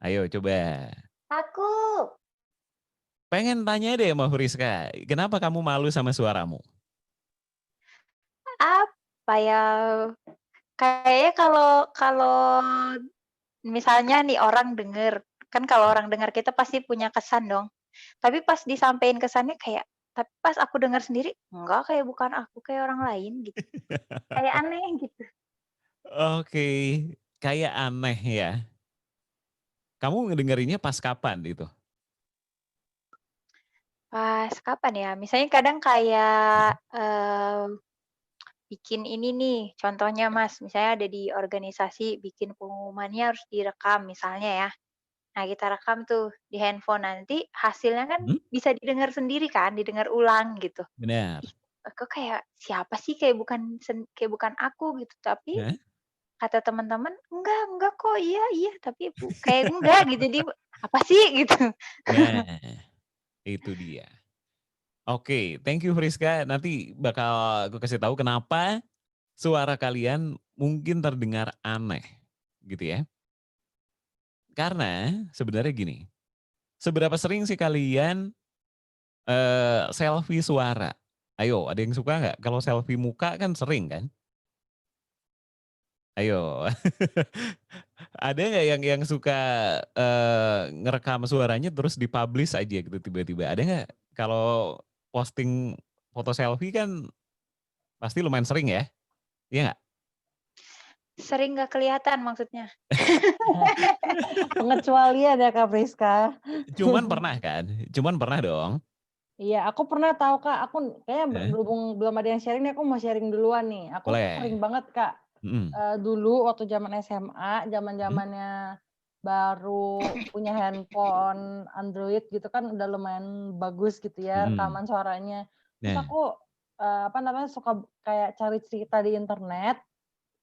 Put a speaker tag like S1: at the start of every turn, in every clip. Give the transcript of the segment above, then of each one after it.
S1: Ayo coba.
S2: Aku.
S1: Pengen tanya deh sama Friska, kenapa kamu malu sama suaramu?
S2: Apa ya, kayaknya kalau kalau misalnya nih orang denger, kan kalau orang dengar kita pasti punya kesan dong. Tapi pas disampein kesannya kayak, tapi pas aku dengar sendiri, enggak kayak bukan aku, kayak orang lain gitu. Kayak aneh gitu.
S1: Oke, kayak aneh ya. Kamu ngedengerinnya pas kapan itu?
S2: Pas kapan ya, misalnya kadang kayak, bikin ini nih, contohnya Mas, misalnya ada di organisasi bikin pengumumannya harus direkam misalnya ya. Nah kita rekam tuh di handphone, nanti hasilnya kan
S1: Mhm,
S2: bisa didengar sendiri kan, didengar ulang gitu.
S1: benar.
S2: Ih, kok kayak siapa sih, kayak bukan aku gitu, tapi
S1: Heeh.
S2: kata teman-teman, enggak kok, iya iya," tapi kayak enggak gitu, jadi apa sih gitu.
S1: Nah, itu dia. Oke, thank you Friska, nanti bakal aku kasih tahu kenapa suara kalian mungkin terdengar aneh, gitu ya. Karena sebenarnya gini, seberapa sering sih kalian, selfie suara? Ayo, ada yang suka nggak? Kalau selfie muka kan sering kan? Ayo. Ada nggak yang suka, ngerekam suaranya terus di-publish aja gitu tiba-tiba, ada nggak? Kalau posting foto selfie kan pasti lumayan sering ya, iya nggak?
S2: Sering nggak kelihatan maksudnya?
S3: Pengecualian ya Kak Priska.
S1: Cuman pernah kan? Cuman pernah dong?
S3: Iya, aku pernah tahu Kak, aku kayaknya
S1: Heeh,
S3: belum ada yang sharing nih, aku mau sharing duluan nih. Aku tuh sering
S1: boleh.
S3: banget Kak,
S1: Mhm,
S3: dulu waktu zaman SMA,
S1: mhm,
S3: zaman-zamannya baru punya handphone Android gitu kan udah lumayan bagus gitu ya
S1: mhm.
S3: rekaman suaranya. Terus
S1: Nah,
S3: aku, apa namanya, suka kayak cari cerita di internet,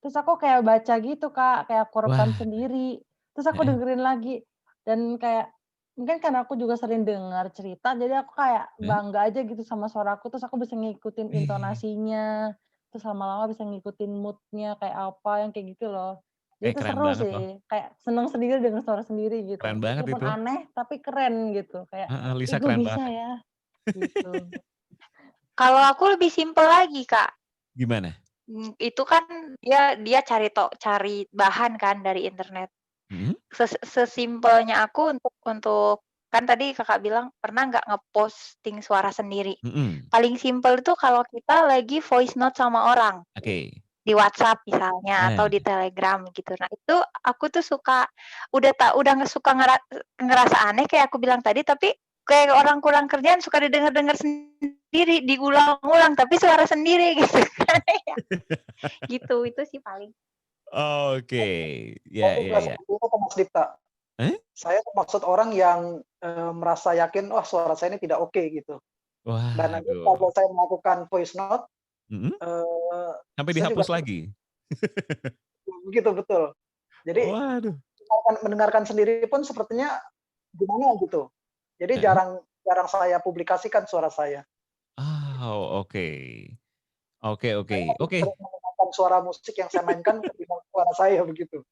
S3: terus aku kayak baca gitu Kak, kayak aku rekam
S1: wah,
S3: sendiri, terus aku
S1: heeh,
S3: dengerin lagi, dan kayak mungkin karena aku juga sering dengar cerita, jadi aku kayak
S1: heeh.
S3: bangga aja gitu sama suaraku, terus aku bisa ngikutin
S1: Wih,
S3: intonasinya, terus lama-lama bisa ngikutin mood-nya kayak apa, yang kayak gitu loh. Jadi itu
S1: keren
S3: seru
S1: banget loh,
S3: sih, kayak seneng sendiri denger suara sendiri gitu.
S1: keren banget
S3: Meskipun
S1: itu.
S3: aneh, tapi keren gitu, kayak,
S1: Heeh,
S3: "Ih
S1: Lisa
S3: gue
S1: keren
S3: bisa
S1: banget.
S3: ya," gitu.
S2: Kalau aku lebih simpel lagi, Kak.
S1: Gimana?
S2: Itu kan dia dia cari bahan kan dari internet.
S1: Mhm,
S2: Sesimpelnya aku untuk kan tadi Kakak bilang pernah nggak nge-posting suara sendiri.
S1: mhm,
S2: Paling simpel itu kalau kita lagi voice note sama orang,
S1: oke.
S2: di WhatsApp misalnya atau
S1: Nah,
S2: di Telegram gitu. Nah itu aku tuh suka udah nggak suka ngerasa aneh kayak aku bilang tadi, tapi kayak orang kurang kerjaan suka didengar-dengar sendiri, diulang-ulang tapi suara sendiri gitu kan ya. Gitu, itu sih paling.
S1: oke, ya
S4: Saya
S1: ya
S4: juga
S1: ya.
S4: seperti itu kok Mas Dipta.
S1: Eh?
S4: Saya termaksud orang yang, merasa yakin, "Wah suara saya ini tidak oke," gitu. Dan nanti
S1: Waduh,
S4: kalau saya melakukan voice note,
S1: mhm,
S4: eee,
S1: sampai
S4: saya juga
S1: dihapus lagi?
S4: begitu, betul. Jadi
S1: Waduh,
S4: mendengarkan sendiri pun sepertinya gimana gitu. Jadi
S1: heeh.
S4: jarang jarang saya publikasikan suara saya.
S1: Oh, oke. Oke oke
S4: Saya lebih
S1: oke.
S4: sering mendengarkan suara musik yang saya mainkan ketimbang suara saya begitu.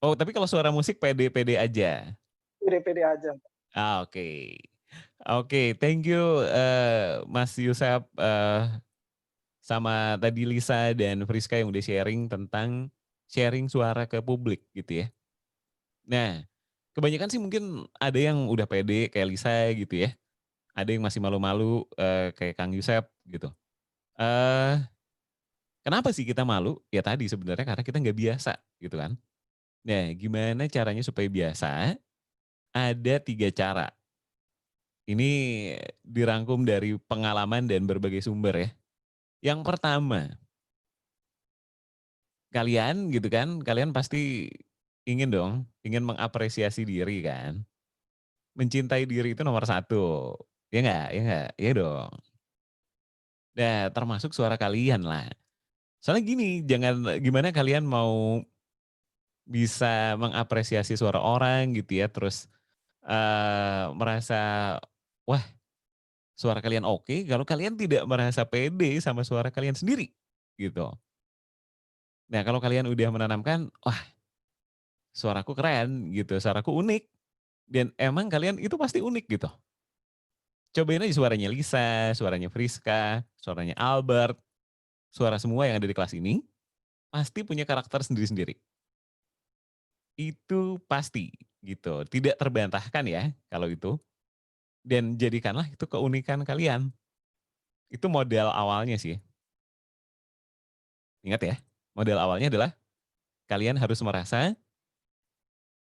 S1: Oh, tapi kalau suara musik pede-pede aja?
S4: Pede-pede aja.
S1: Ah, oke. Oke, thank you, Mas Yusef, sama tadi Lisa dan Friska yang udah sharing tentang sharing suara ke publik gitu ya. Nah, kebanyakan sih mungkin ada yang udah pede kayak Lisa gitu ya, ada yang masih malu-malu, kayak Kang Yusef gitu. Eee, Kenapa sih kita malu? Ya tadi sebenarnya karena kita nggak biasa gitu kan. Nah, gimana caranya supaya biasa? Ada 3 cara. Ini dirangkum dari pengalaman dan berbagai sumber ya. Yang pertama, kalian gitu kan, kalian pasti ingin dong, ingin mengapresiasi diri kan. Mencintai diri itu nomor satu. Ya nggak? Ya nggak? Ya dong. Nah, termasuk suara kalian lah. Soalnya gini, jangan gimana kalian mau bisa mengapresiasi suara orang gitu ya, terus merasa, wah suara kalian oke, kalau kalian tidak merasa pede sama suara kalian sendiri, gitu. Nah kalau kalian udah menanamkan, wah suaraku keren gitu, suaraku unik, Dan emang kalian itu pasti unik gitu. Cobain aja suaranya Lisa, suaranya Friska, suaranya Albert, suara semua yang ada di kelas ini pasti punya karakter sendiri-sendiri. Itu pasti gitu. Tidak terbantahkan ya kalau itu. Dan jadikanlah itu keunikan kalian. Itu modal awalnya sih. Ingat ya, modal awalnya adalah kalian harus merasa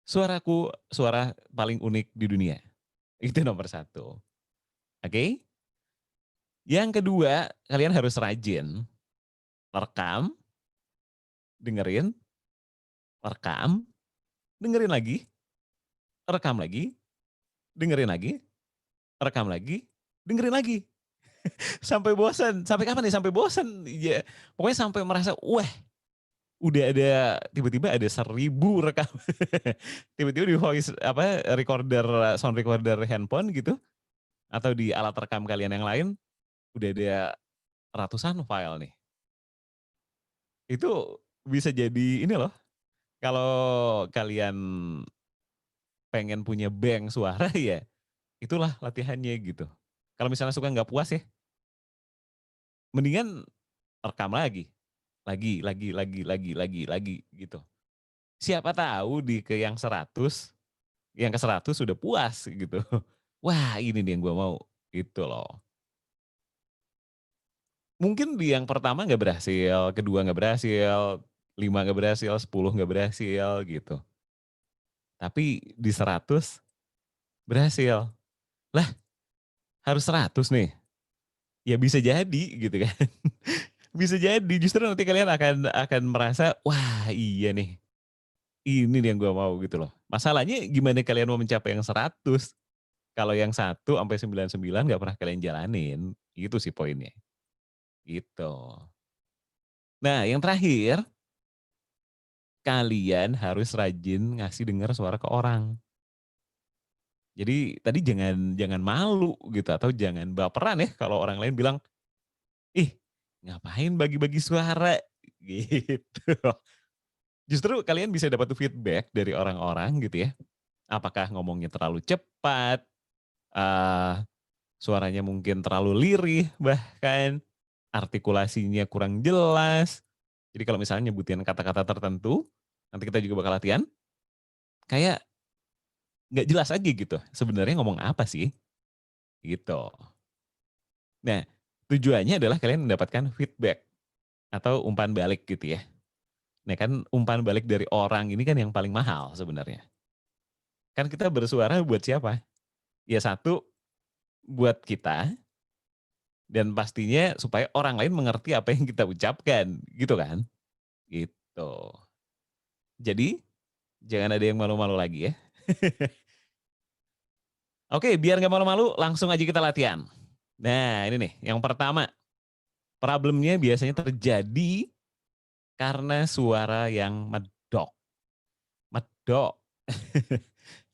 S1: suaraku suara paling unik di dunia. Itu nomor satu. Oke? Yang kedua, kalian harus rajin. Rekam, dengerin, rekam, dengerin lagi, rekam lagi, dengerin lagi, rekam lagi, dengerin lagi. Sampai bosan. Sampai kapan nih? Sampai bosan. Ya, pokoknya sampai merasa, wah, udah ada tiba-tiba ada 1000 rekam. Tiba-tiba di voice apa recorder sound recorder handphone gitu atau di alat rekam kalian yang lain udah ada ratusan file nih. Itu bisa jadi ini loh. Kalau kalian pengen punya bank suara ya itulah latihannya gitu. Kalau misalnya suka nggak puas ya, mendingan rekam lagi gitu. Siapa tahu di ke yang 100, yang ke 100 sudah puas gitu. Wah ini nih yang gue mau, gitu loh. Mungkin di yang pertama nggak berhasil, kedua nggak berhasil, 5 nggak berhasil, 10 nggak berhasil gitu. Tapi di 100 berhasil. Lah harus 100 nih. Ya bisa jadi gitu kan. Bisa jadi justru nanti kalian akan merasa wah iya nih. Ini nih yang gue mau gitu loh. Masalahnya gimana kalian mau mencapai yang 100 kalau yang 1 sampai 99 nggak pernah kalian jalanin. Itu sih poinnya. Gitu. Nah yang terakhir, kalian harus rajin ngasih dengar suara ke orang. Jadi tadi jangan malu gitu atau jangan baperan ya kalau orang lain bilang, ih ngapain bagi-bagi suara gitu. Justru kalian bisa dapat feedback dari orang-orang gitu ya. Apakah ngomongnya terlalu cepat, eh, suaranya mungkin terlalu lirih bahkan, artikulasinya kurang jelas. Jadi kalau misalnya nyebutin kata-kata tertentu, nanti kita juga bakal latihan, kayak nggak jelas aja gitu. Sebenarnya ngomong apa sih? Gitu. Nah, tujuannya adalah kalian mendapatkan feedback atau umpan balik gitu ya. Nah kan umpan balik dari orang ini kan yang paling mahal sebenarnya. Kan kita bersuara buat siapa? Ya satu, buat kita, dan pastinya supaya orang lain mengerti apa yang kita ucapkan, gitu kan? Gitu. Jadi, jangan ada yang malu-malu lagi ya. Oke, biar nggak malu-malu, langsung aja kita latihan. Nah, ini nih, yang pertama, problemnya biasanya terjadi karena suara yang medok. Medok.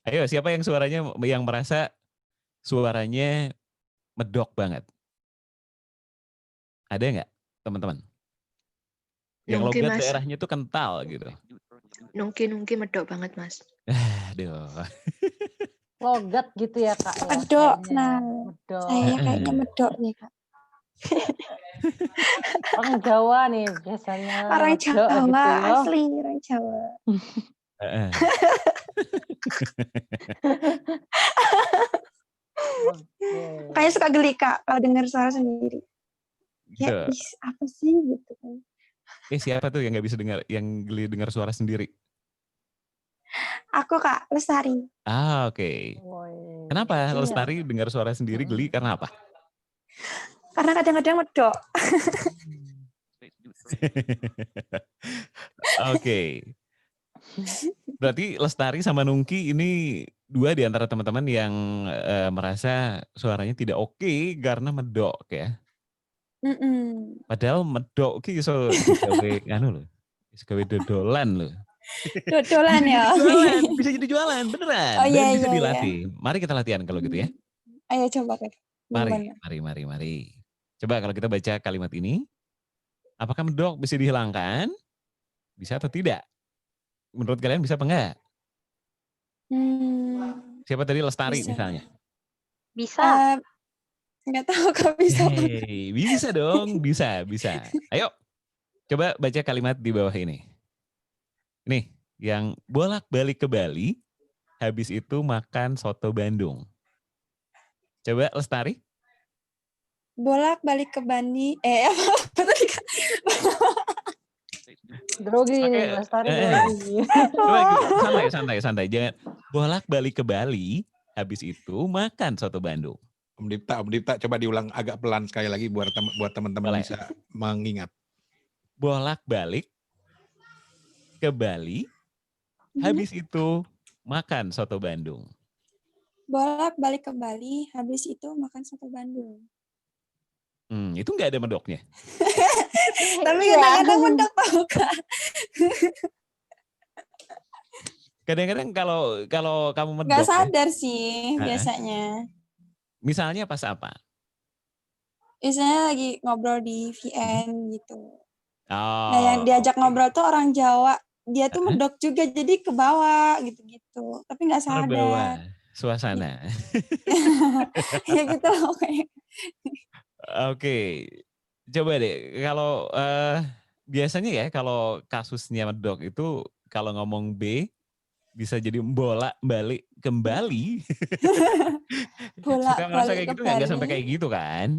S1: Ayo, siapa yang suaranya yang merasa suaranya medok banget? Ada nggak, teman-teman? Yang
S5: Nungki
S1: logat
S5: mas,
S1: daerahnya tuh kental gitu.
S5: nungki medok banget mas.
S1: Aduh.
S3: Logat gitu ya Kak ya?
S6: Medok,
S3: kayaknya.
S6: nah
S3: Medok.
S6: saya kayaknya medok nih Kak.
S3: Orang Jawa nih biasanya
S6: Orang
S3: medok
S6: Jawa,
S3: gitu ya.
S6: asli orang Jawa. Kayak suka geli Kak kalau dengar suara sendiri.
S1: Gitu.
S6: Ya, apa sih gitu kan.
S1: Siapa tuh yang nggak bisa dengar, yang geli dengar suara sendiri?
S6: Aku Kak, Lestari.
S1: Oke. Kenapa
S3: Iya.
S1: Lestari dengar suara sendiri geli karena apa?
S6: Karena kadang-kadang medok.
S1: Oke. Berarti Lestari sama Nungki ini dua di antara teman-teman yang merasa suaranya tidak oke karena medok ya. Padahal medok ki iso digawe anu lho. Iso gawe dodolan lho.
S6: Dodolan ya.
S1: Bisa jadi jualan beneran.
S6: Oh,
S1: Dan
S6: iya,
S1: bisa
S6: iya,
S1: dilatih. Mari kita latihan kalau gitu ya.
S6: Ayo coba Kak.
S1: Mari. Coba kalau kita baca kalimat ini, apakah medok bisa dihilangkan? Bisa atau tidak? Menurut kalian bisa apa enggak? Siapa tadi? Lestari
S6: Bisa.
S1: misalnya.
S2: Bisa.
S6: Nggak tahu Kak bisa.
S1: Hey, bisa dong, bisa. Ayo, coba baca kalimat di bawah ini. Nih, yang bolak-balik ke Bali, habis itu makan soto Bandung. Coba Lestari.
S6: Bolak-balik ke Bali. Apa tadi Kak?
S3: Grogi
S1: Pakai,
S3: nih, Lestari grogi.
S1: coba santai. Jangan bolak-balik ke Bali, habis itu makan soto Bandung.
S7: Om Dipta, coba diulang agak pelan sekali lagi buat teman-teman
S1: Boleh.
S7: bisa mengingat.
S1: Bolak-balik ke Bali, habis itu makan soto Bandung.
S6: Bolak-balik ke Bali, habis itu makan soto Bandung.
S1: Itu nggak ada medoknya.
S6: Tapi
S2: Iya.
S6: kadang-kadang mendak tahu Kak.
S1: Kadang-kadang kalau kamu medok,
S6: Nggak sadar sih
S1: Heeh.
S6: biasanya.
S1: Misalnya pas apa?
S6: Biasanya lagi ngobrol di VN gitu.
S1: Oh,
S6: Nah yang diajak
S1: oke.
S6: ngobrol tuh orang Jawa. Dia tuh medok juga, jadi ke bawah gitu-gitu. Tapi nggak
S1: Terbawa
S6: sadar.
S1: suasana.
S6: Ya gitu loh kayak.
S1: Oke, coba deh kalau biasanya ya kalau kasusnya medok itu kalau ngomong B bisa jadi bolak-balik kembali. Suka merasa
S6: Bolak-balik
S1: kayak
S6: ke
S1: gitu nggak sampai
S6: Bali.
S1: kayak gitu kan?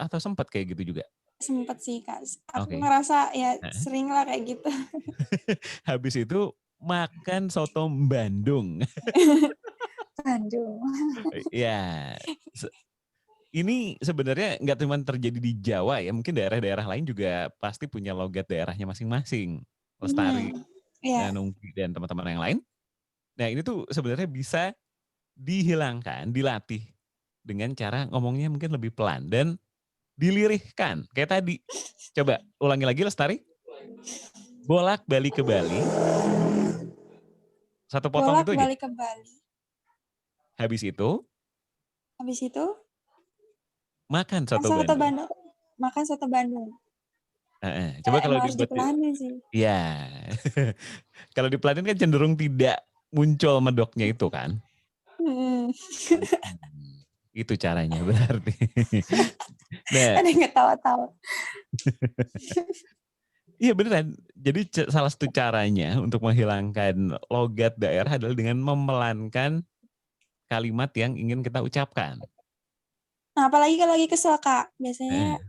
S1: Atau sempat kayak gitu juga?
S6: Sempet sih Kak. Aku
S1: Oke.
S6: ngerasa ya
S1: Heeh.
S6: sering lah kayak gitu.
S1: Habis itu makan soto Bandung.
S6: Aduh.
S1: Ya, ini sebenarnya nggak cuma terjadi di Jawa ya, mungkin daerah-daerah lain juga pasti punya logat daerahnya masing-masing. Lestari,
S6: Iya.
S1: Nungki, dan teman-teman yang lain. Nah ini tuh sebenarnya bisa dihilangkan, dilatih dengan cara ngomongnya mungkin lebih pelan dan dilirihkan. Kayak tadi, coba ulangi lagi Lestari. Bolak-balik ke Bali, satu potong gitu aja.
S6: Bolak-balik ke Bali.
S1: Habis itu
S6: Habis itu
S1: makan
S6: kan
S1: soto
S6: soto
S1: Bandung.
S6: Bandung. Makan soto Bandung.
S1: Coba kalau
S6: Emang harus
S1: dibuat,
S6: dipelanin sih.
S1: ya kalau dipelanin kan cenderung tidak muncul medoknya itu kan. Itu caranya berarti. Nah,
S6: Ada yang ketawa-tawa.
S1: iya beneran. Jadi salah satu caranya untuk menghilangkan logat daerah adalah dengan memelankan kalimat yang ingin kita ucapkan.
S6: Nah, apalagi kalau lagi kesel Kak, biasanya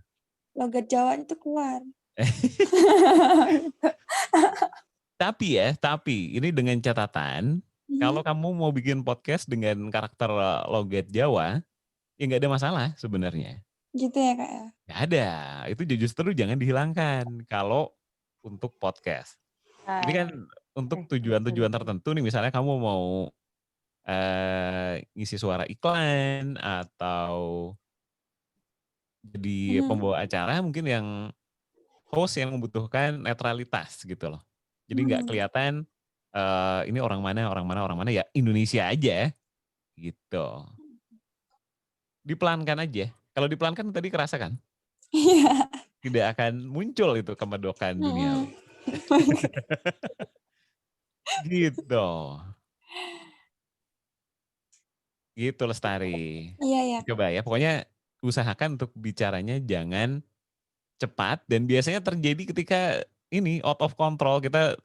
S6: logat Jawa itu keluar.
S1: Tapi ini dengan catatan, kalau kamu mau bikin podcast dengan karakter logat Jawa, ya nggak ada masalah sebenarnya.
S6: Gitu ya Kak ya?
S1: Nggak ada, itu justru jangan dihilangkan kalau untuk podcast. Ini kan untuk tujuan-tujuan tertentu nih, misalnya kamu mau ngisi suara iklan atau jadi pembawa acara mungkin yang host yang membutuhkan netralitas gitu loh. Jadi nggak kelihatan ini orang mana ya Indonesia aja gitu. Dipelankan aja. Kalau dipelankan tadi kerasa kan?
S6: Iya.
S1: Tidak akan muncul itu kemedokan duniawi. Gitu. Gitu Lestari.
S6: Iya ya.
S1: Coba ya, pokoknya usahakan untuk bicaranya jangan cepat dan biasanya terjadi ketika ini out of control, kita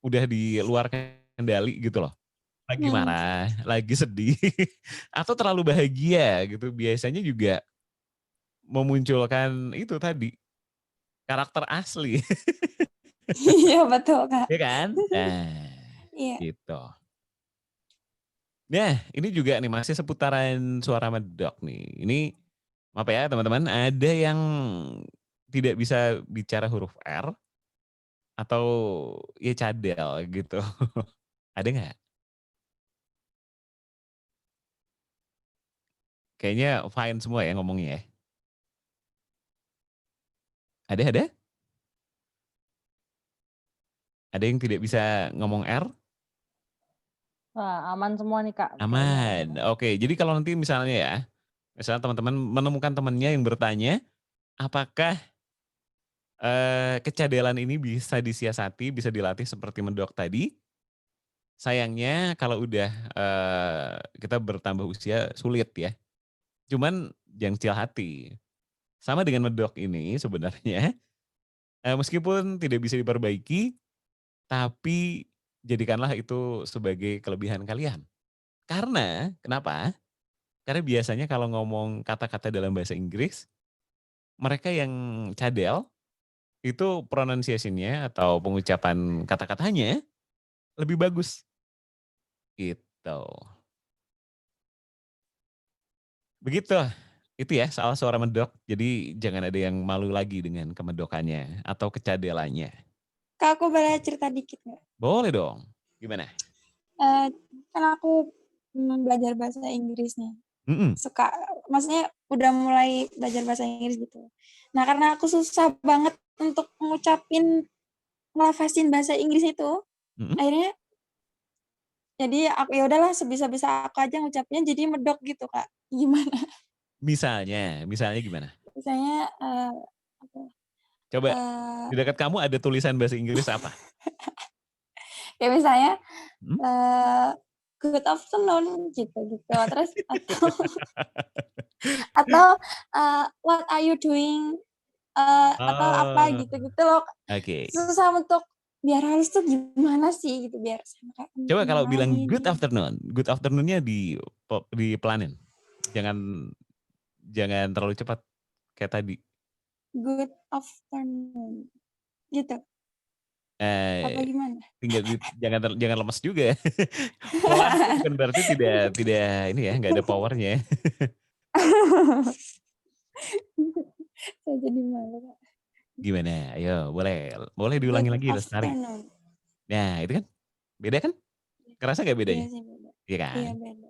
S1: udah di luar kendali gitu loh. Lagi marah, lagi sedih, atau terlalu bahagia gitu. Biasanya juga memunculkan itu tadi, karakter asli.
S6: Iya betul Kak.
S1: Ya kan? Nah,
S6: Iya.
S1: gitu. Nah, ini juga nih masih seputaran suara medok nih. Ini maaf ya teman-teman, ada yang tidak bisa bicara huruf R atau ya cadel gitu. Ada nggak? Kayaknya fine semua ya ngomongnya ya. Ada? Ada yang tidak bisa ngomong R?
S3: Wah, aman semua nih Kak.
S1: Aman. Oke, jadi kalau nanti misalnya teman-teman menemukan temannya yang bertanya, apakah kecadelan ini bisa disiasati, bisa dilatih seperti medok tadi? sayangnya kalau udah kita bertambah usia sulit ya. Cuman jangan kecil hati. Sama dengan medok ini sebenarnya, meskipun tidak bisa diperbaiki, tapi jadikanlah itu sebagai kelebihan kalian. Karena, kenapa? Karena biasanya kalau ngomong kata-kata dalam bahasa Inggris, mereka yang cadel, itu pronunciation-nya atau pengucapan kata-katanya lebih bagus. Gitu. Begitu. Itu ya soal suara medok. Jadi jangan ada yang malu lagi dengan kemedokannya atau kecadelannya.
S6: Kak, aku boleh cerita dikit nggak?
S1: Boleh dong. Gimana?
S6: Kan aku belajar bahasa Inggris nih.
S1: Mm-mm.
S6: Suka, maksudnya udah mulai belajar bahasa Inggris gitu. Nah, karena aku susah banget untuk ngelafasin bahasa Inggris itu,
S1: Mm-mm.
S6: akhirnya jadi aku ya udahlah sebisa-bisa aku aja ngucapnya jadi medok gitu, Kak. Gimana?
S1: Misalnya gimana?
S6: Misalnya
S1: Coba di dekat kamu ada tulisan bahasa Inggris apa?
S6: ya misalnya
S1: Hmm?
S6: good afternoon gitu. Terus atau what are you doing? Atau apa gitu loh.
S1: Oke.
S6: Susah untuk biar halus tuh gimana sih gitu biar sama kayak
S1: Coba kalau
S6: temen
S1: bilang
S6: lain.
S1: good afternoon-nya dipelanin. Jangan terlalu cepat kayak tadi.
S6: Good afternoon. Gitu. Apa gimana?
S1: Jangan lemes juga. Pelan itu bukan berarti tidak ini ya, nggak ada powernya.
S6: Saya jadi malu, Kak.
S1: Gimana? Ayo, boleh diulangi
S6: Good
S1: lagi Lestari.
S6: afternoon.
S1: Nah, itu kan beda kan? Kerasa nggak
S6: Iya
S1: bedanya?
S6: sih beda.
S1: Iya kan?
S6: Iya beda.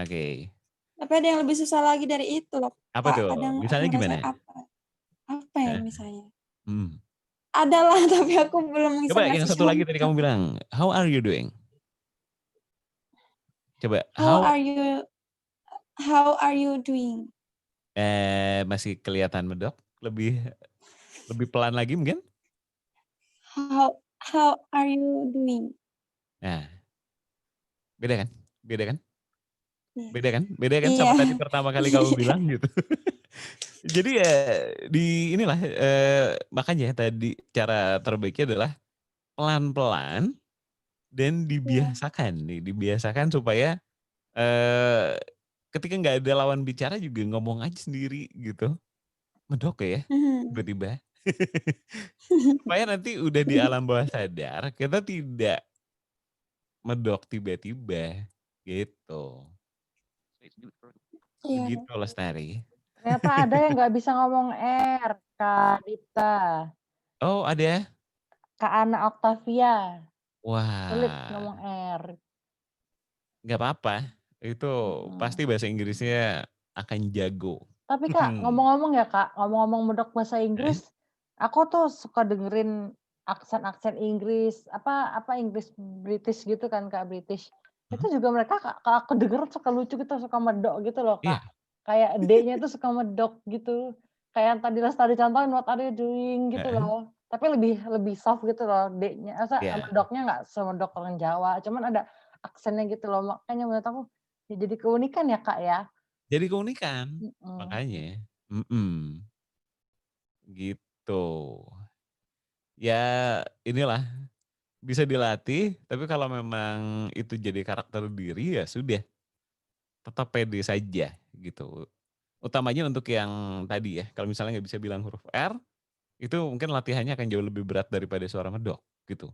S1: Oke.
S6: Tapi ada yang lebih susah lagi dari itu loh,
S1: Apa
S6: Kak.
S1: tuh?
S6: Kadang aku
S1: Misalnya
S6: ngerasa
S1: gimana?
S6: apa ya
S1: Nah,
S6: misalnya?
S1: Ada
S6: lah tapi aku belum bisa
S1: Coba yang
S6: ngasih
S1: satu lagi tadi kamu
S6: contoh.
S1: bilang, how are you doing? Coba,
S6: How are you doing?
S1: Masih kelihatan medok? Lebih pelan lagi mungkin?
S6: How are you doing?
S1: Nah, beda kan?
S6: Iya.
S1: Beda kan sama tadi pertama kali kamu bilang gitu. Jadi ya inilah makanya tadi cara terbaiknya adalah pelan-pelan dan dibiasakan supaya ketika nggak ada lawan bicara juga ngomong aja sendiri gitu. Medok ya tiba-tiba. Supaya nanti udah di alam bawah sadar kita tidak medok tiba-tiba gitu.
S6: Iya.
S1: Begitu Lestari.
S3: Ternyata ada yang nggak bisa ngomong R, Kak Dita.
S1: Oh ada?
S3: Kak Ana Octavia. Sulit
S1: Wah.
S3: ngomong R.
S1: Nggak apa-apa. Itu pasti bahasa Inggrisnya akan jago.
S3: Tapi Kak, ngomong-ngomong ya Kak, ngomong-ngomong medok bahasa Inggris, aku tuh suka dengerin aksen-aksen Inggris, apa Inggris British gitu kan Kak, British. Itu juga mereka kalau aku denger suka lucu gitu, suka medok gitu loh Kak.
S1: Iya.
S3: Kayak D-nya itu suka medok gitu. Kayak yang tadi Lestari contohin, what are you doing gitu loh. Tapi lebih soft gitu loh D-nya. Medoknya nggak semedok orang Jawa, cuman ada aksennya gitu loh. Makanya menurut aku ya jadi keunikan ya Kak ya.
S1: Jadi keunikan, makanya. Gitu. Ya inilah, bisa dilatih, tapi kalau memang itu jadi karakter diri ya sudah. Tetap pede saja gitu. Utamanya untuk yang tadi ya, kalau misalnya nggak bisa bilang huruf R, itu mungkin latihannya akan jauh lebih berat daripada suara medok gitu.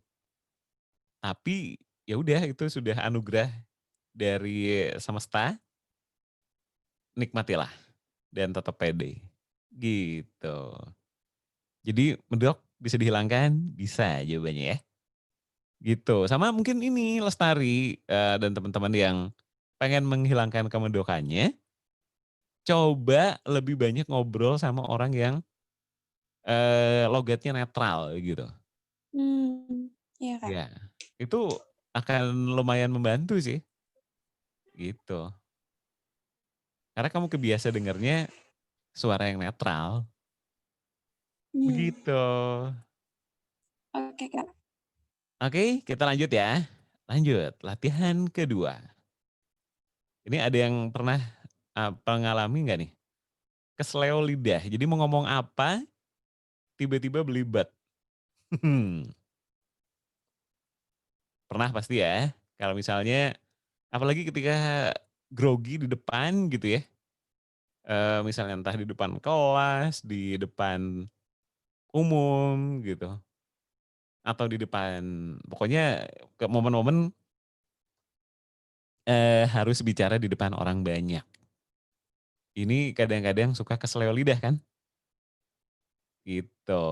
S1: Tapi ya udah itu sudah anugerah dari semesta, nikmatilah dan tetap pede gitu. Jadi medok bisa dihilangkan? Bisa jawabannya ya. Gitu. Sama mungkin ini Lestari dan teman-teman yang pengen menghilangkan kemedokannya, coba lebih banyak ngobrol sama orang yang logatnya netral gitu.
S6: Iya Kak.
S1: Ya, itu akan lumayan membantu sih. Gitu. Karena kamu kebiasa dengarnya suara yang netral. Begitu.
S6: Oke Kak.
S1: Oke, kita lanjut ya. Lanjut, latihan kedua. Ini ada yang pernah mengalami nggak nih? Kesleo lidah. Jadi mau ngomong apa, tiba-tiba belibet. Pernah pasti ya. Kalau misalnya, apalagi ketika grogi di depan gitu ya. Misalnya entah di depan kelas, di depan umum gitu. Atau di depan, pokoknya ke momen-momen harus bicara di depan orang banyak. Ini kadang-kadang suka kesleo lidah kan? Gitu.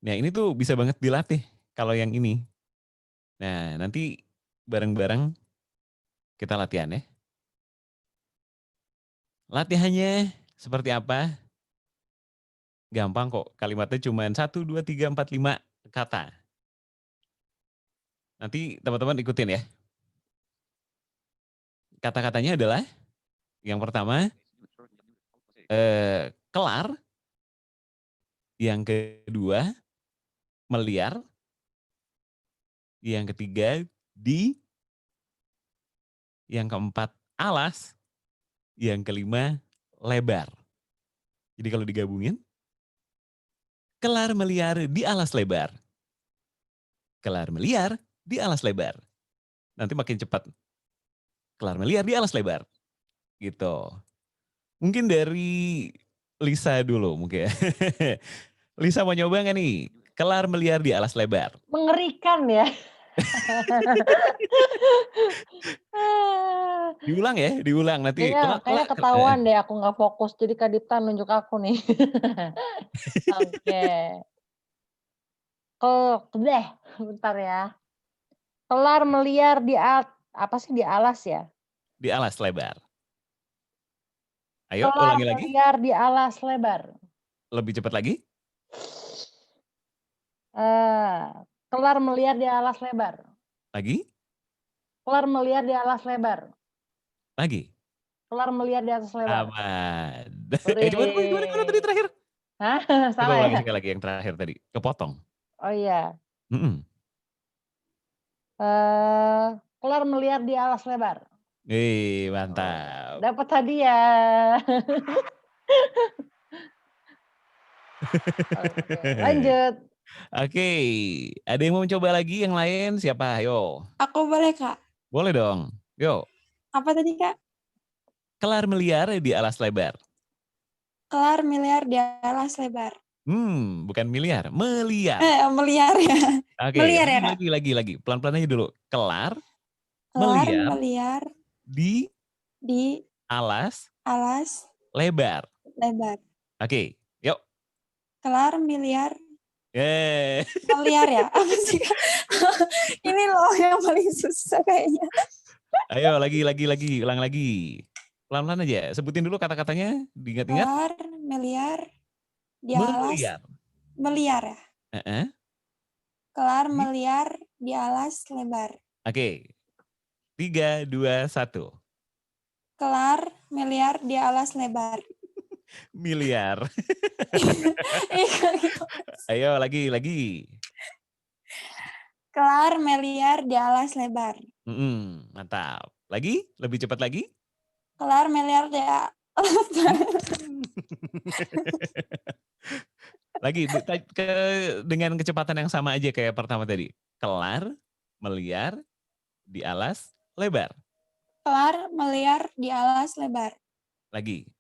S1: Nah ini tuh bisa banget dilatih kalau yang ini. Nah nanti bareng-bareng kita latihan ya. Latihannya seperti apa? Gampang kok, kalimatnya cuma 1, 2, 3, 4, 5 kata. Nanti teman-teman ikutin ya. Kata-katanya adalah, yang pertama, kelar. Yang kedua, meliar. Yang ketiga, di. Yang keempat, alas. Yang kelima, lebar. Jadi kalau digabungin, kelar meliar di alas lebar. Kelar meliar di alas lebar. Nanti makin cepat. Kelar meliar di alas lebar. Gitu. Mungkin dari Lisa dulu mungkin. Lisa mau nyoba nggak nih? Kelar meliar di alas lebar.
S3: Mengerikan ya.
S1: Diulang ya, diulang nanti.
S3: Kayaknya ketahuan deh aku nggak fokus. Jadi Kak Dipta nunjuk aku nih. Oke. Bentar ya. Kelar meliar di apa sih di alas ya?
S1: Di alas lebar. Ayo
S3: Kelar
S1: ulangi lagi.
S3: meliar di alas lebar.
S1: Lebih cepat lagi.
S3: Kelar meliar di alas lebar.
S1: Lagi.
S3: Kelar meliar di alas lebar.
S1: Lagi.
S3: Kelar meliar di atas lebar.
S1: Aman. Gimana tadi terakhir?
S3: Hah?
S1: Coba
S3: Salah
S1: ulangi
S3: ya?
S1: sekali lagi yang terakhir tadi. Kepotong.
S3: Oh iya. Kelar meliar di alas lebar.
S1: Mantap.
S3: Dapat hadiah. Oke, lanjut.
S1: Oke, ada yang mau mencoba lagi yang lain? Siapa? Ayo.
S6: Aku boleh, Kak?
S1: Boleh dong. Yuk.
S6: Apa tadi, Kak?
S1: Kelar meliar di alas lebar.
S6: Kelar miliar di alas lebar.
S1: Bukan miliar, meliar.
S6: Meliar ya.
S1: Oke,
S6: Meliar ya, Kak?
S1: lagi. Pelan-pelan aja dulu. Kelar
S6: meliar
S1: di alas lebar. Oke, yuk.
S6: Kelar miliar.
S1: Yeay.
S6: Meliar ya? Apa sih, Kak? Ini loh yang paling susah kayaknya.
S1: Ayo lagi. Ulang lagi. Pelan-pelan aja. Sebutin dulu kata-katanya. Diingat-ingat.
S6: Kelar miliar di alas. Meliar ya? Kelar meliar di alas lebar.
S1: Oke. 3, 2, 1.
S6: Kelar miliar di alas lebar.
S1: Miliar. Ayo lagi.
S6: Kelar miliar di alas lebar.
S1: Mantap. Lagi? Lebih cepat lagi?
S6: Kelar miliar di alas
S1: Lagi dengan kecepatan yang sama aja kayak pertama tadi. Kelar meliar di alas lebar.
S6: Kelar meliar di alas lebar.
S1: Lagi.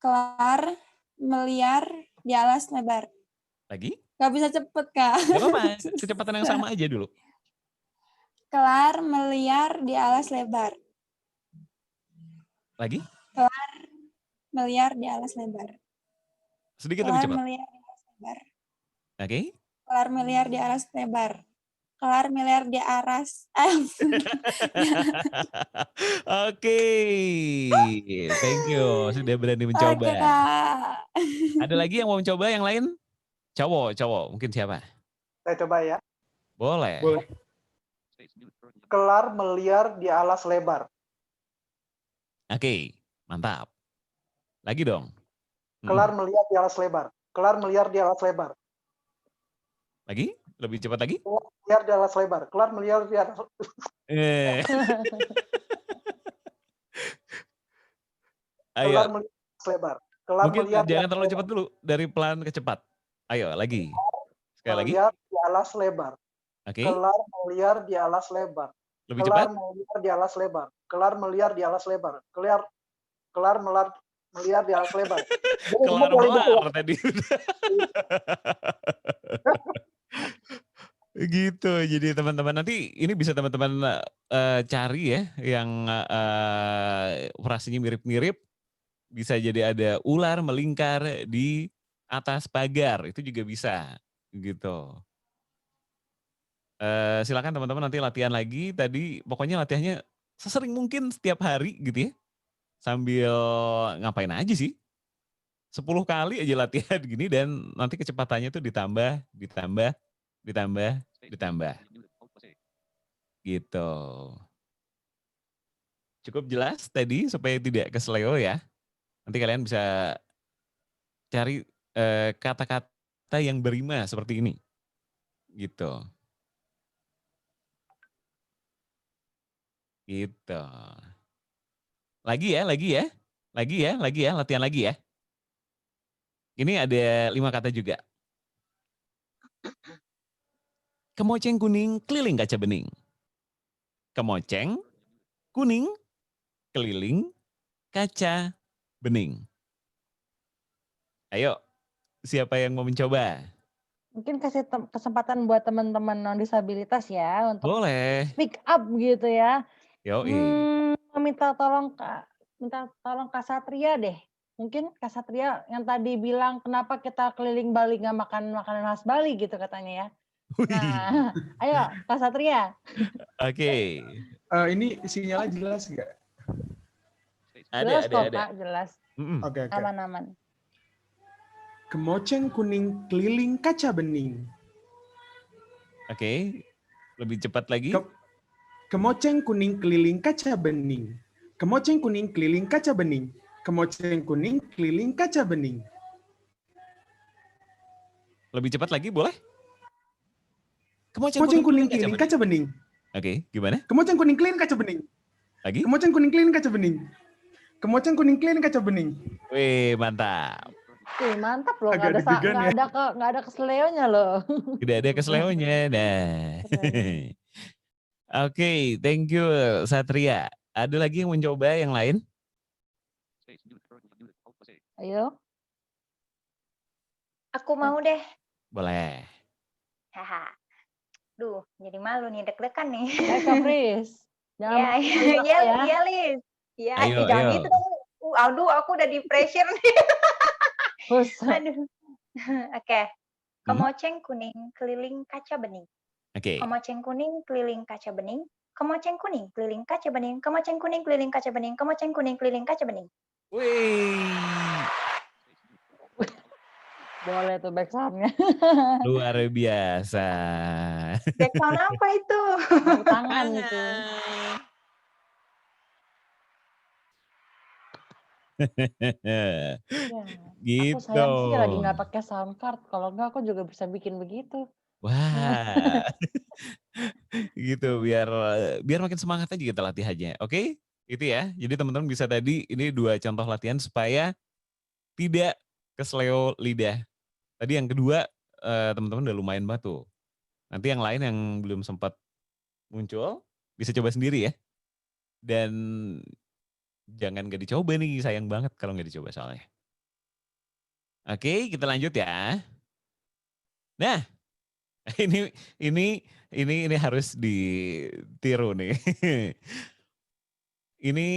S6: Kelar meliar di alas lebar.
S1: Lagi?
S6: Gak bisa cepet, Kak.
S1: Gak apa-apa, kecepatan yang sama aja dulu.
S6: Kelar meliar di alas lebar.
S1: Lagi?
S6: Kelar meliar di alas lebar.
S1: Sedikit lebih cepat.
S6: Kelar meliar di alas lebar.
S1: Oke.
S6: Kelar meliar di alas lebar. Kelar meliar di aras.
S1: Oke. Thank you. Sudah berani mencoba.
S6: Oke, Kak.
S1: Ada lagi yang mau mencoba yang lain? Cowok. Mungkin siapa?
S4: Saya coba ya.
S1: Boleh.
S4: Kelar meliar di alas lebar.
S1: Oke. Mantap. Lagi dong.
S4: Kelar meliar di alas lebar. Kelar meliar di alas lebar.
S1: Lagi? Lebih cepat lagi?
S4: Meliar di alas lebar. Kelar meliar di alas.
S1: Eh.
S4: Kelar
S1: Ayo.
S4: meliar di alas lebar. Kelar
S1: Mungkin
S4: meliar di
S1: jangan
S4: alas
S1: terlalu
S4: lebar.
S1: cepat dulu, dari pelan ke cepat. Ayo lagi. Sekali lagi.
S4: Meliar di alas lebar.
S1: Oke.
S4: Kelar meliar di alas lebar.
S1: Lebih
S4: Kelar
S1: cepat.
S4: meliar di alas lebar. Kelar meliar di alas lebar. Kelar meliar di alas lebar. Jadi semua politik ya.
S1: Kelar-melar tadi. Gitu. Jadi teman-teman nanti ini bisa teman-teman cari ya yang frasenya mirip-mirip. Bisa jadi ada ular melingkar di atas pagar, itu juga bisa gitu. Silakan teman-teman nanti latihan lagi. Tadi pokoknya latihannya sesering mungkin setiap hari gitu ya. Sambil ngapain aja sih. 10 kali aja latihan gini dan nanti kecepatannya tuh ditambah. Gitu. Cukup jelas tadi supaya tidak kesleo ya. Nanti kalian bisa cari kata-kata yang berima seperti ini. Gitu. Gitu. Lagi ya, latihan lagi ya. Ini ada 5 kata juga. Kemoceng kuning keliling kaca bening. Kemoceng kuning keliling kaca bening. Ayo, siapa yang mau mencoba?
S3: Mungkin kasih kesempatan buat teman-teman non-disabilitas ya untuk
S1: Boleh.
S3: speak up gitu ya.
S1: Yoi.
S3: Minta tolong Kak Satria deh. Mungkin Kak Satria yang tadi bilang kenapa kita keliling Bali nggak makan makanan khas Bali gitu katanya ya. Nah, ayo Kak Satria.
S1: Oke.
S8: Ini sinyalnya jelas nggak?
S3: Jelas kok Kak, jelas.
S8: Oke.
S3: Aman-aman.
S8: Kemoceng kuning keliling kaca bening.
S1: Oke. Lebih cepat lagi.
S8: Kemoceng kuning keliling kaca bening. Kemoceng kuning keliling kaca bening. Kemoceng kuning keliling kaca bening.
S1: Lebih cepat lagi boleh?
S8: Kemoceng kuning keliling kaca bening.
S1: Oke, gimana?
S8: Kemoceng kuning keliling kaca bening.
S1: Lagi?
S8: Kemoceng kuning keliling kaca bening. Kemoceng kuning keliling kaca bening.
S1: Wih, mantap.
S3: Mantap loh, nggak ada keseleonya loh.
S1: Tidak ada keseleonya. Nah. Oke, thank you Satria. Ada lagi yang mencoba yang lain?
S3: Ayo.
S2: Aku mau deh.
S1: Boleh.
S2: Haha. Duh, jadi malu nih, deg-degan nih.
S3: Kak Pris.
S2: Iya, Liz. Iya, jangan gitu dong. Aduh, aku udah di pressure nih. Aduh. Oke. Kemoceng kuning keliling kaca bening.
S1: Oke.
S2: Kemoceng kuning keliling kaca bening. Kemoceng kuning keliling kaca bening. Kemoceng kuning keliling kaca bening. Kemoceng kuning keliling kaca bening.
S1: Wih.
S3: Boleh tuh backsound-nya.
S1: Luar biasa.
S2: Backsound apa itu?
S3: Tangan itu.
S1: Gitu.
S3: Aku sayang sih lagi nggak pakai sound card. Kalau nggak aku juga bisa bikin begitu.
S1: Wah. Gitu biar makin semangat aja kita latihannya. Oke? Itu ya. Jadi teman-teman bisa tadi ini 2 contoh latihan supaya tidak kesleo lidah. Tadi yang kedua teman-teman udah lumayan banget tuh. Nanti yang lain yang belum sempat muncul bisa coba sendiri ya. Dan jangan gak dicoba nih, sayang banget kalau gak dicoba soalnya. Oke, kita lanjut ya. Nah, ini harus ditiru nih. Ini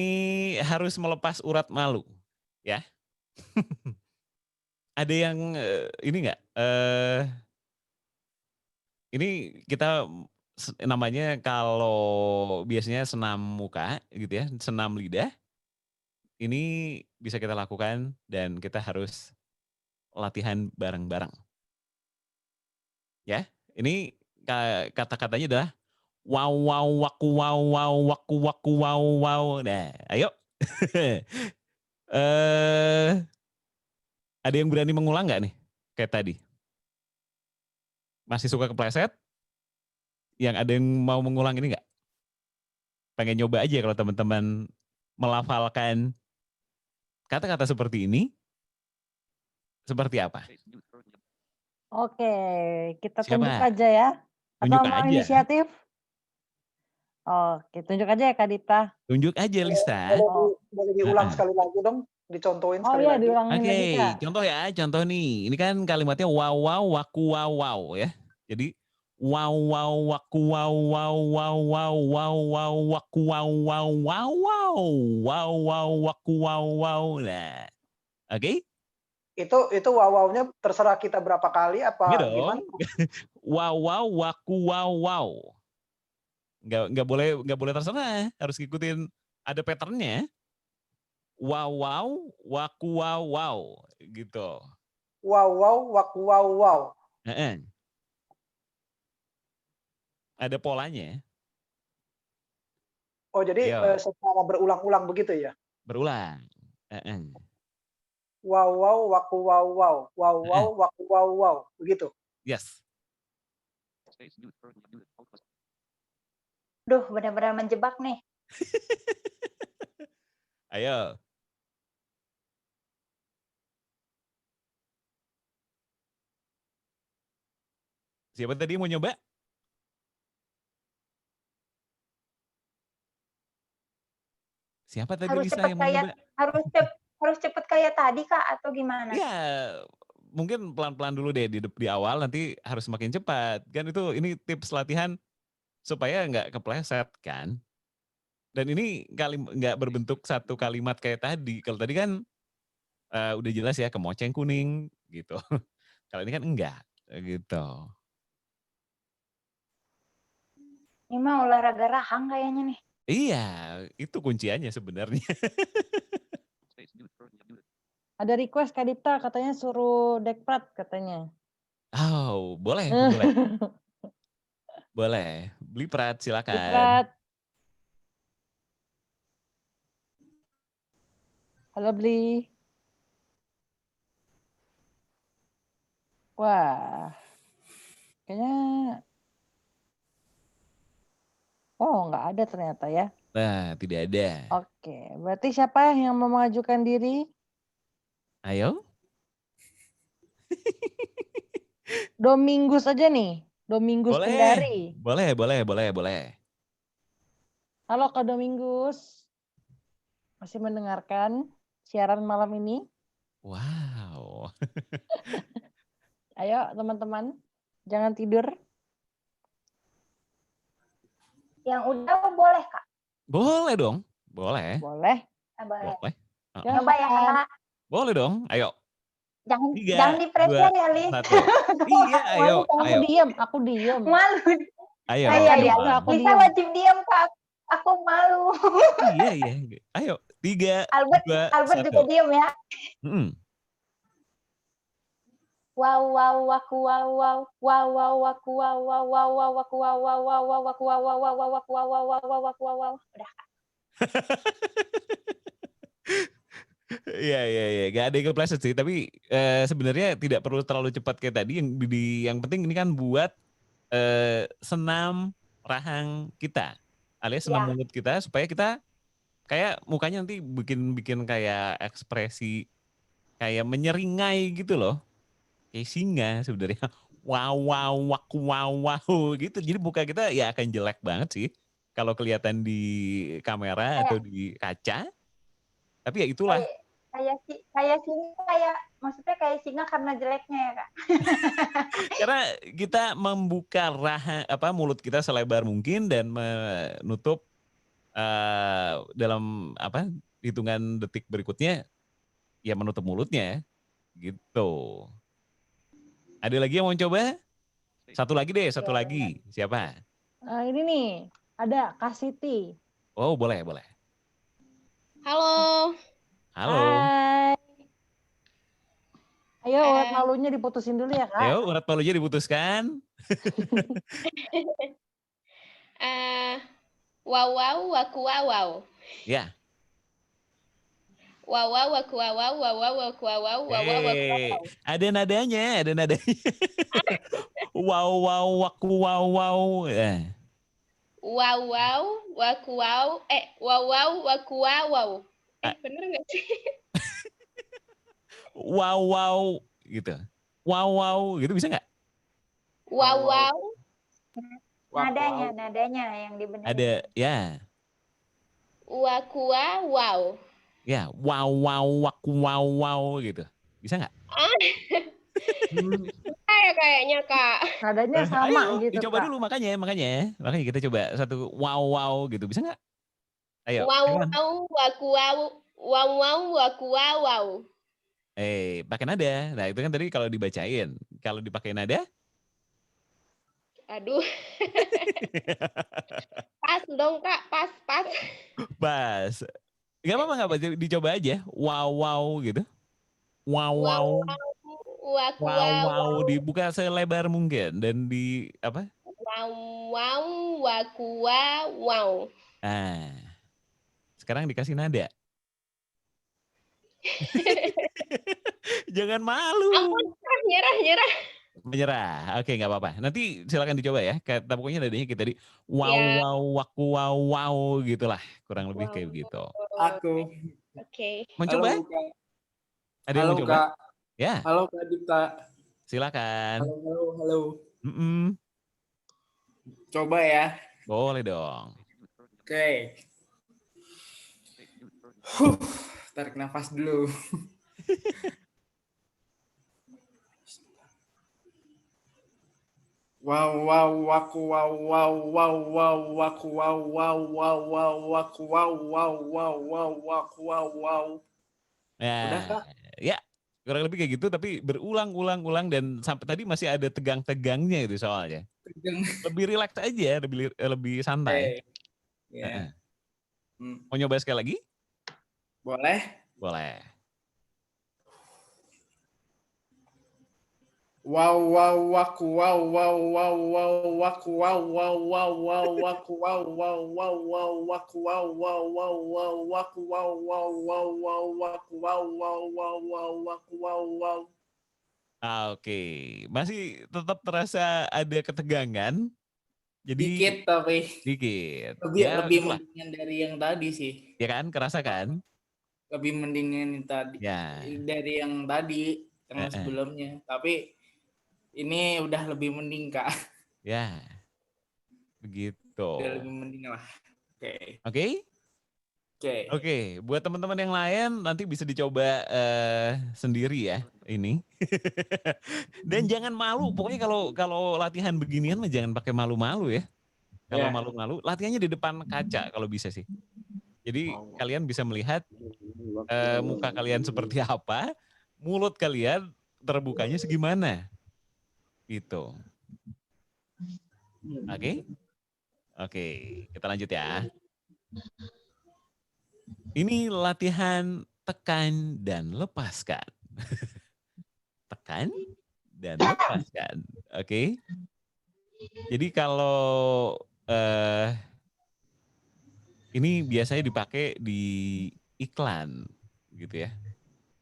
S1: harus melepas urat malu, ya. Ada yang ini nggak? Ini kita namanya kalau biasanya senam muka gitu ya, senam lidah. Ini bisa kita lakukan dan kita harus latihan bareng-bareng. Ya, ini kata-katanya adalah wow wow waku wow wow waku waku wow wow. Nah, ayo. Ada yang berani mengulang nggak nih kayak tadi? Masih suka kepleset? Yang ada yang mau mengulang ini nggak? Pengen nyoba aja kalau teman-teman melafalkan kata-kata seperti ini, seperti apa?
S3: Oke, kita tunjuk
S1: Siapa?
S3: aja ya. Atau
S1: Tunjuk
S3: mau
S1: aja.
S3: inisiatif? Oke, tunjuk aja ya Kak Dipta.
S1: Tunjuk aja Lisa.
S4: Boleh diulang sekali lagi dong, dicontohin
S3: Oh
S4: sekali
S3: iya,
S4: lagi.
S3: diulangin
S1: Oke,
S3: lagi Kak.
S1: contoh ya, contoh nih. Ini kan kalimatnya wow wow waku wow wow ya. Jadi wow wow waku wow wow wow wow wow wow waku wow wow wow wow wow wow waku wow wow. Nah, oke?
S4: Itu wow-wow-nya terserah kita berapa kali
S1: Iya
S4: apa
S1: dong.
S4: gimana?
S1: Wow wow waku wow wow. Nggak boleh terserah, harus ngikutin ada patternnya. Wow wow waku wow wow gitu.
S4: Wow-wow, waku-wow-wow.
S1: Heeh. Ada polanya.
S4: Oh jadi
S1: Ayo,
S4: secara berulang-ulang begitu ya?
S1: berulang. Heeh.
S4: Wow-wow, waku-wow-wow. Wow-wow,
S1: Heeh.
S4: waku-wow-wow. Begitu?
S1: Yes.
S2: Duh, benar-benar menjebak nih.
S1: Ayo. Siapa tadi mau nyoba? Siapa tadi
S2: Harus
S1: Lisa
S2: cepat
S1: yang mau
S2: kayak
S1: nyoba?
S2: harus cepet kayak tadi Kak atau gimana?
S1: Ya, mungkin pelan-pelan dulu deh di awal, nanti harus semakin cepat. Kan ini tips latihan supaya nggak kepleset kan. Dan ini nggak berbentuk satu kalimat kayak tadi. Kalau tadi kan udah jelas ya, kemoceng kuning gitu. Kalau ini kan enggak gitu.
S2: Ini mah olahraga rahang kayaknya nih.
S1: Iya, itu kunciannya sebenarnya.
S3: Ada request Kak Dipta, katanya suruh Dekprat katanya.
S1: Oh, boleh. Boleh. Beli Prat, silakan.
S3: Diprat. Halo Bli. Wah. Kayaknya nggak ada ternyata ya.
S1: Nah, tidak ada.
S3: Oke, berarti siapa yang mau mengajukan diri?
S1: Ayo.
S3: Domingus aja nih. Domingus Kendari.
S1: Boleh.
S3: Halo Kak Domingus. Masih mendengarkan siaran malam ini?
S1: Wow.
S3: Ayo teman-teman, jangan tidur.
S2: Yang udah boleh Kak?
S1: Boleh dong. Boleh.
S3: Boleh.
S2: Boleh.
S1: Boleh.
S2: Coba ya Kak.
S1: Boleh dong. Ayo.
S2: Jangan di-pressure ya, Li.
S1: 1. Iya, ayo.
S3: Aku diem.
S2: Malu.
S1: Ayo.
S2: Iya. Lisa wajib diam, Kak. Aku malu.
S1: Iya. Ayo. 3,
S2: Albert
S1: 2, 1.
S2: juga diem ya. Wow waku wow wow wow wow waku wow wow wow wow waku wow wow wow wow waku wow wow wow wow waku wow wow wow wow waku wow wow. Udah.
S1: Iya. Gak ada yang kepleset sih. Tapi sebenarnya tidak perlu terlalu cepat kayak tadi. Yang penting ini kan buat senam rahang kita. Alias senam mulut kita supaya kita kayak mukanya nanti bikin kayak ekspresi kayak menyeringai gitu loh. Kayak singa sebenarnya. Wow waku wow gitu. Jadi muka kita ya akan jelek banget sih kalau kelihatan di kamera atau di kaca. Tapi ya itulah.
S2: Maksudnya kayak singa karena jeleknya ya, Kak.
S1: Karena kita membuka mulut kita selebar mungkin dan menutup dalam hitungan detik berikutnya ya menutup mulutnya gitu. Ada lagi yang mau coba? Satu lagi. Siapa?
S3: Ini nih, ada Kak Siti.
S1: Oh, boleh.
S5: Halo.
S3: Hai. Ayo urat malunya diputusin dulu ya Kak.
S1: Ayo urat malunya diputuskan.
S5: Wow wow waku wow wow.
S1: Ya.
S5: Wow wow waku wow wow wow wow waku wow wow wow wow waku wow.
S1: Ada nadanya. Wow, wow, waku, wow, wow.
S5: Wow, wow, waku, wow. Wow, wow, waku, wow. Bener nggak sih?
S1: Wow, wow, gitu. Wow, wow, gitu bisa nggak?
S5: Wow, wow.
S2: Nadanya yang dibenerin.
S1: Ada, ya.
S5: Waku, wow.
S1: Ya, wow, wow, waku, wow, wow, gitu. Bisa nggak?
S5: Ya kayaknya, Kak.
S3: Nadanya sama
S1: Ayo,
S3: gitu,
S1: dicoba
S3: Kak.
S1: dulu makanya kita coba satu wow, wow, gitu. Bisa nggak? Ayo,
S5: Wow,
S1: come on.
S5: wow, waku, wow. Wow, wow, waku, wow.
S1: Pakai nada. Nah, itu kan tadi kalau dibacain. Kalau dipakai nada?
S5: Aduh. Pas dong, Kak. Pas.
S1: Pas. Gak apa-apa, nggak apa, dicoba aja. Wow, wow, gitu. Wow,
S5: Wow,
S1: wow.
S5: wow, waku,
S1: Wow,
S5: wow.
S1: wow. Dibuka selebar mungkin. Dan di, apa?
S5: Wow, wow, waku, wow.
S1: Ah, sekarang dikasih nada. Jangan malu.
S5: Ampun, nyerah.
S1: Menyerah. Oke, nggak apa-apa. Nanti silakan dicoba ya. Kata pokoknya nadanya kita tadi wow,
S5: Ya.
S1: wow, waku, wow, wow, gitulah. Kurang lebih kayak
S5: Wow.
S1: begitu.
S9: Aku.
S5: Oke.
S1: Mau
S9: Halo,
S1: coba?
S9: Kak.
S1: Ada yang
S9: Halo,
S1: mau coba?
S9: Kak.
S1: Ya,
S9: Halo, Kak Dipta.
S1: silakan.
S9: Halo.
S1: Mm-mm.
S9: Coba ya.
S1: Boleh dong.
S9: Oke. Tarik nafas dulu. Wow, wow, waku, wow, wow, wow, wow, waku, wow, wow, wow, wow, waku, wow, wow, wow, wow, waku, wow, wow. Udah,
S1: Ya,
S9: Kak?
S1: ya. Kurang lebih kayak gitu, tapi berulang-ulang dan sampai tadi masih ada tegang-tegangnya itu soalnya. Lebih rileks aja, lebih santai.
S9: Ya.
S1: Mau nyoba sekali lagi?
S9: Boleh?
S1: Boleh.
S9: Wow, wow, waku, wow, wow, wow, wow, waku, wow, wow, wow, wow, waku, wow, wow, wow, wow, waku, wow, wow, wow, wow, waku, wow, wow, wow, wow, waku, wow, wow, wow, wow, waku, wow, wow.
S1: Oke, masih tetap terasa ada ketegangan. Jadi
S9: Dikit tapi
S1: dikit. Ya,
S9: lebih
S1: itulah.
S9: mendingan dari yang tadi sih.
S1: Ya kan, kerasa kan?
S9: Lebih mendingan tadi
S1: Ya.
S9: dari yang tadi yang sebelumnya. Tapi ini udah lebih mending, Kak.
S1: Ya. Begitu.
S9: Udah lebih mending lah. Oke.
S1: Oke? Oke, buat teman-teman yang lain nanti bisa dicoba sendiri ya ini. Dan jangan malu, pokoknya kalau latihan beginian mah jangan pakai malu-malu ya. Kalau malu-malu, latihannya di depan kaca kalau bisa sih. Jadi kalian bisa melihat muka kalian seperti apa, mulut kalian terbukanya segimana. Gitu. Oke? Oke, kita lanjut ya. Ini latihan tekan dan lepaskan. Tekan dan lepaskan. Oke? Jadi kalau ini biasanya dipakai di iklan gitu ya.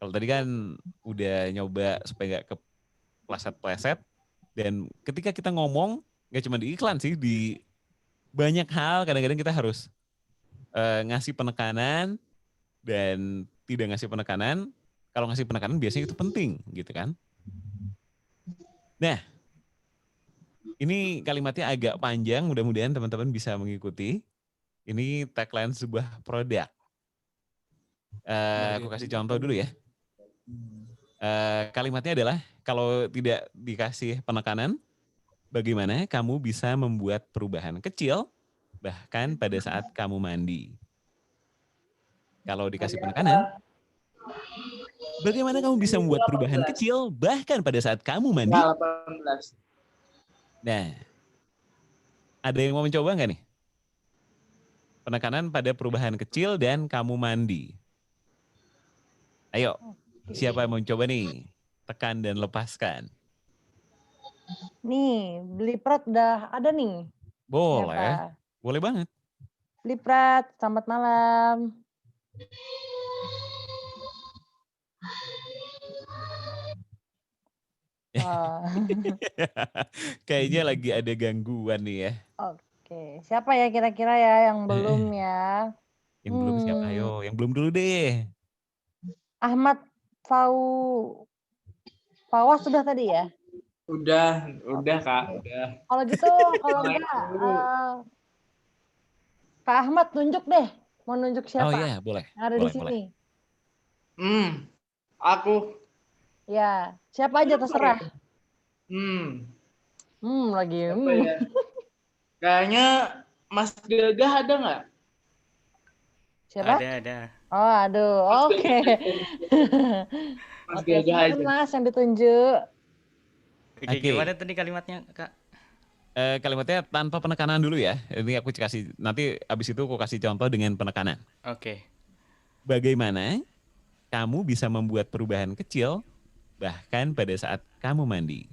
S1: Kalau tadi kan udah nyoba supaya nggak kepleset-pleset. Dan ketika kita ngomong, nggak cuma di iklan sih, di banyak hal kadang-kadang kita harus ngasih penekanan dan tidak ngasih penekanan. Kalau ngasih penekanan biasanya itu penting gitu kan. Nah, ini kalimatnya agak panjang, mudah-mudahan teman-teman bisa mengikuti. Ini tagline sebuah produk. Aku kasih contoh dulu ya. Kalimatnya adalah, kalau tidak dikasih penekanan, bagaimana kamu bisa membuat perubahan kecil, bahkan pada saat kamu mandi. Kalau dikasih penekanan, bagaimana kamu bisa membuat perubahan kecil, bahkan pada saat kamu mandi?
S9: 18.
S1: Nah, ada yang mau mencoba nggak nih? Penekanan pada perubahan kecil dan kamu mandi. Ayo, siapa yang mau mencoba nih? Tekan dan lepaskan.
S3: Nih, beli prat udah ada nih.
S1: Boleh, boleh banget.
S3: Beli prat, selamat malam. Wah.
S1: Kayaknya lagi ada gangguan nih ya.
S3: Oke, siapa ya kira-kira ya yang belum ya?
S1: Yang belum siapa? Ayo, yang belum dulu deh.
S3: Ahmad Fawas sudah tadi ya?
S9: Udah Kak, udah.
S3: Kalau gitu, kalau enggak, Kak Ahmad tunjuk deh. Mau nunjuk
S1: Oh
S3: siapa?
S1: iya, boleh.
S3: Yang ada di
S1: Boleh,
S3: sini.
S1: boleh.
S9: Aku.
S3: Ya, siapa aja terserah. Lagi.
S9: Apa ya? Kayaknya Mas Gagah ada nggak?
S3: Siapa?
S10: Ada.
S3: Oh, aduh. Oke.
S9: Mas
S3: Oke,
S9: Gagah
S3: silakan
S9: aja.
S3: Mas yang ditunjuk.
S10: Oke, gimana tadi kalimatnya, Kak?
S1: Kalimatnya tanpa penekanan dulu ya. Ini aku kasih, nanti abis itu aku kasih contoh dengan penekanan.
S10: Oke.
S1: Bagaimana kamu bisa membuat perubahan kecil bahkan pada saat kamu mandi?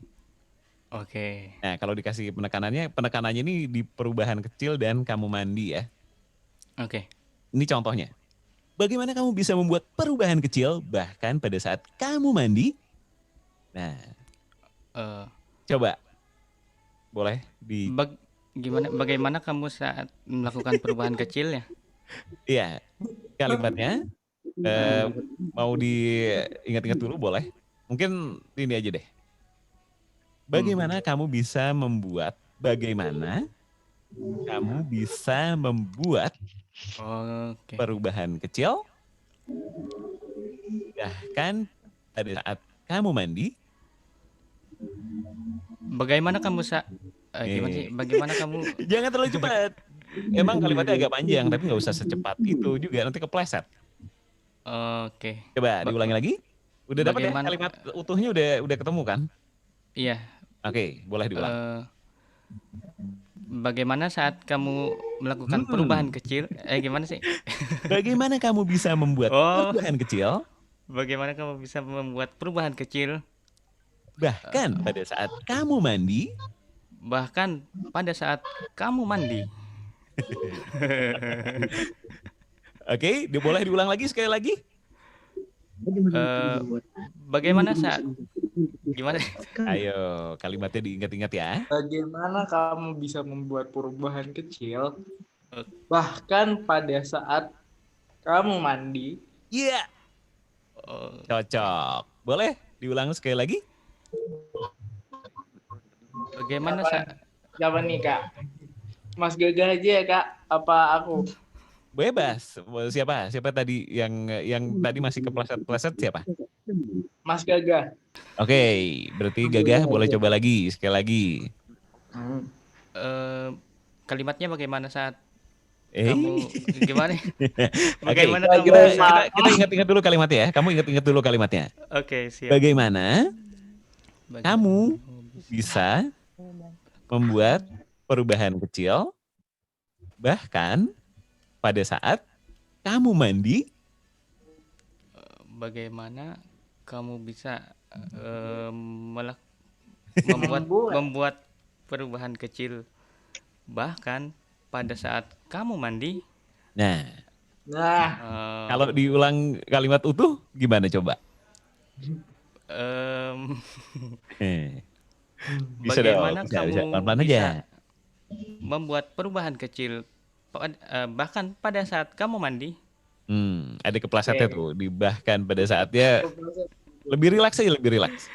S10: Oke.
S1: Nah, kalau dikasih penekanannya ini di perubahan kecil dan kamu mandi ya.
S10: Oke.
S1: Ini contohnya. Bagaimana kamu bisa membuat perubahan kecil bahkan pada saat kamu mandi? Nah, coba. Boleh di...
S10: Bagaimana kamu saat melakukan perubahan kecil ya?
S1: Iya, kalimatnya mau diingat-ingat dulu boleh. Mungkin ini aja deh. Bagaimana kamu bisa membuat perubahan kecil bahkan pada saat kamu mandi?
S10: Bagaimana kamu gimana sih? Bagaimana kamu?
S1: Jangan terlalu cepat. Emang kalimatnya agak panjang, tapi nggak usah secepat itu juga, nanti kepleset.
S10: Oke.
S1: Coba diulangi lagi. Udah dapat ya kalimat utuhnya udah ketemu kan?
S10: Iya.
S1: Oke, boleh diulang.
S10: Bagaimana saat kamu melakukan perubahan kecil? Gimana sih?
S1: Bagaimana kamu bisa membuat perubahan kecil?
S10: Bagaimana kamu bisa membuat perubahan kecil?
S1: Bahkan pada saat kamu mandi?
S10: Bahkan pada saat kamu mandi.
S1: Oke, boleh diulang lagi sekali lagi?
S10: Bagaimana saat... Gimana?
S1: Ayo, kalimatnya diingat-ingat ya.
S9: Bagaimana kamu bisa membuat perubahan kecil bahkan pada saat kamu mandi?
S1: Iya. Cocok. Boleh diulang sekali lagi?
S10: Bagaimana
S9: siapa nih Kak? Mas Gagah aja ya Kak? Apa aku?
S1: Bebas. Siapa tadi yang tadi masih kepleset-pleset siapa?
S9: Mas Gagah.
S1: Oke, berarti Gagah boleh coba lagi sekali lagi.
S10: Kalimatnya bagaimana saat kamu gimana?
S1: Bagaimana kita ingat-ingat dulu kalimatnya ya. Kamu ingat-ingat dulu kalimatnya.
S10: Oke, siap.
S1: Bagaimana kamu bisa membuat perubahan kecil bahkan pada saat kamu mandi?
S10: Bagaimana kamu bisa membuat perubahan kecil bahkan pada saat kamu mandi?
S1: Nah, kalau diulang kalimat utuh gimana coba?
S10: Bagaimana kamu
S1: pelan-pelan
S10: bisa
S1: aja.
S10: membuat perubahan kecil bahkan pada saat kamu mandi?
S1: Ada keplesetnya tuh, bahkan pada saatnya lebih rileks aja, lebih rileks.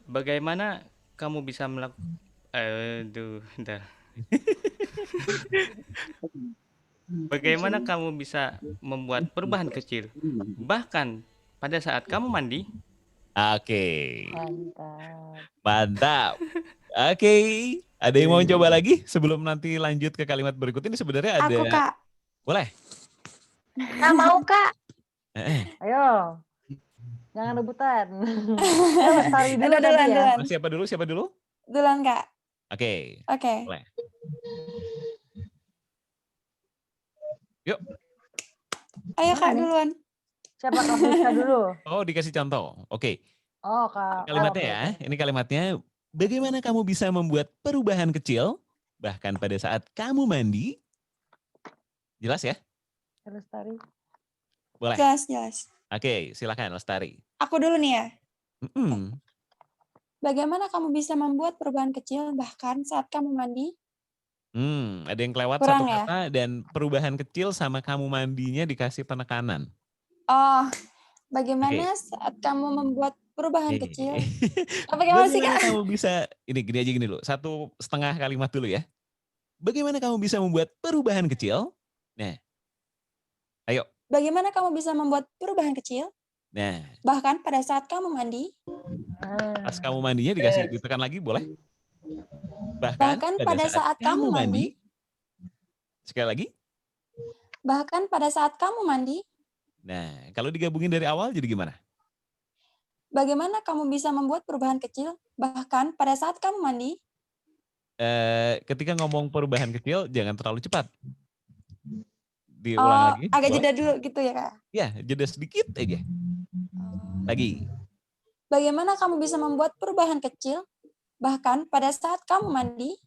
S10: Bagaimana kamu bisa melakukan Bagaimana kamu bisa membuat perubahan kecil bahkan pada saat kamu mandi?
S1: Oke. Mantap. Oke. Ada yang mau coba lagi sebelum nanti lanjut ke kalimat berikut ini? Sebenarnya ada.
S6: Aku, Kak.
S1: Boleh?
S2: Nggak mau, Kak.
S3: Ayo. Jangan rebutan. Lestari dulu
S6: duluan.
S1: Siapa dulu?
S6: Duluan, Kak.
S1: Oke. Boleh. Yuk.
S6: Ayo Kak duluan.
S3: Siapa Kak Friska dulu?
S1: Oh, dikasih contoh. Oke.
S3: Oh, Kak.
S1: Kalimatnya ya. Ini kalimatnya. Bagaimana kamu bisa membuat perubahan kecil bahkan pada saat kamu mandi? Jelas ya?
S3: Lestari.
S1: Boleh.
S6: Jelas.
S1: Oke, silakan Lestari.
S6: Aku dulu nih ya.
S1: Mm-mm.
S6: Bagaimana kamu bisa membuat perubahan kecil bahkan saat kamu mandi?
S1: Ada yang kelewat
S6: Kurang
S1: satu
S6: ya?
S1: kata dan perubahan kecil sama kamu mandinya dikasih penekanan.
S6: Oh,
S1: Oke.
S6: bagaimana saat kamu membuat perubahan kecil? Apa gimana sih,
S1: Bagaimana
S6: Kak?
S1: kamu bisa, ini gini aja gini dulu, 1,5 kalimat dulu ya. Bagaimana kamu bisa membuat perubahan kecil? Nah, ayo.
S6: Bagaimana kamu bisa membuat perubahan kecil
S1: Nah,
S6: bahkan pada saat kamu mandi?
S1: pas kamu mandinya dikasih ditekan lagi boleh?
S6: Bahkan pada saat kamu mandi?
S1: Sekali lagi.
S6: Bahkan pada saat kamu mandi?
S1: Nah, kalau digabungin dari awal jadi gimana?
S6: Bagaimana kamu bisa membuat perubahan kecil bahkan pada saat kamu mandi?
S1: Ketika ngomong perubahan kecil jangan terlalu cepat. Diulang
S6: Oh,
S1: lagi.
S6: agak
S1: Boleh?
S6: jeda dulu gitu ya, Kak?
S1: Ya, jeda sedikit aja. Lagi.
S6: Bagaimana kamu bisa membuat perubahan kecil bahkan pada saat kamu mandi?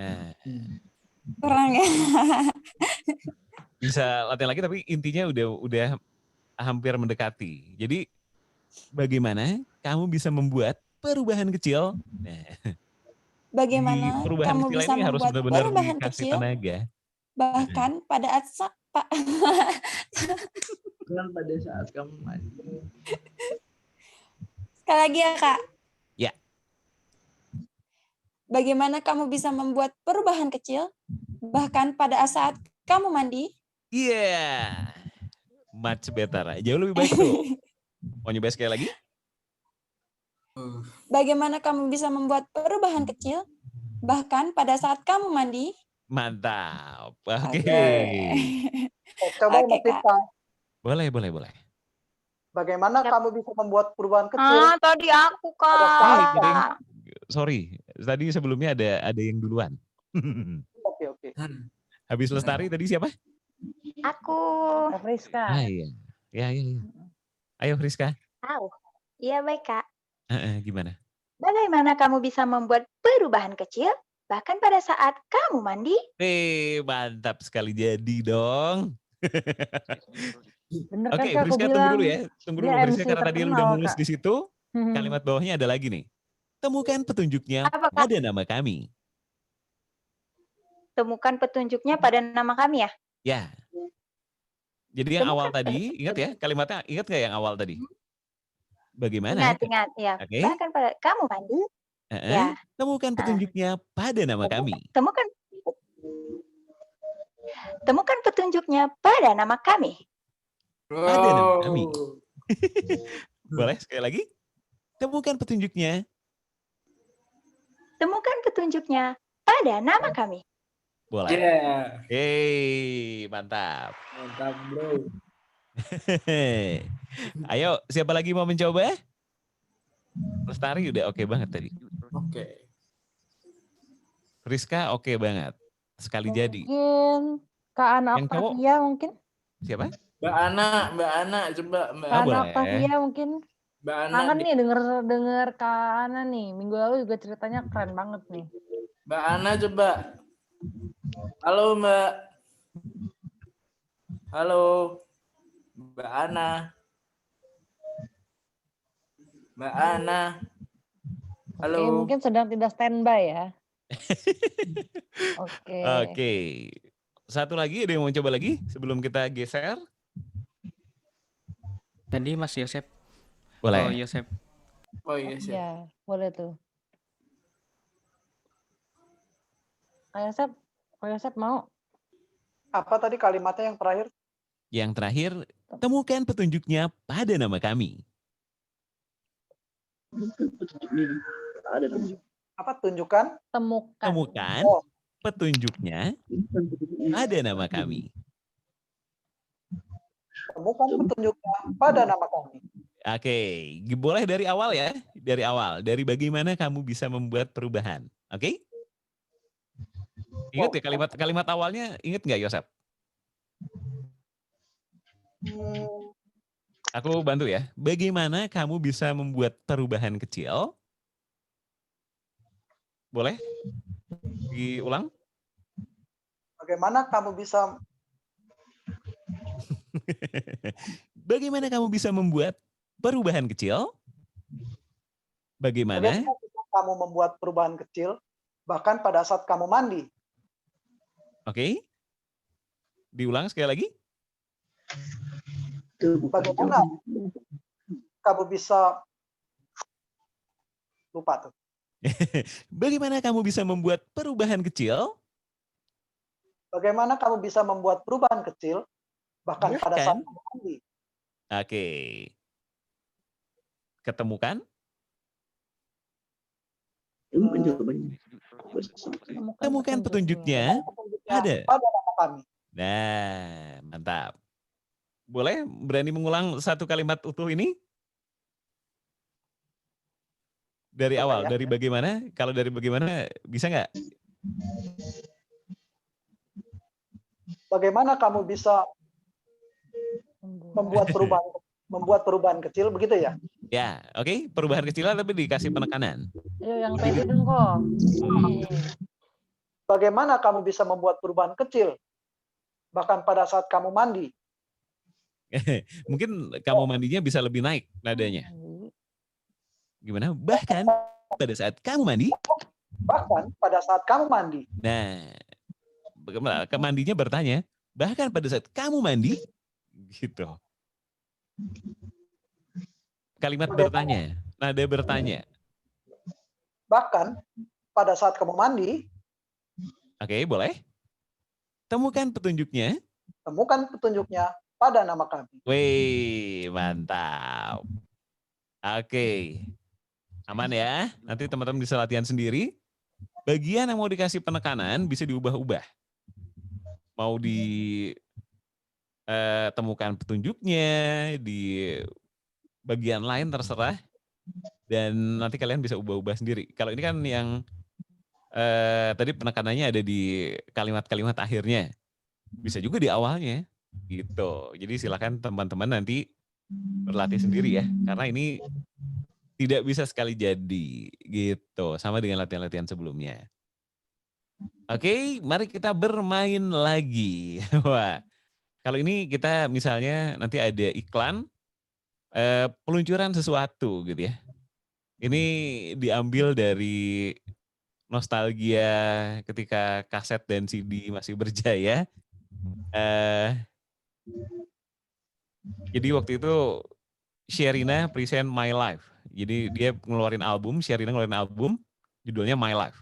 S1: Nah,
S6: Kurang ya?
S1: bisa latihan lagi tapi intinya udah hampir mendekati. Jadi bagaimana kamu bisa membuat perubahan kecil? Nah, di
S6: Bagaimana
S1: perubahan
S6: kamu
S1: kecil
S6: bisa
S1: ini harus
S6: membuat
S1: benar-benar
S6: perubahan
S1: dikasih
S6: kecil
S1: tenaga.
S6: bahkan pada saat
S11: Kan pada saat kamu mandi.
S6: Sekali lagi ya, Kak.
S1: Ya.
S6: Bagaimana kamu bisa membuat perubahan kecil bahkan pada saat kamu mandi?
S1: Iya. Much better. Jauh lebih baik tuh. Mau nyoba sekali lagi?
S6: Bagaimana kamu bisa membuat perubahan kecil bahkan pada saat kamu mandi?
S1: Mantap. Oke.
S4: Coba
S6: Oke,
S4: Mas Rizka,
S1: Boleh.
S4: bagaimana kamu bisa membuat perubahan kecil?
S2: Tadi aku,
S4: pada saat
S2: Kak.
S1: Sorry, tadi sebelumnya ada yang duluan.
S4: Oke.
S1: Habis Lestari tadi siapa?
S2: Aku.
S3: Friska.
S1: Ah iya. Ya. Ayo Friska.
S2: Tahu. Iya, baik, Kak.
S1: Gimana?
S2: Bagaimana kamu bisa membuat perubahan kecil bahkan pada saat kamu mandi?
S1: Mantap sekali, jadi dong.
S3: Bener kan,
S1: Oke,
S3: Kak, aku
S1: Friska tunggu
S3: bilang.
S1: dulu ya. Tunggu
S3: Dia
S1: dulu Friska
S3: MC
S1: karena tadi udah
S3: terkenal,
S1: mulus
S3: Kak.
S1: di situ. Kalimat bawahnya ada lagi nih. Temukan petunjuknya
S2: Apa, Kak?
S1: pada nama kami.
S2: Temukan petunjuknya pada nama kami ya?
S1: Ya. Jadi yang awal tadi, ingat ya kalimatnya, ingat nggak yang awal tadi? Bagaimana?
S2: Ingat, ya.
S1: Oke.
S2: Bahkan pada kamu mandi, ya.
S1: Temukan petunjuknya pada nama kami.
S2: Temukan petunjuknya pada nama kami.
S1: Pada nama kami. Boleh sekali lagi? Temukan petunjuknya.
S2: Temukan petunjuknya pada nama kami.
S1: Boleh.
S11: Yeah.
S1: Mantap.
S11: Mantap, bro.
S1: Ayo, siapa lagi mau mencoba? Lestari udah oke banget tadi.
S9: Oke.
S1: Friska oke banget. Sekali jadi.
S3: Mungkin Kak Ana
S1: Yang cowok?
S3: Octavia mungkin.
S1: Siapa?
S9: Mbak Ana, coba Mbak
S3: Kak Ana
S1: boleh.
S3: Octavia mungkin.
S9: Mbak Ana.
S3: Kangen nih denger Kak Ana nih. Minggu lalu juga ceritanya keren banget nih.
S9: Mbak Ana coba. Halo Mbak. Halo. Mbak Ana. Mbak Ana. Halo.
S3: Oke, mungkin sedang tidak standby ya.
S1: Oke. Satu lagi, ada yang mau coba lagi sebelum kita geser?
S10: Tadi Mas Yosep.
S1: Boleh.
S10: Oh, Yosep.
S9: Oh iya sih.
S3: Ya, boleh tuh. Kak Yosep mau?
S4: Apa tadi kalimatnya yang terakhir?
S1: Yang terakhir, temukan petunjuknya pada nama kami.
S4: Apa tunjukkan?
S1: Temukan petunjuknya pada nama kami.
S4: Temukan petunjuknya pada nama kami.
S1: Oke, boleh dari awal ya. Dari awal, dari bagaimana kamu bisa membuat perubahan. Oke? Ingat ya kalimat awalnya, ingat nggak Yosep? Aku bantu ya. Bagaimana kamu bisa membuat perubahan kecil? Boleh? Diulang?
S4: Bagaimana kamu bisa
S1: Bagaimana kamu bisa membuat perubahan kecil? Bagaimana?
S4: Bagaimana bisa kamu membuat perubahan kecil bahkan pada saat kamu mandi?
S1: Oke. Diulang sekali lagi.
S4: Bagaimana kamu bisa lupa tuh?
S1: Bagaimana kamu bisa membuat perubahan kecil?
S4: Bagaimana kamu bisa membuat perubahan kecil bahkan pada saat
S1: Bahkan.
S4: kamu mandi?
S1: Oke. Ketemukan? Temukan petunjuknya
S4: Pada nama kami.
S1: Nah, mantap. Boleh berani mengulang satu kalimat utuh ini? Dari
S4: Coba
S1: awal,
S4: ya.
S1: dari bagaimana? Kalau dari bagaimana, bisa nggak?
S4: Bagaimana kamu bisa membuat perubahan kecil, begitu ya?
S1: Ya, oke. Perubahan kecil tapi dikasih penekanan.
S3: Yang pede dong kok.
S4: Bagaimana kamu bisa membuat perubahan kecil bahkan pada saat kamu mandi?
S1: Mungkin kamu mandinya bisa lebih naik nadanya. Gimana? Bahkan pada saat kamu mandi.
S4: Bahkan pada saat kamu mandi.
S1: Nah, kemandinya bertanya, bahkan pada saat kamu mandi, gitu. Kalimat bertanya, nada bertanya.
S4: Bahkan pada saat kamu mandi.
S1: Oke, boleh. Temukan petunjuknya.
S4: Temukan petunjuknya pada nama kami.
S1: Wih, mantap. Oke. Aman ya. Nanti teman-teman bisa latihan sendiri. Bagian yang mau dikasih penekanan bisa diubah-ubah. Mau ditemukan petunjuknya, di bagian lain terserah. Dan nanti kalian bisa ubah-ubah sendiri. Kalau ini kan yang tadi penekanannya ada di kalimat-kalimat akhirnya. Bisa juga di awalnya. Gitu. Jadi silakan teman-teman nanti berlatih sendiri ya. Karena ini tidak bisa sekali jadi. Gitu. Sama dengan latihan-latihan sebelumnya. Oke, mari kita bermain lagi. Wah, kalau ini kita misalnya nanti ada iklan peluncuran sesuatu gitu ya. Ini diambil dari nostalgia ketika kaset dan CD masih berjaya. Jadi waktu itu Sherina present My Life. Jadi dia ngeluarin album, Sherina ngeluarin album, judulnya My Life.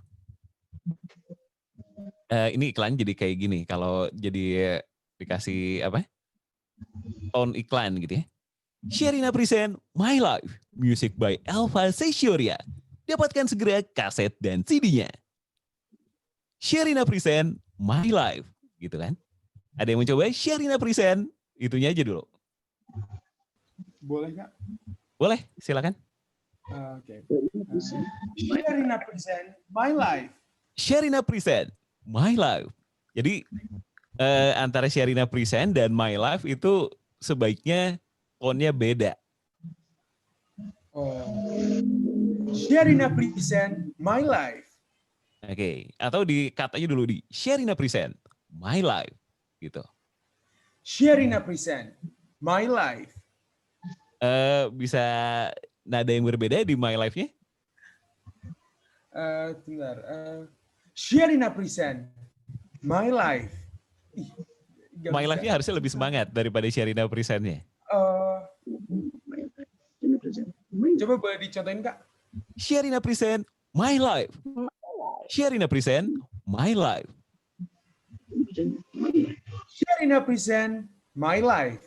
S1: Ini iklan jadi kayak gini, kalau jadi dikasih apa? Tone iklan gitu ya. Sherina present My Life, music by Elva Seixoria. Dapatkan segera kaset dan CD-nya. Sherina present My Life, gitu kan? Ada yang mau coba Sherina present? Itunya aja dulu.
S8: Boleh nggak?
S1: Boleh, silakan.
S8: Oke. Sherina present My Life.
S1: Sherina present My Life. Jadi antara Sherina present dan My Life itu sebaiknya tone-nya beda.
S8: Sherina present My Life.
S1: Oke, atau di-cut aja dulu di Sherina present My Life gitu.
S8: Sherina present My Life.
S1: Bisa nada yang berbeda di My Life-nya?
S8: Bentar. Sherina present My Life.
S1: My Life-nya harusnya lebih semangat daripada Sherina present-nya.
S8: Coba boleh dicontohin Kak?
S1: Sherina present My Life. Sherina present My Life.
S8: Sherina present My Life.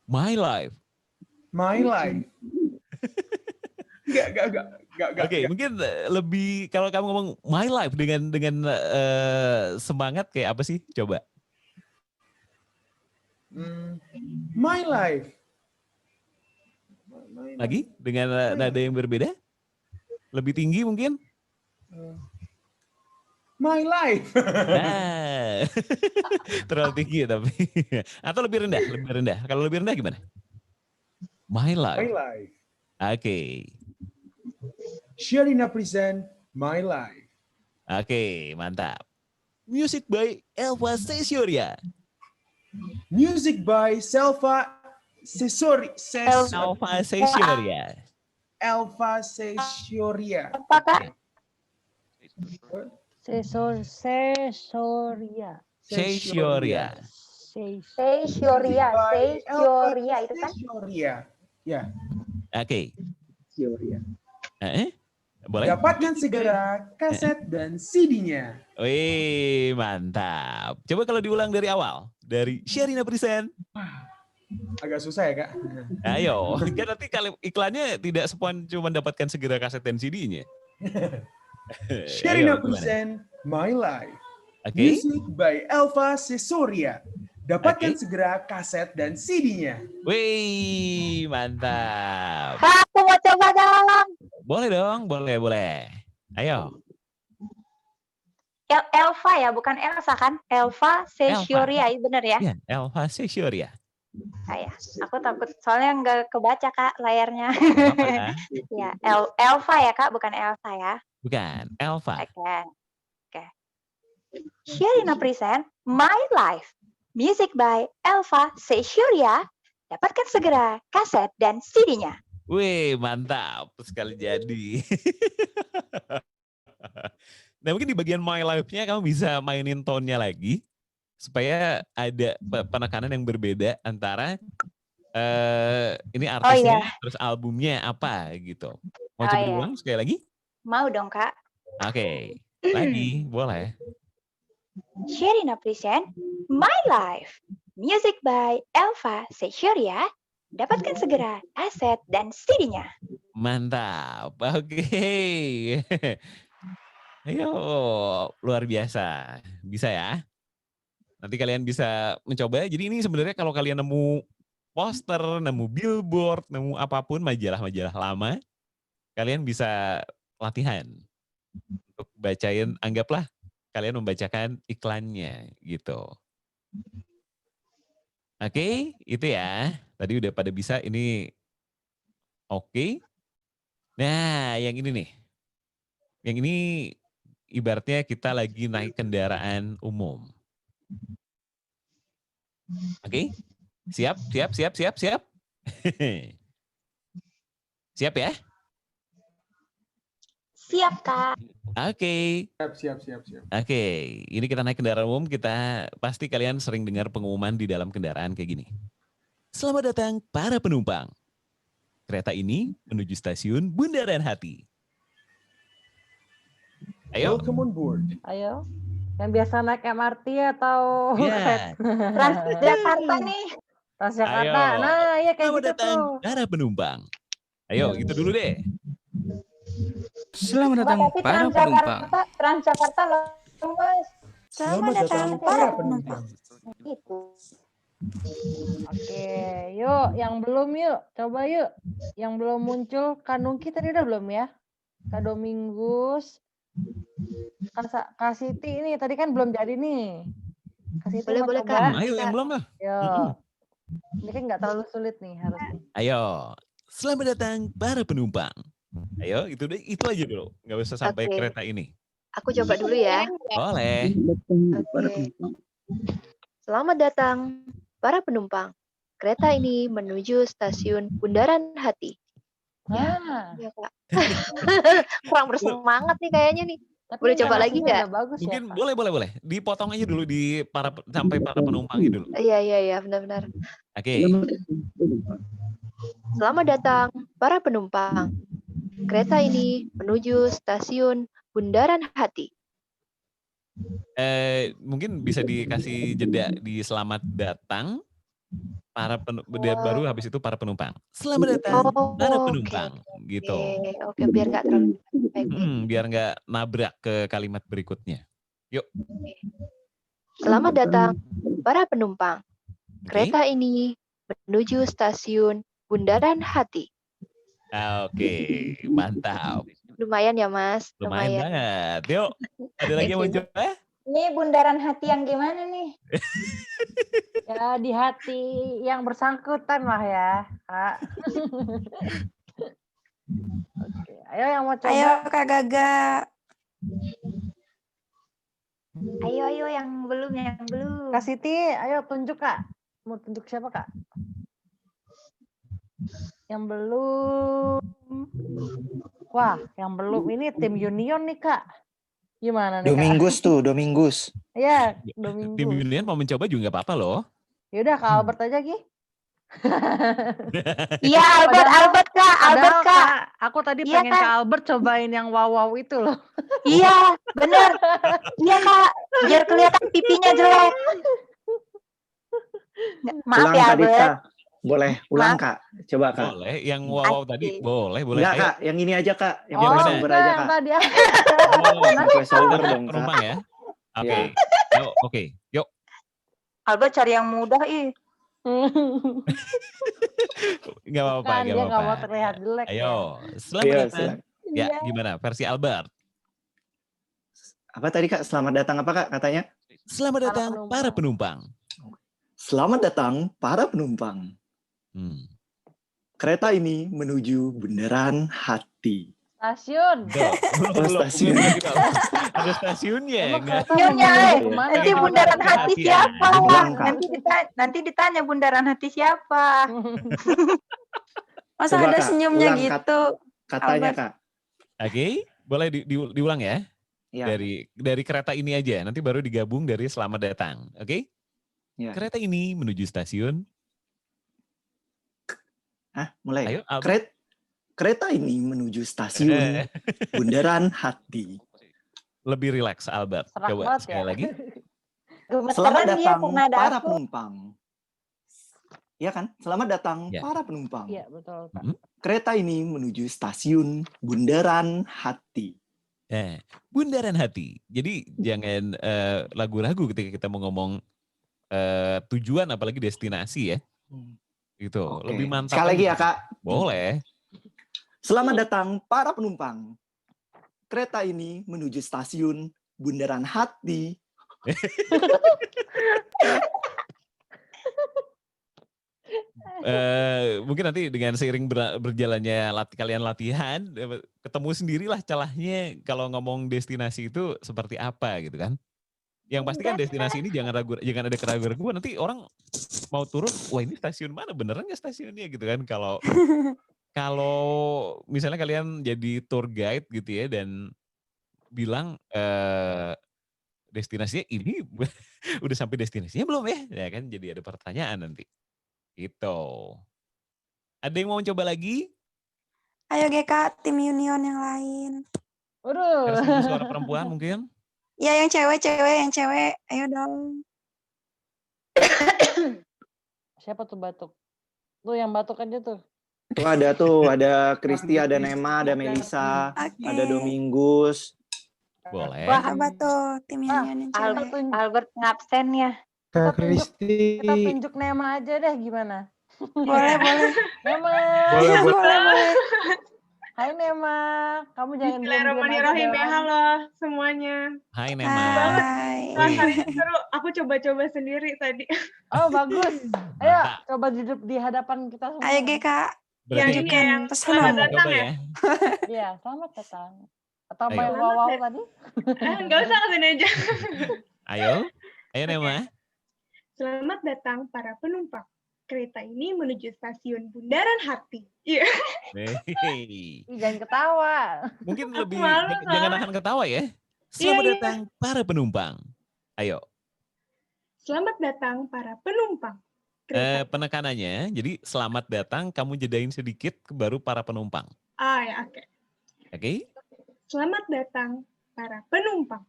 S1: My Life.
S8: My Life. Enggak.
S1: Oke, mungkin lebih kalau kamu ngomong My Life dengan semangat kayak apa sih? Coba.
S8: My Life.
S1: Lagi dengan nada yang berbeda? Lebih tinggi mungkin?
S8: My Life.
S1: Nah, terlalu tinggi tapi. Atau lebih rendah? Lebih rendah. Kalau lebih rendah gimana? My Life.
S8: My Life.
S1: Oke.
S8: Sherina present My Life.
S1: Oke, mantap. Music by Elva Seixoria.
S8: Music by Elva Seixoria. Elva Sesioria.
S2: Apa Kak?
S3: Sesoria.
S1: Sesioria.
S2: Sesioria itu kan?
S8: Sesioria. Ya.
S1: Oke.
S11: Sesioria.
S1: Boleh?
S8: Dapatkan segera kaset dan CD-nya.
S1: Wih, mantap. Coba kalau diulang dari awal. Dari Sherina Present.
S8: Agak susah ya, Kak?
S1: Ayo, kan nanti kalau iklannya tidak cuma dapatkan segera kaset dan CD-nya.
S8: Sherina
S1: Ayo, gimana?
S8: Present My Life.
S1: Oke.
S8: Music by Elva Sesoria. Dapatkan segera kaset dan CD-nya.
S1: Wih, mantap.
S2: Kak, aku mau coba dong.
S1: Boleh dong, boleh. Ayo.
S2: Elva ya, bukan Elsa kan? Elva Sesioria, bener ya?
S1: Iya, Elva Sesioria.
S2: Kayak, aku takut soalnya nggak kebaca Kak layarnya.
S1: Apa?
S2: Ya, Elva ya Kak, bukan Elsa ya.
S1: Bukan, Elva.
S2: Oke. Sherina Present My Life. Music by Elva Sesioria. Dapatkan segera kaset dan CD-nya.
S1: Wih, mantap. Sekali jadi. Nah, mungkin di bagian My Life-nya kamu bisa mainin tone-nya lagi. Supaya ada penekanan yang berbeda antara ini artisnya, terus albumnya apa gitu. Mau coba diulang sekali lagi?
S2: Mau dong Kak.
S1: Oke, lagi boleh.
S2: Sherina Present My Life. Music by Elva Sesioria. Dapatkan segera kaset dan CD-nya.
S1: Mantap. Oke. Ayo, luar biasa. Bisa ya? Nanti kalian bisa mencoba. Jadi ini sebenarnya kalau kalian nemu poster, nemu billboard, nemu apapun majalah-majalah lama, kalian bisa latihan untuk bacain, anggaplah kalian membacakan iklannya gitu. Oke, itu ya. Tadi udah pada bisa, ini oke. Nah, yang ini nih. Yang ini ibaratnya kita lagi naik kendaraan umum. Oke? Siap? Siap ya?
S2: Siap Kak.
S1: Oke.
S8: Siap.
S1: Oke, ini kita naik kendaraan umum, kita pasti kalian sering dengar pengumuman di dalam kendaraan kayak gini. Selamat datang para penumpang. Kereta ini menuju stasiun Bundaran Hati. Ayo.
S8: Welcome on board.
S3: Ayo. Yang biasa naik MRT atau
S1: Iya.
S2: Transjakarta nih.
S3: Transjakarta.
S1: Ayo.
S3: Nah, ya kayak
S1: Selamat
S3: gitu
S1: datang
S3: tuh.
S1: para penumpang. Ayo, itu dulu deh.
S10: Selamat datang para penumpang.
S2: Transjakarta loh, Mas.
S6: Selamat datang para penumpang.
S2: Gitu.
S3: Oke, yuk. Yang belum yuk. Coba yuk. Yang belum muncul. Kanungki tadi udah belum ya? Kak Domingus. Kak Siti ini tadi kan belum jadi nih. Kak Siti mau
S2: Boleh,
S3: coba.
S2: Kak.
S1: Ayo yang belum lah.
S3: Yo. Ini kan nggak terlalu sulit nih harusnya.
S1: Ayo. Selamat datang para penumpang. Ayo, itu aja dulu. Nggak usah sampai
S2: Oke.
S1: kereta ini.
S2: Aku coba dulu ya.
S1: Boleh.
S2: Oke. Selamat datang para penumpang. Kereta ini menuju stasiun Bundaran Hati.
S3: Ah,
S2: Ya, Kak. Kurang bersemangat nih kayaknya nih.
S3: tapi
S2: Boleh coba lagi
S3: narasinya
S2: nggak?
S3: udah bagus ya,
S1: Mungkin
S3: Kak?
S1: boleh. Dipotong aja dulu sampai para penumpangnya dulu.
S2: Iya, benar-benar.
S1: Oke.
S2: Selamat datang para penumpang. Kereta ini menuju stasiun Bundaran Hati.
S1: Mungkin bisa dikasih jeda di selamat datang baru habis itu para penumpang. Selamat datang para penumpang gitu.
S2: Oke, biar nggak terlalu baik.
S1: Biar nggak nabrak ke kalimat berikutnya. Yuk.
S2: Selamat datang para penumpang.
S1: Oke.
S2: Kereta ini menuju stasiun Bundaran Hati.
S1: Oke, mantap.
S2: Lumayan ya, Mas.
S1: Lumayan banget. Yuk, ada lagi yang mau coba?
S2: Ini Bundaran Hati yang gimana nih?
S3: Ya di hati yang bersangkutan lah ya, Kak. Oke, ayo yang mau coba.
S6: Ayo Kak Gaga.
S2: Ayo yang belum.
S3: Kak Siti, ayo tunjuk Kak. Mau tunjuk siapa Kak? Yang belum. Wah, yang belum ini tim Union nih, Kak. Gimana nih, Kak?
S12: Domingus tuh, Domingus.
S3: Iya,
S1: Tim
S3: Domingus.
S1: Union mau mencoba juga nggak apa-apa loh.
S3: Yaudah, Kak Albert aja, Gi.
S2: Iya, Albert Kak, Albert
S3: Padahal,
S2: Kak.
S3: aku tadi
S2: Iya,
S3: pengen
S2: Kak.
S3: Kak Albert cobain yang wow itu loh.
S2: Iya, bener. Iya Kak, biar kelihatan pipinya jelek. Maaf
S12: Ulang
S2: ya
S12: Kak
S2: Albert.
S12: Dita. Boleh ulang
S2: Maaf.
S12: Kak. Coba Kak.
S1: Boleh, yang wow tadi boleh.
S12: Enggak
S1: Ayo.
S12: Kak, yang ini aja Kak. Yang
S1: Yang mana?
S12: voiceover aja Kak.
S3: Tadi
S12: Yang voiceover dong Kak.
S1: Penumpang ya. Oke.
S12: Iya.
S1: Oke, yuk.
S2: Albert cari yang mudah ih.
S1: Nggak apa-apa,
S3: Kan
S1: nggak
S3: dia nggak mau
S1: apa-apa.
S3: terlihat jelek ya.
S1: Ayo, selamat
S12: Iya,
S1: datang. Ya,
S3: Iya.
S1: gimana versi Albert?
S12: Apa tadi Kak? Selamat datang apa Kak katanya?
S1: Selamat datang para penumpang.
S12: Selamat datang para penumpang. Kereta ini menuju Bundaran Hati.
S3: Stasiun.
S1: Belum,
S12: stasiun.
S1: Ada stasiunnya.
S3: Emang
S1: nggak?
S3: kereta
S2: Stasiunnya,
S3: menuju kemana?
S2: nanti bundaran hati
S1: Hati,
S2: siapa?
S1: ya.
S12: Ulang, Kak.
S2: Nanti ditanya bundaran hati siapa?
S6: Masa
S12: Coba,
S6: ada
S12: Kak,
S6: senyumnya
S12: ulang,
S6: gitu?
S12: Katanya
S6: Albert.
S12: Kak.
S1: Oke, boleh diulang ya.
S12: Ya.
S1: Dari kereta ini aja, nanti baru digabung dari selamat datang. Oke?
S12: Ya.
S1: Kereta ini menuju stasiun.
S12: Hah, mulai.
S1: Ayo, Albert.
S12: Kereta ini menuju stasiun Bundaran Hati.
S1: Lebih rileks Albert.
S3: Serak
S1: Coba
S3: banget
S1: sekali
S3: ya.
S1: lagi.
S12: Selamat
S2: Gemeteran dia
S12: datang
S2: karena ada
S12: para
S2: aku.
S12: penumpang. Iya kan? Selamat datang
S1: Ya.
S12: para penumpang.
S3: Iya, betul, Kak.
S12: Kereta ini menuju stasiun Bundaran Hati.
S1: Bundaran Hati. Jadi jangan ragu-ragu ketika kita mau ngomong tujuan apalagi destinasi ya. Gitu.
S12: Oke.
S1: Lebih mantap.
S12: Sekali lagi ya,
S1: aja.
S12: Kak.
S1: Boleh.
S12: Selamat datang para penumpang. Kereta ini menuju stasiun Bundaran Hati.
S1: Mungkin nanti dengan seiring berjalannya kalian latihan, ketemu sendirilah celahnya kalau ngomong destinasi itu seperti apa gitu kan. Yang pasti kan destinasi ini jangan ada keraguan-keraguan. Nanti orang mau turun, wah ini stasiun mana? Beneran nggak stasiunnya gitu kan? Kalau misalnya kalian jadi tour guide gitu ya dan bilang destinasinya ini udah sampai destinasinya belum ya? Ya kan jadi ada pertanyaan nanti. Gitu. Ada yang mau coba lagi?
S6: Ayo GK, tim Union yang lain.
S1: Versi suara perempuan mungkin?
S6: Ya yang cewek. Ayo dong.
S3: Siapa tuh batuk? Tuh yang batuk aja tuh.
S12: Tuh ada Kristi, ada Nema, ada Melisa,
S6: Oke.
S12: ada Domingus.
S1: Boleh.
S6: Wah, apa tuh tim Union yang cewek?
S2: Albert ngabsen ya.
S8: Kak Kristi.
S3: Kita tunjuk Nema aja deh gimana?
S6: Boleh.
S3: Nema.
S6: Boleh.
S3: Hai Nema, kamu jangan
S5: Bismillahirrahmanirrahim ya, halo semuanya.
S1: Hai Nema.
S5: Wah, hari ini seru. Aku coba-coba sendiri tadi.
S3: Oh bagus. Ayo coba duduk di hadapan kita semua.
S6: Ayo GK.
S5: Yang ini ya, yang selamat datang ya.
S3: Iya, selamat datang. Atau
S1: Ayo.
S3: main wow tadi?
S5: Enggak usah kesini aja.
S1: Ayo Nema.
S5: Selamat datang para penumpang. Kereta ini menuju stasiun Bundaran Hati. Iya.
S3: Jangan ketawa.
S1: Mungkin lebih
S5: malu,
S1: jangan
S5: Kak.
S1: akan ketawa ya. Selamat
S5: Iya.
S1: datang para penumpang. Ayo.
S5: Selamat datang para penumpang.
S1: Penekanannya, jadi selamat datang, kamu jedain sedikit baru para penumpang.
S5: Ya, oke.
S1: Oke?
S5: Selamat datang para penumpang.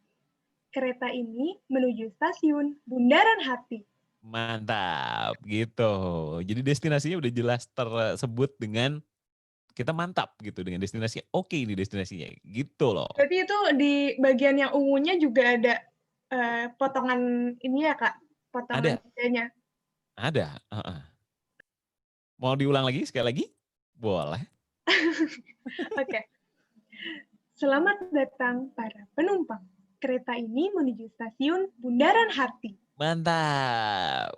S5: Kereta ini menuju stasiun Bundaran Hati.
S1: Mantap, gitu. Jadi destinasinya udah jelas tersebut dengan kita mantap gitu dengan destinasinya. Oke ini destinasinya, gitu loh.
S5: Berarti itu di bagian yang ungunya juga ada potongan ini ya Kak? Potongan bedanya.
S1: Ada. Mau diulang lagi sekali lagi? Boleh.
S5: Oke. Selamat datang para penumpang. Kereta ini menuju stasiun Bundaran Hati.
S1: Mantap.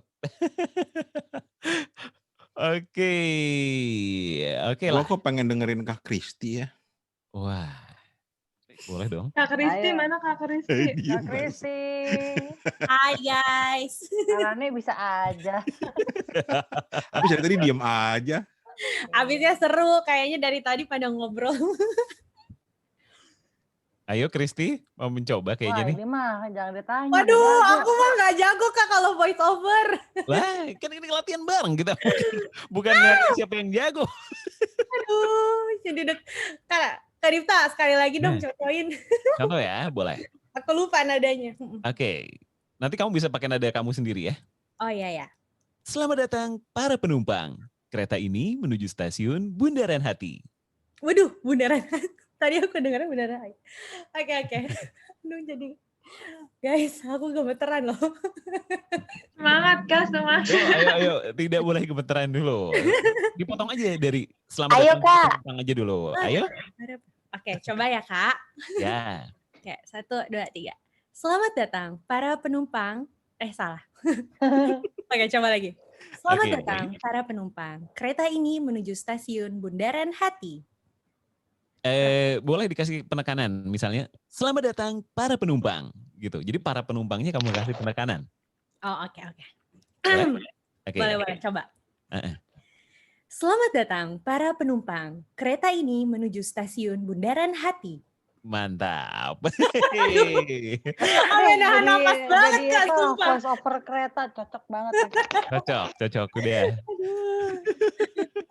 S1: Oke
S7: Gua
S1: lah.
S7: kok pengen dengerin Kak Kristi ya.
S1: Wah, boleh dong.
S5: Kak Kristi,
S3: Ayo.
S5: mana Kak Kristi?
S3: Kak Kristi.
S13: Hai guys.
S3: Karena bisa aja.
S7: Habis dari tadi diem aja.
S13: Abisnya seru, kayaknya dari tadi pada ngobrol.
S1: Ayo Kristi, mau mencoba
S3: Wah,
S1: kayaknya nih.
S3: ini mah jangan ditanya.
S13: Waduh,
S3: jago.
S13: aku mah nggak jago Kak kalau voice over.
S1: Lah, kan ini latihan bareng kita. Bukan lihat siapa yang jago.
S13: Aduh, jadi Kak Rifta, sekali lagi dong
S1: Nah.
S13: contohin.
S1: Contoh ya, boleh.
S13: Aku lupa nadanya.
S1: Oke, nanti kamu bisa pakai nada kamu sendiri ya.
S13: Oh iya ya.
S1: Selamat datang para penumpang. Kereta ini menuju stasiun Bundaran Hati.
S13: Waduh, Bundaran. Tadi aku dengarnya Bundaran. Oke. Aduh, jadi guys, aku gemeteran loh.
S5: Semangat Kak, semangat.
S1: Ayo, tidak boleh gemeteran dulu. Dipotong aja dari selamat
S2: Ayo,
S1: datang para
S2: Kak.
S1: penumpang aja dulu. Ayo.
S13: Oke, coba ya Kak.
S1: Ya.
S13: Oke, 1, 2, 3. Selamat datang para penumpang. Salah. Oke, coba lagi. Selamat
S1: Oke.
S13: datang para penumpang. Kereta ini menuju stasiun Bundaran Hati.
S1: Boleh dikasih penekanan, misalnya selamat datang para penumpang, gitu. Jadi para penumpangnya kamu kasih penekanan.
S13: Oh, oke.
S1: Boleh? Oke.
S13: Boleh, coba.
S1: Heeh.
S13: Selamat datang para penumpang. Kereta ini menuju stasiun Bundaran Hati.
S1: Mantap.
S13: Ame nahan napas banget
S3: Jadi
S13: Kak,
S3: itu
S13: sumpah.
S3: voice over kereta cocok banget.
S1: Cocok udah.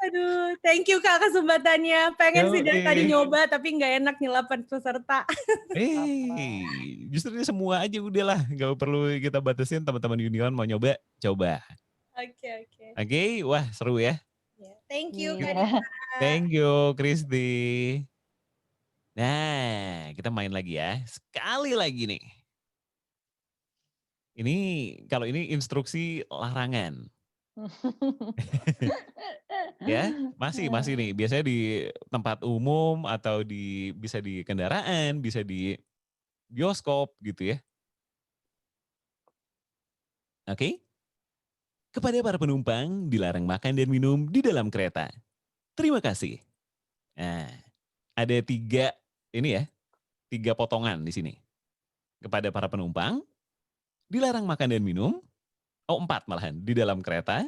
S13: Aduh, thank you Kak kesempatannya. Pengen sih dari tadi
S1: Yoi.
S13: nyoba tapi nggak enak nyelapan peserta.
S1: Justru ini semua aja udahlah, nggak perlu kita batasin. Teman-teman Union mau nyoba, coba.
S13: Oke.
S1: Oke, wah seru ya.
S13: Thank you
S3: Iya.
S13: Kak Rita.
S1: Thank you, Kristi. Nah, kita main lagi ya. Sekali lagi nih. Ini, kalau ini instruksi larangan. Ya, masih nih. Biasanya di tempat umum atau bisa di kendaraan, bisa di bioskop gitu ya. Oke. Kepada para penumpang dilarang makan dan minum di dalam kereta. Terima kasih. Nah, ada 3 potongan di sini. Kepada para penumpang dilarang makan dan minum. 4 malahan di dalam kereta.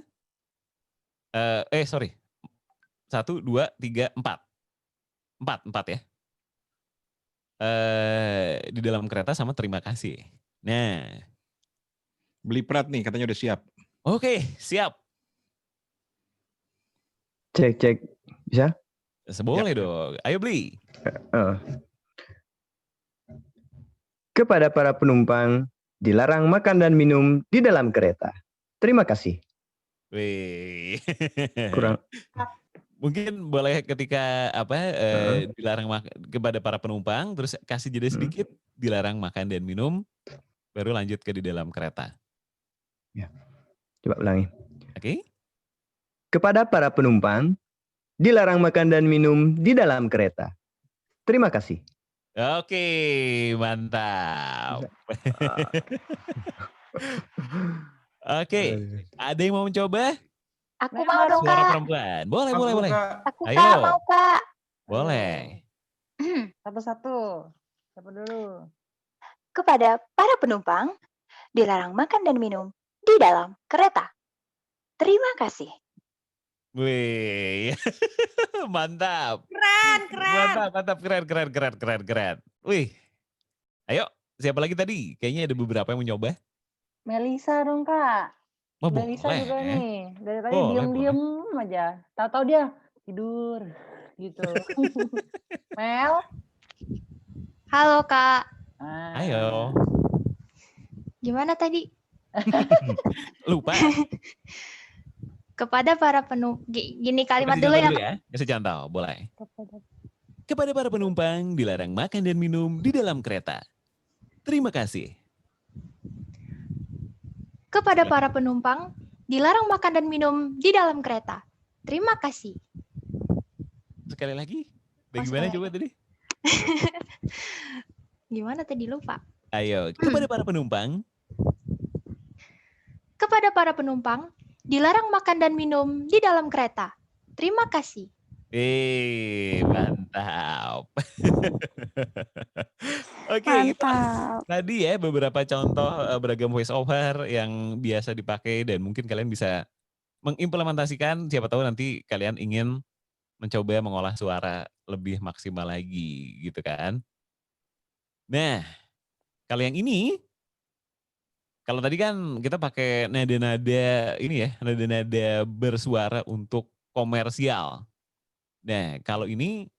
S1: 1, 2, 3, 4. 4 ya. Di dalam kereta sama terima kasih. Nah.
S7: Beli prat nih, katanya udah siap.
S1: Oke, siap.
S14: Cek. Bisa?
S1: Boleh dong. Ayo beli.
S14: Kepada para penumpang, dilarang makan dan minum di dalam kereta. Terima kasih.
S1: Wih.
S14: Kurang.
S1: Mungkin boleh ketika dilarang kepada para penumpang, terus kasih jeda sedikit, dilarang makan dan minum, baru lanjut ke di dalam kereta.
S14: Ya. Coba ulangi.
S1: Oke.
S14: Kepada para penumpang, dilarang makan dan minum di dalam kereta. Terima kasih.
S1: Oke, mantap. Oke, ada yang mau mencoba?
S2: Aku mau dong
S1: Suara
S2: Kak.
S1: perempuan. Boleh.
S2: Aku
S1: Ayo.
S2: Kak, mau Kak.
S1: Boleh.
S3: Satu-satu. Siapa dulu?
S2: Kepada para penumpang, dilarang makan dan minum di dalam kereta. Terima kasih.
S1: Wih, mantap.
S13: Keren.
S1: Keren. Wih, ayo, siapa lagi tadi? Kayaknya ada beberapa yang mau nyoba.
S3: Melisa dong Kak.
S1: Oh,
S3: Melisa
S1: boleh.
S3: juga nih. Dari tadi
S1: Boleh,
S3: diem aja. Tahu-tahu dia tidur gitu. Mel.
S2: Halo Kak.
S1: Ayo.
S2: Gimana tadi?
S1: Lupa.
S2: Kepada para gini kalimat
S1: Kasih
S2: dulu
S1: contoh
S2: ya.
S1: Kasih contoh, boleh. Kepada para penumpang dilarang makan dan minum di dalam kereta. Terima kasih.
S2: Kepada para penumpang, dilarang makan dan minum di dalam kereta. Terima kasih.
S1: Sekali lagi. Bagaimana coba tadi?
S2: Gimana tadi lupa?
S1: Ayo, kepada para penumpang.
S2: Kepada para penumpang, dilarang makan dan minum di dalam kereta. Terima kasih.
S1: Mantap. Oke, itu tadi ya beberapa contoh beragam voice over yang biasa dipakai dan mungkin kalian bisa mengimplementasikan, siapa tahu nanti kalian ingin mencoba mengolah suara lebih maksimal lagi gitu kan. Nah, kalau yang ini, kalau tadi kan kita pakai nada-nada ini ya, nada-nada bersuara untuk komersial. Nah, kalau ini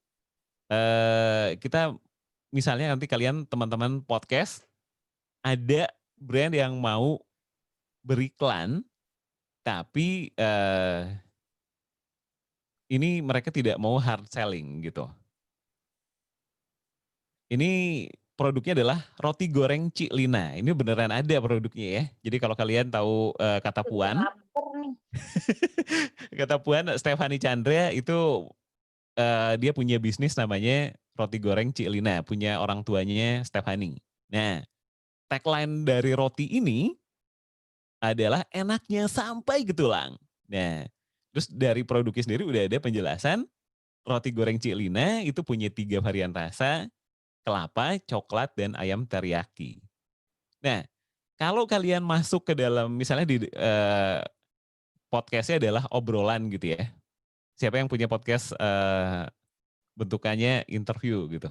S1: kita misalnya nanti kalian teman-teman podcast ada brand yang mau beriklan, tapi ini mereka tidak mau hard selling gitu. Ini produknya adalah roti goreng Cik Lina. Ini beneran ada produknya ya. Jadi kalau kalian tahu kata Puan, kata Puan Stephanie Chandra itu dia punya bisnis namanya roti goreng Cik Lina, punya orang tuanya Stephanie. Nah, tagline dari roti ini adalah enaknya sampai ke tulang. Nah, terus dari produknya sendiri udah ada penjelasan roti goreng Cik Lina itu punya 3 varian rasa, kelapa, coklat, dan ayam teriyaki. Nah, kalau kalian masuk ke dalam, misalnya di podcastnya adalah obrolan gitu ya. Siapa yang punya podcast bentukannya interview gitu?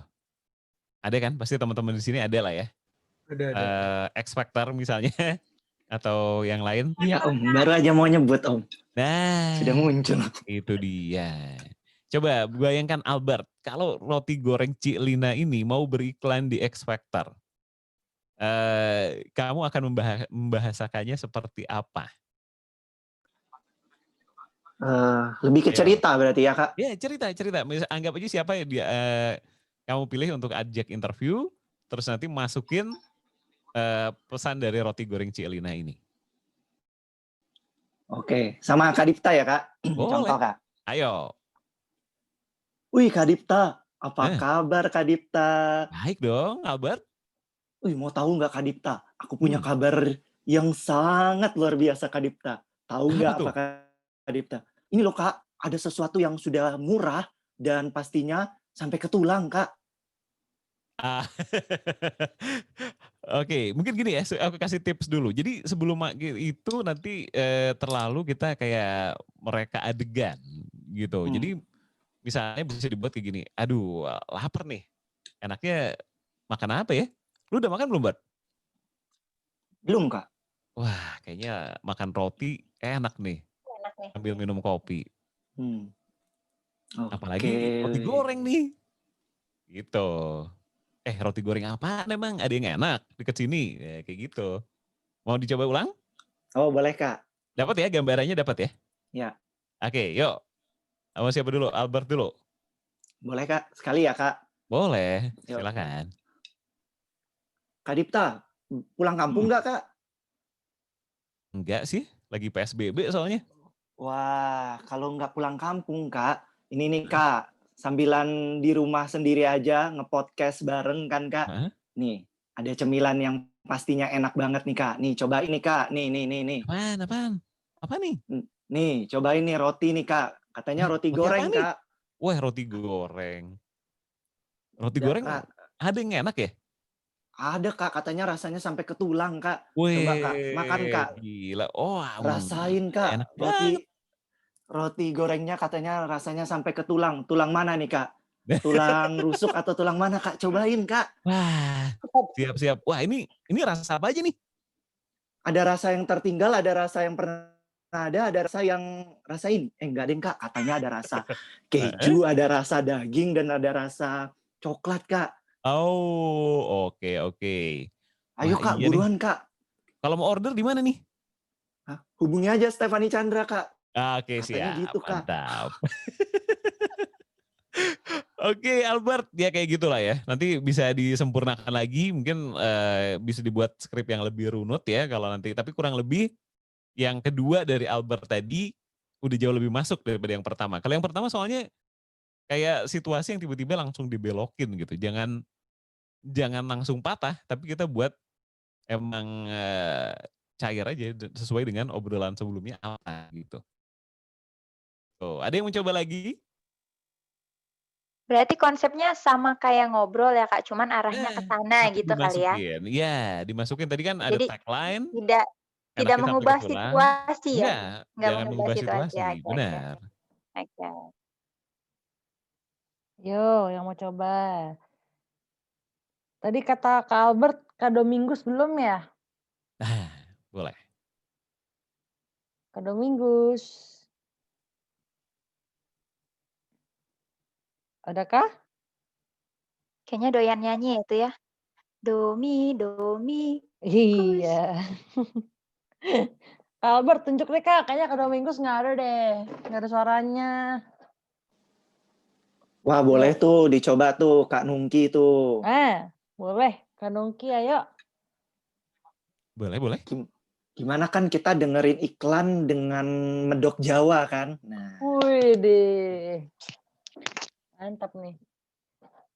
S1: Ada kan? Pasti teman-teman di sini ada lah ya.
S8: Ada.
S1: X Factor misalnya, atau yang lain.
S12: Iya Om, baru aja mau nyebut Om.
S1: Nah,
S12: sudah muncul.
S1: Itu dia. Coba bayangkan Albert, kalau roti goreng Cik Lina ini mau beriklan di X Factor, kamu akan membahasakannya seperti apa?
S12: Lebih ke cerita berarti ya Kak?
S1: Ya cerita. Anggap aja siapa yang dia kamu pilih untuk ajak interview, terus nanti masukin pesan dari roti goreng Cik Lina ini.
S12: Oke, sama Kak Dipta ya Kak?
S1: Boleh.
S12: Contoh Kak.
S1: Ayo.
S12: Wih Kak Dipta, apa kabar Kak Dipta?
S1: Baik dong Albert.
S12: Wih mau tahu nggak Kak Dipta? Aku punya kabar yang sangat luar biasa Kak Dipta. Tahu nggak apa Kak Dipta? Ini loh Kak, ada sesuatu yang sudah murah dan pastinya sampai ke tulang Kak.
S1: Oke, mungkin gini ya, aku kasih tips dulu. Jadi sebelum itu nanti terlalu kita kayak mereka adegan gitu. Jadi misalnya bisa dibuat kayak gini, aduh lapar nih, enaknya makan apa ya? Lu udah makan belum, Bart?
S12: Belum Kak.
S1: Wah, kayaknya makan roti enak nih. Sambil minum kopi. Apalagi roti goreng nih. Gitu. Roti goreng apa emang? Ada yang enak deket sini. Ya, kayak gitu. Mau dicoba ulang?
S12: Oh boleh Kak.
S1: Dapat ya gambarannya, dapat ya?
S12: Ya.
S1: Oke, yuk. Sama siapa dulu? Albert dulu.
S12: Boleh Kak, sekali ya Kak.
S1: Boleh, silakan.
S12: Kak Dipta, pulang kampung nggak Kak?
S1: Enggak sih, lagi PSBB soalnya.
S12: Wah, kalau nggak pulang kampung Kak, ini nih Kak, sambilan di rumah sendiri aja nge-podcast bareng kan Kak. Nih, ada cemilan yang pastinya enak banget nih Kak. Nih, cobain nih Kak. Nih.
S1: Apaan? Apa nih?
S12: Nih, cobain nih roti nih Kak. Katanya roti goreng Kak.
S1: Wah, roti goreng. Roti goreng Kak. Ada yang enak ya?
S12: Ada Kak, katanya rasanya sampai ke tulang Kak.
S1: Wih,
S12: coba Kak, makan Kak.
S1: Gila. Oh,
S12: rasain Kak.
S1: Enak
S12: Roti gorengnya katanya rasanya sampai ke tulang. Tulang mana nih Kak? Tulang rusuk atau tulang mana Kak? Cobain Kak.
S1: Wah, siap. Wah, ini rasa apa aja nih?
S12: Ada rasa yang tertinggal, ada rasa yang pernah ada rasa yang rasain. Enggak deh Kak, katanya ada rasa keju, ada rasa daging, dan ada rasa coklat Kak.
S1: Oh, oke.
S12: Ayo Kak, buruan nih. Kak.
S1: Kalau mau order di mana nih?
S12: Hubungi aja Stephanie Chandra Kak.
S1: Oke, siap.
S12: Gitu, Kak.
S1: Mantap. Oke, Albert, ya kayak gitulah ya. Nanti bisa disempurnakan lagi, mungkin bisa dibuat skrip yang lebih runut ya kalau nanti. Tapi kurang lebih yang kedua dari Albert tadi udah jauh lebih masuk daripada yang pertama. Kalau yang pertama soalnya kayak situasi yang tiba-tiba langsung dibelokin gitu. Jangan langsung patah, tapi kita buat emang cair aja sesuai dengan obrolan sebelumnya apa gitu. Tuh, ada yang mencoba lagi?
S2: Berarti konsepnya sama kayak ngobrol ya Kak, cuman arahnya ke sana gitu kali ya.
S1: Iya, dimasukin tadi kan ada
S2: Jadi
S1: tagline.
S2: Tidak
S1: enaknya sampai
S2: mengubah
S1: ketulang.
S2: situasi ya?
S1: Enggak,
S2: Nggak
S1: jangan
S2: mengubah
S1: mengubah
S2: situasi.
S1: situasi,
S2: Oke, oke.
S1: benar.
S2: Oke.
S3: Yo, yang mau coba. Tadi kata Kak Albert, Kak Domingus belum ya?
S1: Nah, boleh.
S3: Kak Domingus. Adakah?
S2: Kayaknya doyan nyanyi itu ya. Domi, domi.
S3: Iya. Kak Albert, tunjuk deh Kak. Kayaknya Kak Domingus nggak ada deh. Nggak ada suaranya.
S12: Wah, boleh tuh dicoba tuh Kak Nungki tuh.
S3: Boleh. Kak Nungki, ayo.
S1: Boleh, boleh.
S12: Gimana kan kita dengerin iklan dengan medok Jawa kan? Nah.
S3: Wih deh. Mantap nih.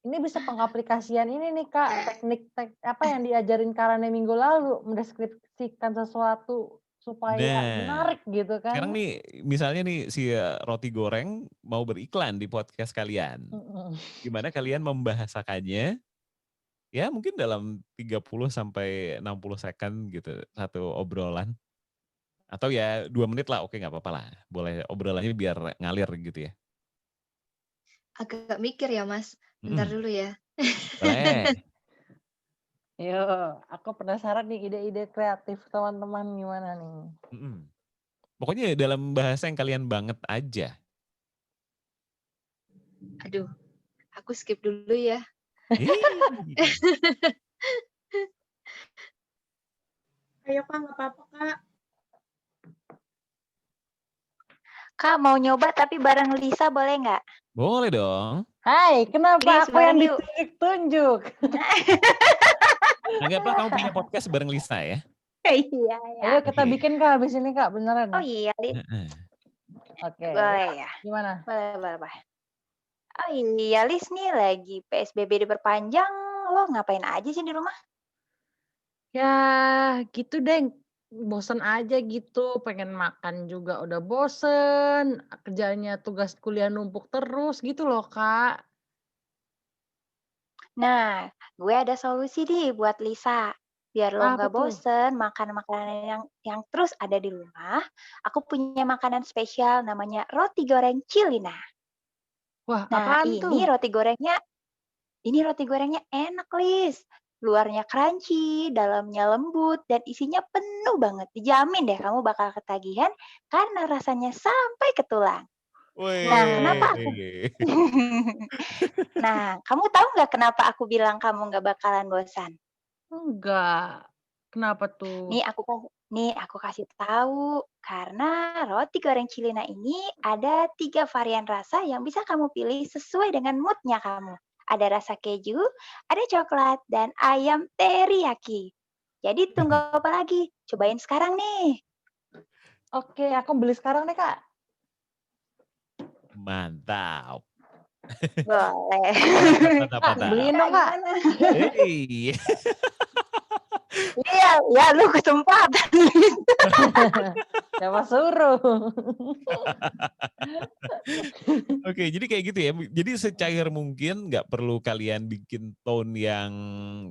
S3: Ini bisa pengaplikasian ini nih Kak, teknik apa yang diajarin Karane minggu lalu, mendeskripsikan sesuatu supaya
S1: Nah,
S3: menarik gitu kan.
S1: sekarang nih misalnya nih si roti goreng mau beriklan di podcast kalian. Gimana kalian membahasakannya? Ya mungkin dalam 30 sampai 60 second gitu satu obrolan. Atau ya 2 menit lah, oke nggak apa-apa lah. Boleh obrolannya biar ngalir gitu ya.
S15: Agak mikir ya Mas. Bentar dulu ya.
S1: Boleh.
S3: Yo, aku penasaran nih ide-ide kreatif teman-teman gimana nih.
S1: Pokoknya dalam bahasa yang kalian banget aja.
S15: Aduh, aku skip dulu ya.
S13: Ayo Kak, nggak apa-apa Kak.
S2: Kak mau nyoba tapi bareng Lisa boleh nggak?
S1: Boleh dong.
S3: Hai, kenapa
S2: Please,
S3: aku yang
S2: bareng yuk.
S3: ditunjuk-tunjuk?
S1: Anggaplah kamu punya podcast bareng Lisa ya.
S2: Iya, ya.
S3: Ayo kita bikin Kak habis ini Kak, beneran.
S2: Oh iya, Lis.
S3: Oke.
S2: Boleh ya.
S3: Gimana?
S2: Boleh. Oh iya, Lis nih lagi PSBB diperpanjang. Lo ngapain aja sih di rumah?
S3: Ya gitu deh, bosen aja gitu, pengen makan juga udah bosen, kerjanya tugas kuliah numpuk terus gitu loh Kak.
S2: Nah, gue ada solusi nih buat Lisa. Biar lo
S3: Apa
S2: nggak
S3: tuh?
S2: bosen makan makanan yang terus ada di rumah, aku punya makanan spesial namanya roti goreng Cilina.
S3: Wah,
S2: Nah,
S3: apaan tuh?
S2: ini roti gorengnya enak, Lis. Luarnya crunchy, dalamnya lembut, dan isinya penuh banget. Dijamin deh kamu bakal ketagihan karena rasanya sampai ke tulang. Nah, kenapa aku Nah, kamu tahu nggak kenapa aku bilang kamu nggak bakalan bosan?
S3: Enggak. Kenapa tuh?
S2: Nih aku kasih tahu. Karena roti goreng Cilina ini ada 3 varian rasa yang bisa kamu pilih sesuai dengan mood-nya kamu. Ada rasa keju, ada coklat, dan ayam teriyaki. Jadi tunggu apa lagi? Cobain sekarang nih.
S3: Oke, aku beli sekarang deh Kak.
S1: Mantap.
S2: Boleh.
S1: Mantap.
S3: Beliin dong Kak.
S1: Hey.
S2: Iya, ya lu kesempatan.
S3: Siapa suruh?
S1: Oke, jadi kayak gitu ya. Jadi secair mungkin nggak perlu kalian bikin tone yang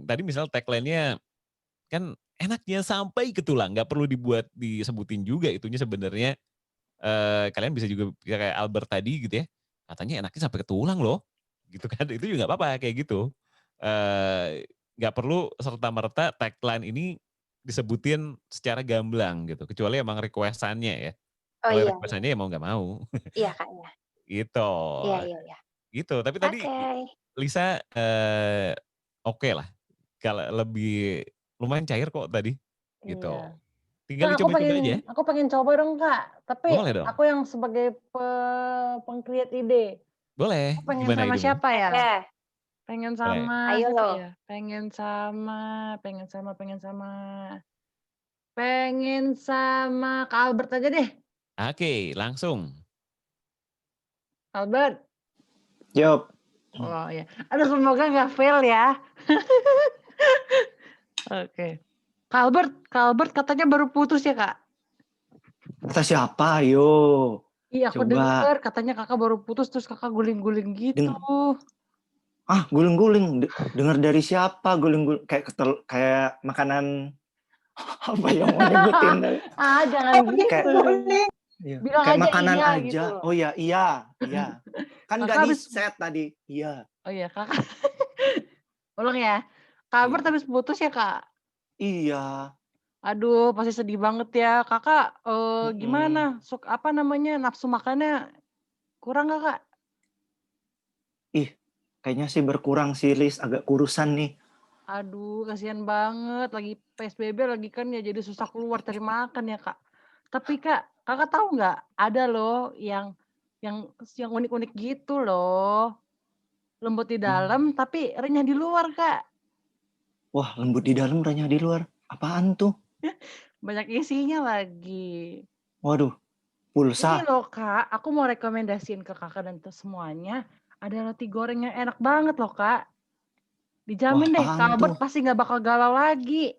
S1: tadi misal tagline-nya kan enaknya sampai ke tulang, nggak perlu disebutin juga itunya sebenarnya. Kalian bisa juga kayak Albert tadi gitu ya. Katanya enaknya sampai ke tulang loh. Gitu kan. Itu juga nggak apa-apa kayak gitu. Nggak perlu serta-merta tagline ini disebutin secara gamblang gitu. Kecuali emang request-annya ya.
S2: Oh
S1: Kalau
S2: iya.
S1: request-annya ya mau nggak mau.
S2: Iya Kak, ya.
S1: Gitu.
S2: Iya.
S1: Gitu. Tapi tadi Lisa oke lah. Kalau lebih lumayan cair kok tadi. Gitu.
S3: Iya.
S1: Tinggal
S3: Kak,
S1: dicoba-coba aja.
S3: aku pengen coba dong Kak. Tapi
S1: Boleh dong.
S3: aku yang sebagai peng-create ide.
S1: Boleh.
S3: Aku pengen
S1: Gimana
S3: sama
S1: idemu?
S3: siapa ya?
S2: Oke.
S3: Pengen
S1: Boleh.
S3: sama
S2: Ayo
S3: siapa
S2: lo.
S3: ya? Pengen sama Kak Albert aja deh.
S1: Oke, langsung.
S3: Albert.
S12: Yup.
S3: Oh ya. Aduh semoga nggak fail ya. Oke. Kak Albert katanya baru putus ya Kak?
S12: Kata siapa? Ayo.
S3: Iya aku
S12: Coba.
S3: dengar katanya kakak baru putus terus kakak guling-guling gitu.
S12: Guling-guling. Dengar dari siapa? Guling-guling kayak makanan Apa yang mau nyebutin?
S3: Jangan gitu.
S12: Iya.
S3: Bilang
S12: Kayak
S3: aja
S12: makanan
S3: iya
S12: aja.
S3: gitu.
S12: Oh ya, iya. Kan
S3: Kakak
S12: nggak di
S3: habis
S12: set tadi. Iya.
S3: Oh iya, Kakak. Ulang ya. Kak Albert habis putus ya, Kak?
S12: Iya.
S3: Aduh, pasti sedih banget ya. Kakak gimana? Nafsu makannya kurang nggak, Kak?
S12: Ih, kayaknya sih berkurang sih, Lis. Agak kurusan nih.
S3: Aduh, kasihan banget. Lagi PSBB lagi kan ya jadi susah keluar cari makan ya, Kak. Tapi Kak, Kakak tahu nggak? Ada loh yang unik-unik gitu loh. Lembut di dalam tapi renyah di luar, Kak.
S12: Wah, lembut di dalam, renyah di luar. Apaan tuh?
S3: Banyak isinya lagi.
S12: Waduh,
S3: Ini
S12: pulsa.
S3: loh Kak, aku mau rekomendasiin ke Kakak dan semuanya. Ada roti goreng yang enak banget loh Kak. Dijamin deh,
S12: apaan
S3: Kak Albert
S12: tuh?
S3: pasti nggak bakal galau lagi.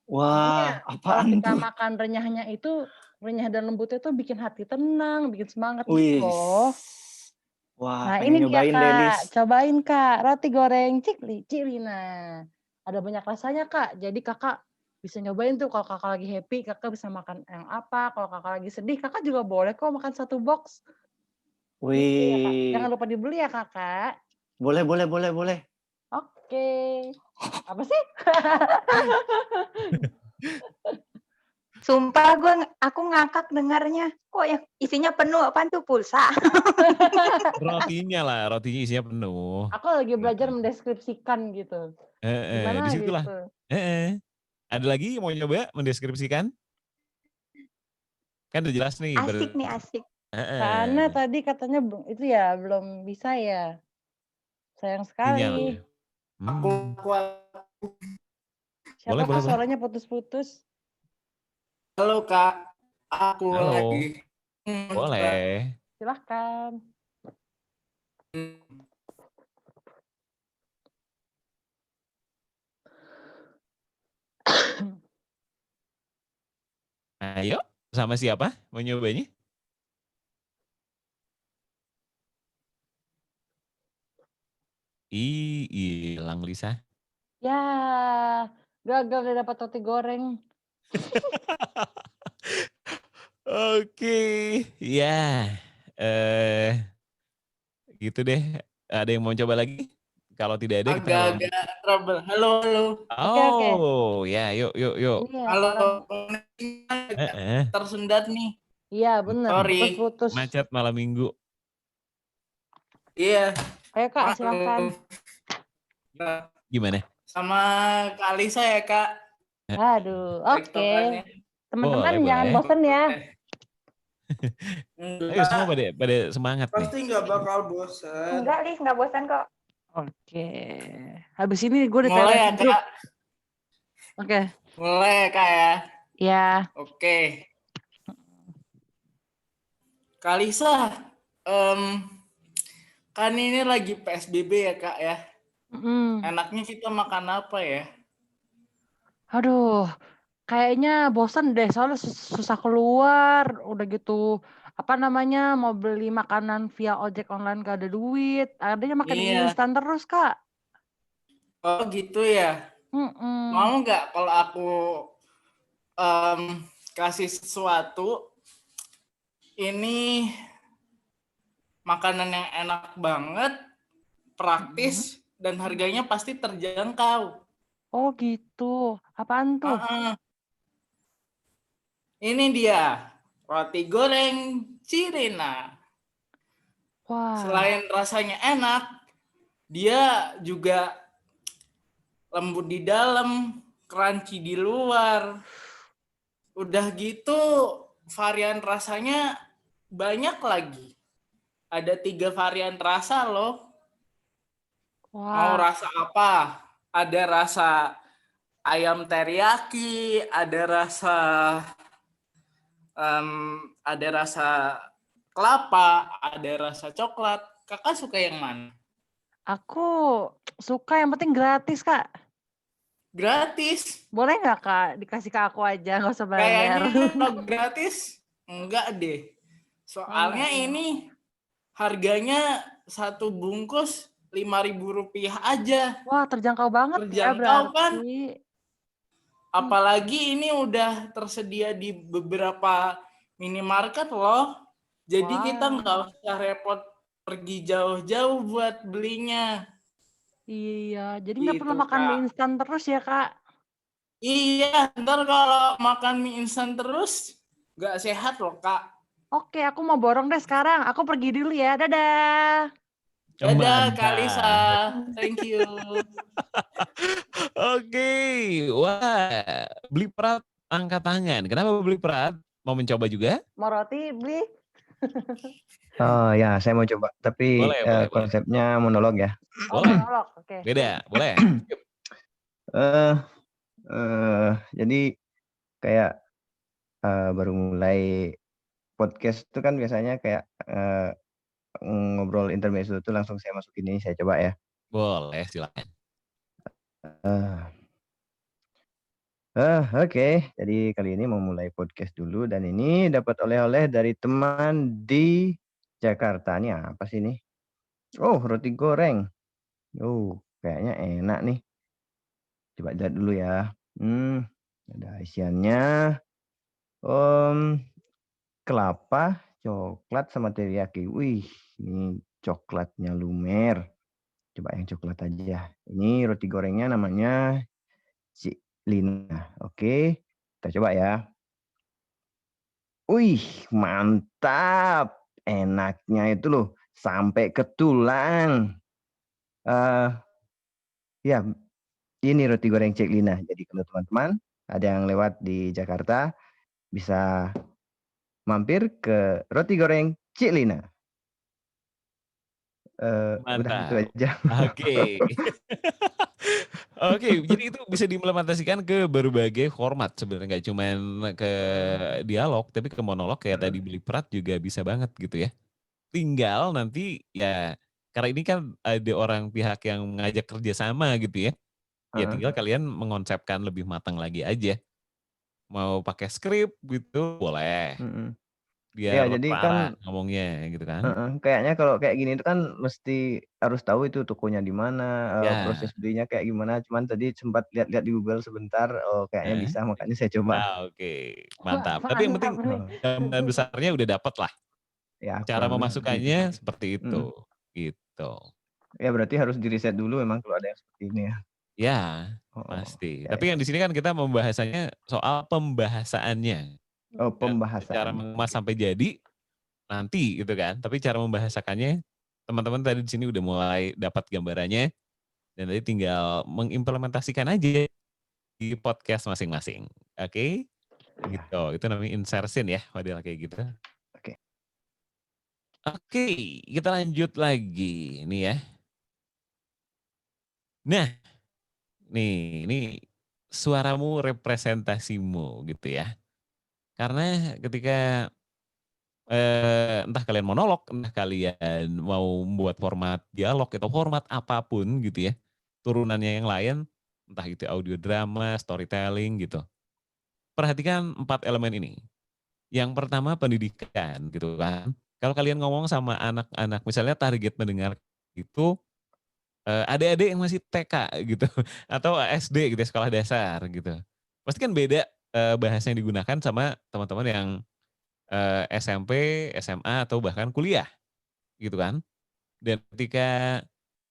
S12: Wah,
S3: Kalau
S12: apaan
S3: kita
S12: tuh?
S3: makan renyahnya itu, renyah dan lembutnya tuh bikin hati tenang, bikin semangat gitu
S12: Wih.
S3: loh.
S12: Wah,
S3: Nah
S12: pengen
S3: ini dia
S12: nyobain deh, Lis.
S3: Kak, cobain Kak, roti goreng Cilina. Ada banyak rasanya Kak, jadi Kakak bisa nyobain tuh kalau Kakak lagi happy, Kakak bisa makan yang apa. Kalau Kakak lagi sedih, Kakak juga boleh kok makan 1 box. Gitu ya Kak. Jangan
S12: Wih.
S3: lupa dibeli ya Kakak.
S12: Boleh.
S3: Oke. Apa sih?
S2: Sumpah aku ngakak dengarnya. Kok yang isinya penuh, apaan tuh pulsa?
S1: Rotinya isinya penuh.
S3: Aku lagi belajar mendeskripsikan gitu. Gimana
S1: Disitulah.
S3: gitu.
S1: Ada lagi yang mau nyoba mendeskripsikan? Kan udah jelas nih.
S2: Asik nih, asik.
S3: Karena tadi katanya belum bisa ya. Sayang sekali. Siapa Kak suaranya putus-putus?
S9: Halo Kak, aku
S1: Halo.
S9: lagi.
S1: Boleh.
S3: Silahkan.
S1: Ayo, sama siapa mau nyobanya? Hilang Lisa.
S3: Ya, gagal gak dapat roti goreng.
S1: Oke, ya, gitu deh. Ada yang mau coba lagi? Kalau tidak ada kita
S9: Agak-agak trouble. Halo.
S3: Oke.
S1: Ya, yuk.
S9: Halo. Tersendat nih.
S3: Iya, benar.
S9: Sorry.
S3: Putus-putus.
S1: Macet malam minggu.
S9: Iya.
S3: Ayo Kak, silakan.
S1: Gimana?
S9: Sama Kak Lisa ya Kak.
S3: Aduh, oke. Teman-teman
S1: Boleh.
S3: jangan bosan ya.
S1: Ayo semua pada semangat nih.
S9: Pasti nggak bakal bosan.
S2: Enggak, Lis, nggak bosan kok.
S3: Oke. Habis ini gue udah
S9: mulai ya Kak.
S3: Oke.
S9: Mulai ya Kak ya.
S3: Ya.
S9: Oke. Kak Lisa, kan ini lagi PSBB ya Kak ya. Enaknya kita makan apa ya?
S3: Aduh, kayaknya bosan deh soalnya susah keluar. Udah gitu, mau beli makanan via ojek online gak ada duit. Adanya makan instan terus Kak.
S9: Oh gitu ya. Mau nggak kalau aku kasih sesuatu, ini makanan yang enak banget, praktis, dan harganya pasti terjangkau.
S3: Oh gitu, apaan tuh?
S9: Ini dia, roti goreng Cilina.
S3: Wah.
S9: Selain rasanya enak, dia juga lembut di dalam, crunchy di luar. Udah gitu, varian rasanya banyak lagi. Ada 3 varian rasa loh. Mau rasa apa? Ada rasa ayam teriyaki, ada rasa kelapa, ada rasa coklat. Kakak suka yang mana?
S3: Aku suka yang penting gratis Kak.
S9: Gratis?
S3: Boleh nggak Kak dikasih ke aku aja, nggak usah bayar?
S9: Kayaknya kalau gratis enggak deh. Soalnya ini harganya 1 bungkus Rp5.000 aja.
S3: Wah, terjangkau banget ya
S9: berarti.
S3: kan?
S9: Apalagi ini udah tersedia di beberapa minimarket loh. Jadi kita nggak usah repot pergi jauh-jauh buat belinya.
S3: Iya, jadi nggak perlu
S9: Gitu,
S3: makan mie
S9: Kak.
S3: instan terus ya, Kak?
S9: Iya, ntar kalau makan mie instan terus nggak sehat loh, Kak.
S3: Oke, aku mau borong deh sekarang. Aku pergi dulu ya. Dadah.
S9: Dadah, Kak Lisa.
S1: Mantap.
S9: Thank you.
S1: Oke, wah, beli Prat angkat tangan. Kenapa beli Prat? Mau mencoba juga?
S3: Mau roti beli?
S14: Oh ya, saya mau coba. Tapi
S1: Boleh, boleh.
S14: konsepnya monolog ya.
S3: Oh,
S1: Boleh.
S3: monolog. Oke.
S1: Beda, boleh.
S14: Jadi kayak baru mulai podcast itu kan biasanya kayak ngobrol intermezzo itu langsung saya masukin ini, saya coba ya.
S1: Boleh, silakan.
S14: Oke, jadi kali ini mau mulai podcast dulu dan ini dapat oleh-oleh dari teman di Jakarta. Ini apa sih ini? Oh, roti goreng. Kayaknya enak nih. Coba lihat dulu ya. Ada isiannya. Kelapa, coklat sama teriyaki. Wih, ini coklatnya lumer. Coba yang coklat aja. Ini roti gorengnya namanya Cik Lina. Oke, kita coba ya. Wih, mantap. Enaknya itu loh, sampai ke tulang. Ya, ini roti goreng Cik Lina. Jadi kalau teman-teman ada yang lewat di Jakarta, bisa mampir ke roti goreng Cik Lina. Udah itu
S1: Mantap.
S14: aja.
S1: Oke. Oke, jadi itu bisa diimplementasikan ke berbagai format sebenarnya, nggak cuman ke dialog, tapi ke monolog kayak tadi beli Prat juga bisa banget gitu ya. Tinggal nanti ya, karena ini kan ada orang pihak yang ngajak kerjasama gitu ya. Ya tinggal kalian mengonsepkan lebih matang lagi aja. Mau pakai skrip gitu boleh.
S14: Ya,
S1: Biar
S14: jadi
S1: parah
S14: kan
S1: ngomongnya gitu kan.
S14: kayaknya kalau kayak gini itu kan mesti harus tahu itu tokonya di mana, proses
S1: Ya.
S14: belinya kayak gimana. Cuman tadi sempat lihat-lihat di Google sebentar, kayaknya bisa, makanya saya coba.
S1: Oke, mantap. Tapi yang penting gambaran besarnya udah dapet lah.
S14: Ya,
S1: Cara
S14: kurang lebih.
S1: memasukkannya seperti itu. Gitu.
S14: Ya berarti harus di-riset dulu memang kalau ada yang seperti ini ya.
S1: Ya, pasti. Tapi yang di sini kan kita membahasanya soal pembahasaannya.
S14: Oh,
S1: Cara
S14: pembahasan.
S1: mengemas sampai jadi nanti gitu kan. Tapi cara membahasakannya teman-teman tadi di sini udah mulai dapat gambarannya dan tadi tinggal mengimplementasikan aja di podcast masing-masing. Oke? Gitu. Itu namanya insertion ya, model kayak gitu. Oke, kita lanjut lagi nih ya. Nah, ini suaramu representasimu gitu ya. Karena ketika entah kalian monolog, entah kalian mau membuat format dialog atau format apapun gitu ya, turunannya yang lain, entah itu audio drama, storytelling gitu. Perhatikan 4 elemen ini. Yang pertama pendidikan gitu kan. Kalau kalian ngomong sama anak-anak, misalnya target mendengar itu adik-adik yang masih TK gitu atau SD gitu ya, sekolah dasar gitu. Pasti kan beda bahasa yang digunakan sama teman-teman yang SMP, SMA atau bahkan kuliah gitu kan. Dan ketika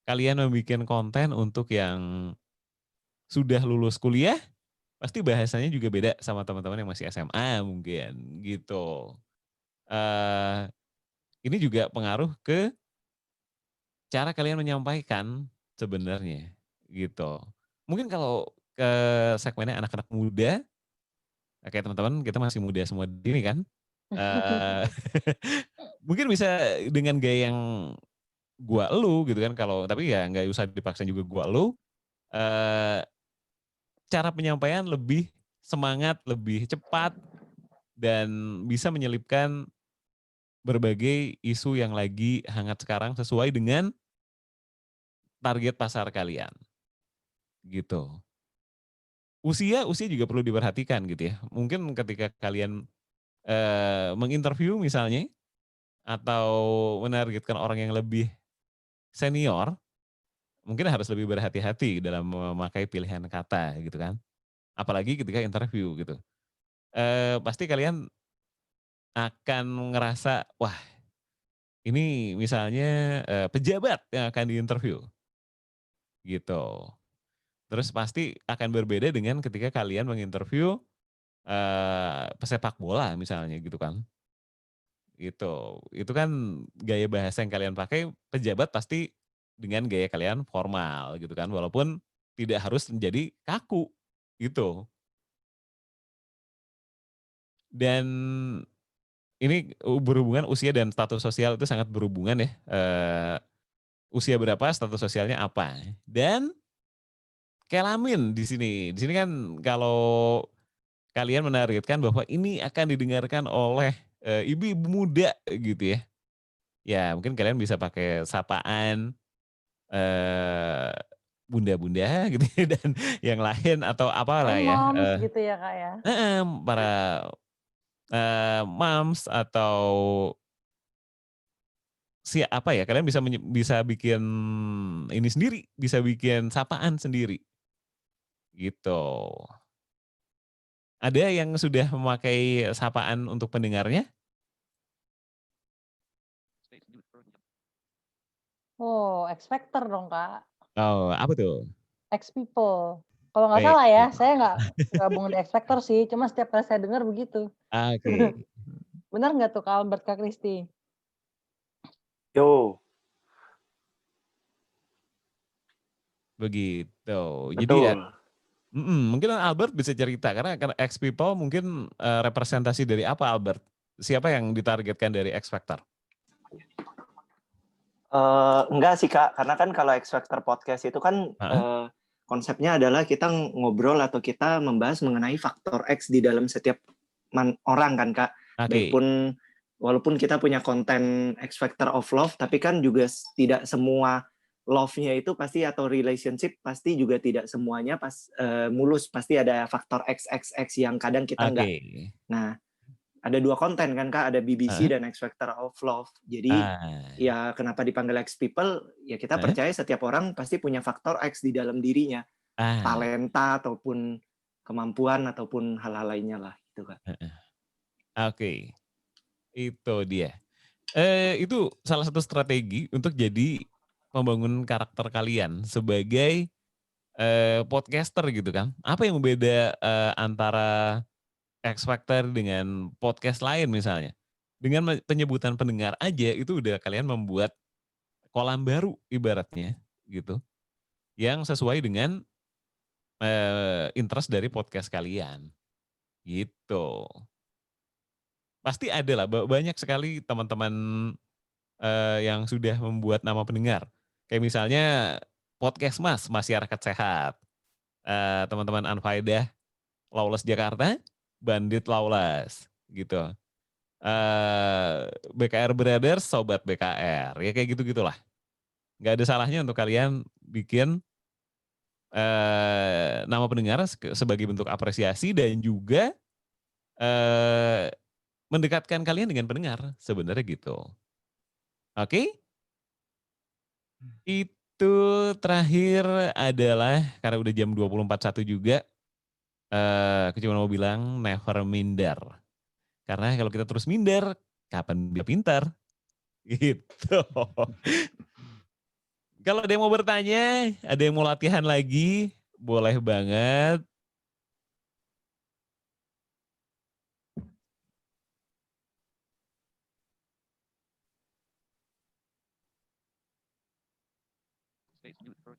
S1: kalian membuat konten untuk yang sudah lulus kuliah, pasti bahasanya juga beda sama teman-teman yang masih SMA mungkin gitu. Ini juga pengaruh ke cara kalian menyampaikan sebenarnya gitu. Mungkin kalau ke segmennya anak-anak muda, kayak teman-teman kita masih muda semua di sini kan, mungkin bisa dengan gaya yang gua elu gitu kan, kalau tapi ya nggak usah dipaksa juga gua elu. Cara penyampaian lebih semangat, lebih cepat, dan bisa menyelipkan berbagai isu yang lagi hangat sekarang sesuai dengan target pasar kalian. Gitu. Usia juga perlu diperhatikan gitu ya. Mungkin ketika kalian menginterview misalnya atau menargetkan orang yang lebih senior, mungkin harus lebih berhati-hati dalam memakai pilihan kata gitu kan. Apalagi ketika interview gitu. Pasti kalian akan ngerasa, wah ini misalnya pejabat yang akan diinterview gitu. Terus pasti akan berbeda dengan ketika kalian menginterview pesepak bola misalnya gitu kan. Gitu. Itu kan gaya bahasa yang kalian pakai pejabat pasti dengan gaya kalian formal gitu kan. Walaupun tidak harus menjadi kaku gitu. Dan ini berhubungan usia dan status sosial itu sangat berhubungan ya. Usia berapa, status sosialnya apa. Dan kelamin di sini. Di sini kan kalau kalian menargetkan bahwa ini akan didengarkan oleh ibu-ibu muda gitu ya. Ya mungkin kalian bisa pakai sapaan bunda-bunda gitu ya, dan yang lain atau apalah ya.
S3: Moms gitu ya Kak ya.
S1: Para moms atau apa ya, kalian bisa bikin ini sendiri, bisa bikin sapaan sendiri. Gitu. Ada yang sudah memakai sapaan untuk pendengarnya?
S3: Oh, X Factor dong Kak.
S1: Oh, apa tuh?
S3: X People. Kalau nggak
S1: Baik.
S3: salah ya, saya nggak gabung di X Factor sih, cuma setiap kali saya dengar begitu.
S1: Oke.
S3: Benar nggak tuh Kak Albert, Kak Kristi?
S12: Yo.
S1: Begitu. Jadi
S12: Betul.
S1: ya, mungkin Albert bisa cerita karena X People mungkin representasi dari apa Albert? Siapa yang ditargetkan dari X Factor?
S12: Enggak sih Kak, karena kan kalau X Factor Podcast itu kan konsepnya adalah kita ngobrol atau kita membahas mengenai faktor X di dalam setiap orang kan Kak.
S1: Okay.
S12: Walaupun kita punya konten X Factor of Love, tapi kan juga tidak semua love-nya itu pasti atau relationship pasti juga tidak semuanya mulus, pasti ada faktor XXX yang kadang kita enggak. Nah, ada 2 konten kan Kak, ada BBC dan X Factor of Love. Jadi ya kenapa dipanggil X People? Ya kita percaya setiap orang pasti punya faktor X di dalam dirinya. Talenta ataupun kemampuan ataupun hal-hal lainnya lah gitu Kak.
S1: Oke. Itu dia. Itu salah satu strategi untuk jadi membangun karakter kalian sebagai podcaster gitu kan. Apa yang berbeda antara X Factor dengan podcast lain misalnya? Dengan penyebutan pendengar aja itu udah kalian membuat kolam baru ibaratnya gitu. Yang sesuai dengan interest dari podcast kalian. Gitu. Pasti ada lah, banyak sekali teman-teman yang sudah membuat nama pendengar. Kayak misalnya podcast Masyarakat Sehat. Teman-teman Anfaidah, Lawless Jakarta, Bandit Lawless gitu. BKR Brothers, Sobat BKR. Ya kayak gitu-gitulah. Nggak ada salahnya untuk kalian bikin nama pendengar sebagai bentuk apresiasi dan juga mendekatkan kalian dengan pendengar sebenarnya gitu. Oke? Itu terakhir adalah karena udah jam 24.1 juga. Aku cuma mau bilang never minder. Karena kalau kita terus minder, kapan dia pintar? Gitu. Kalau ada yang mau bertanya, ada yang mau latihan lagi, boleh banget.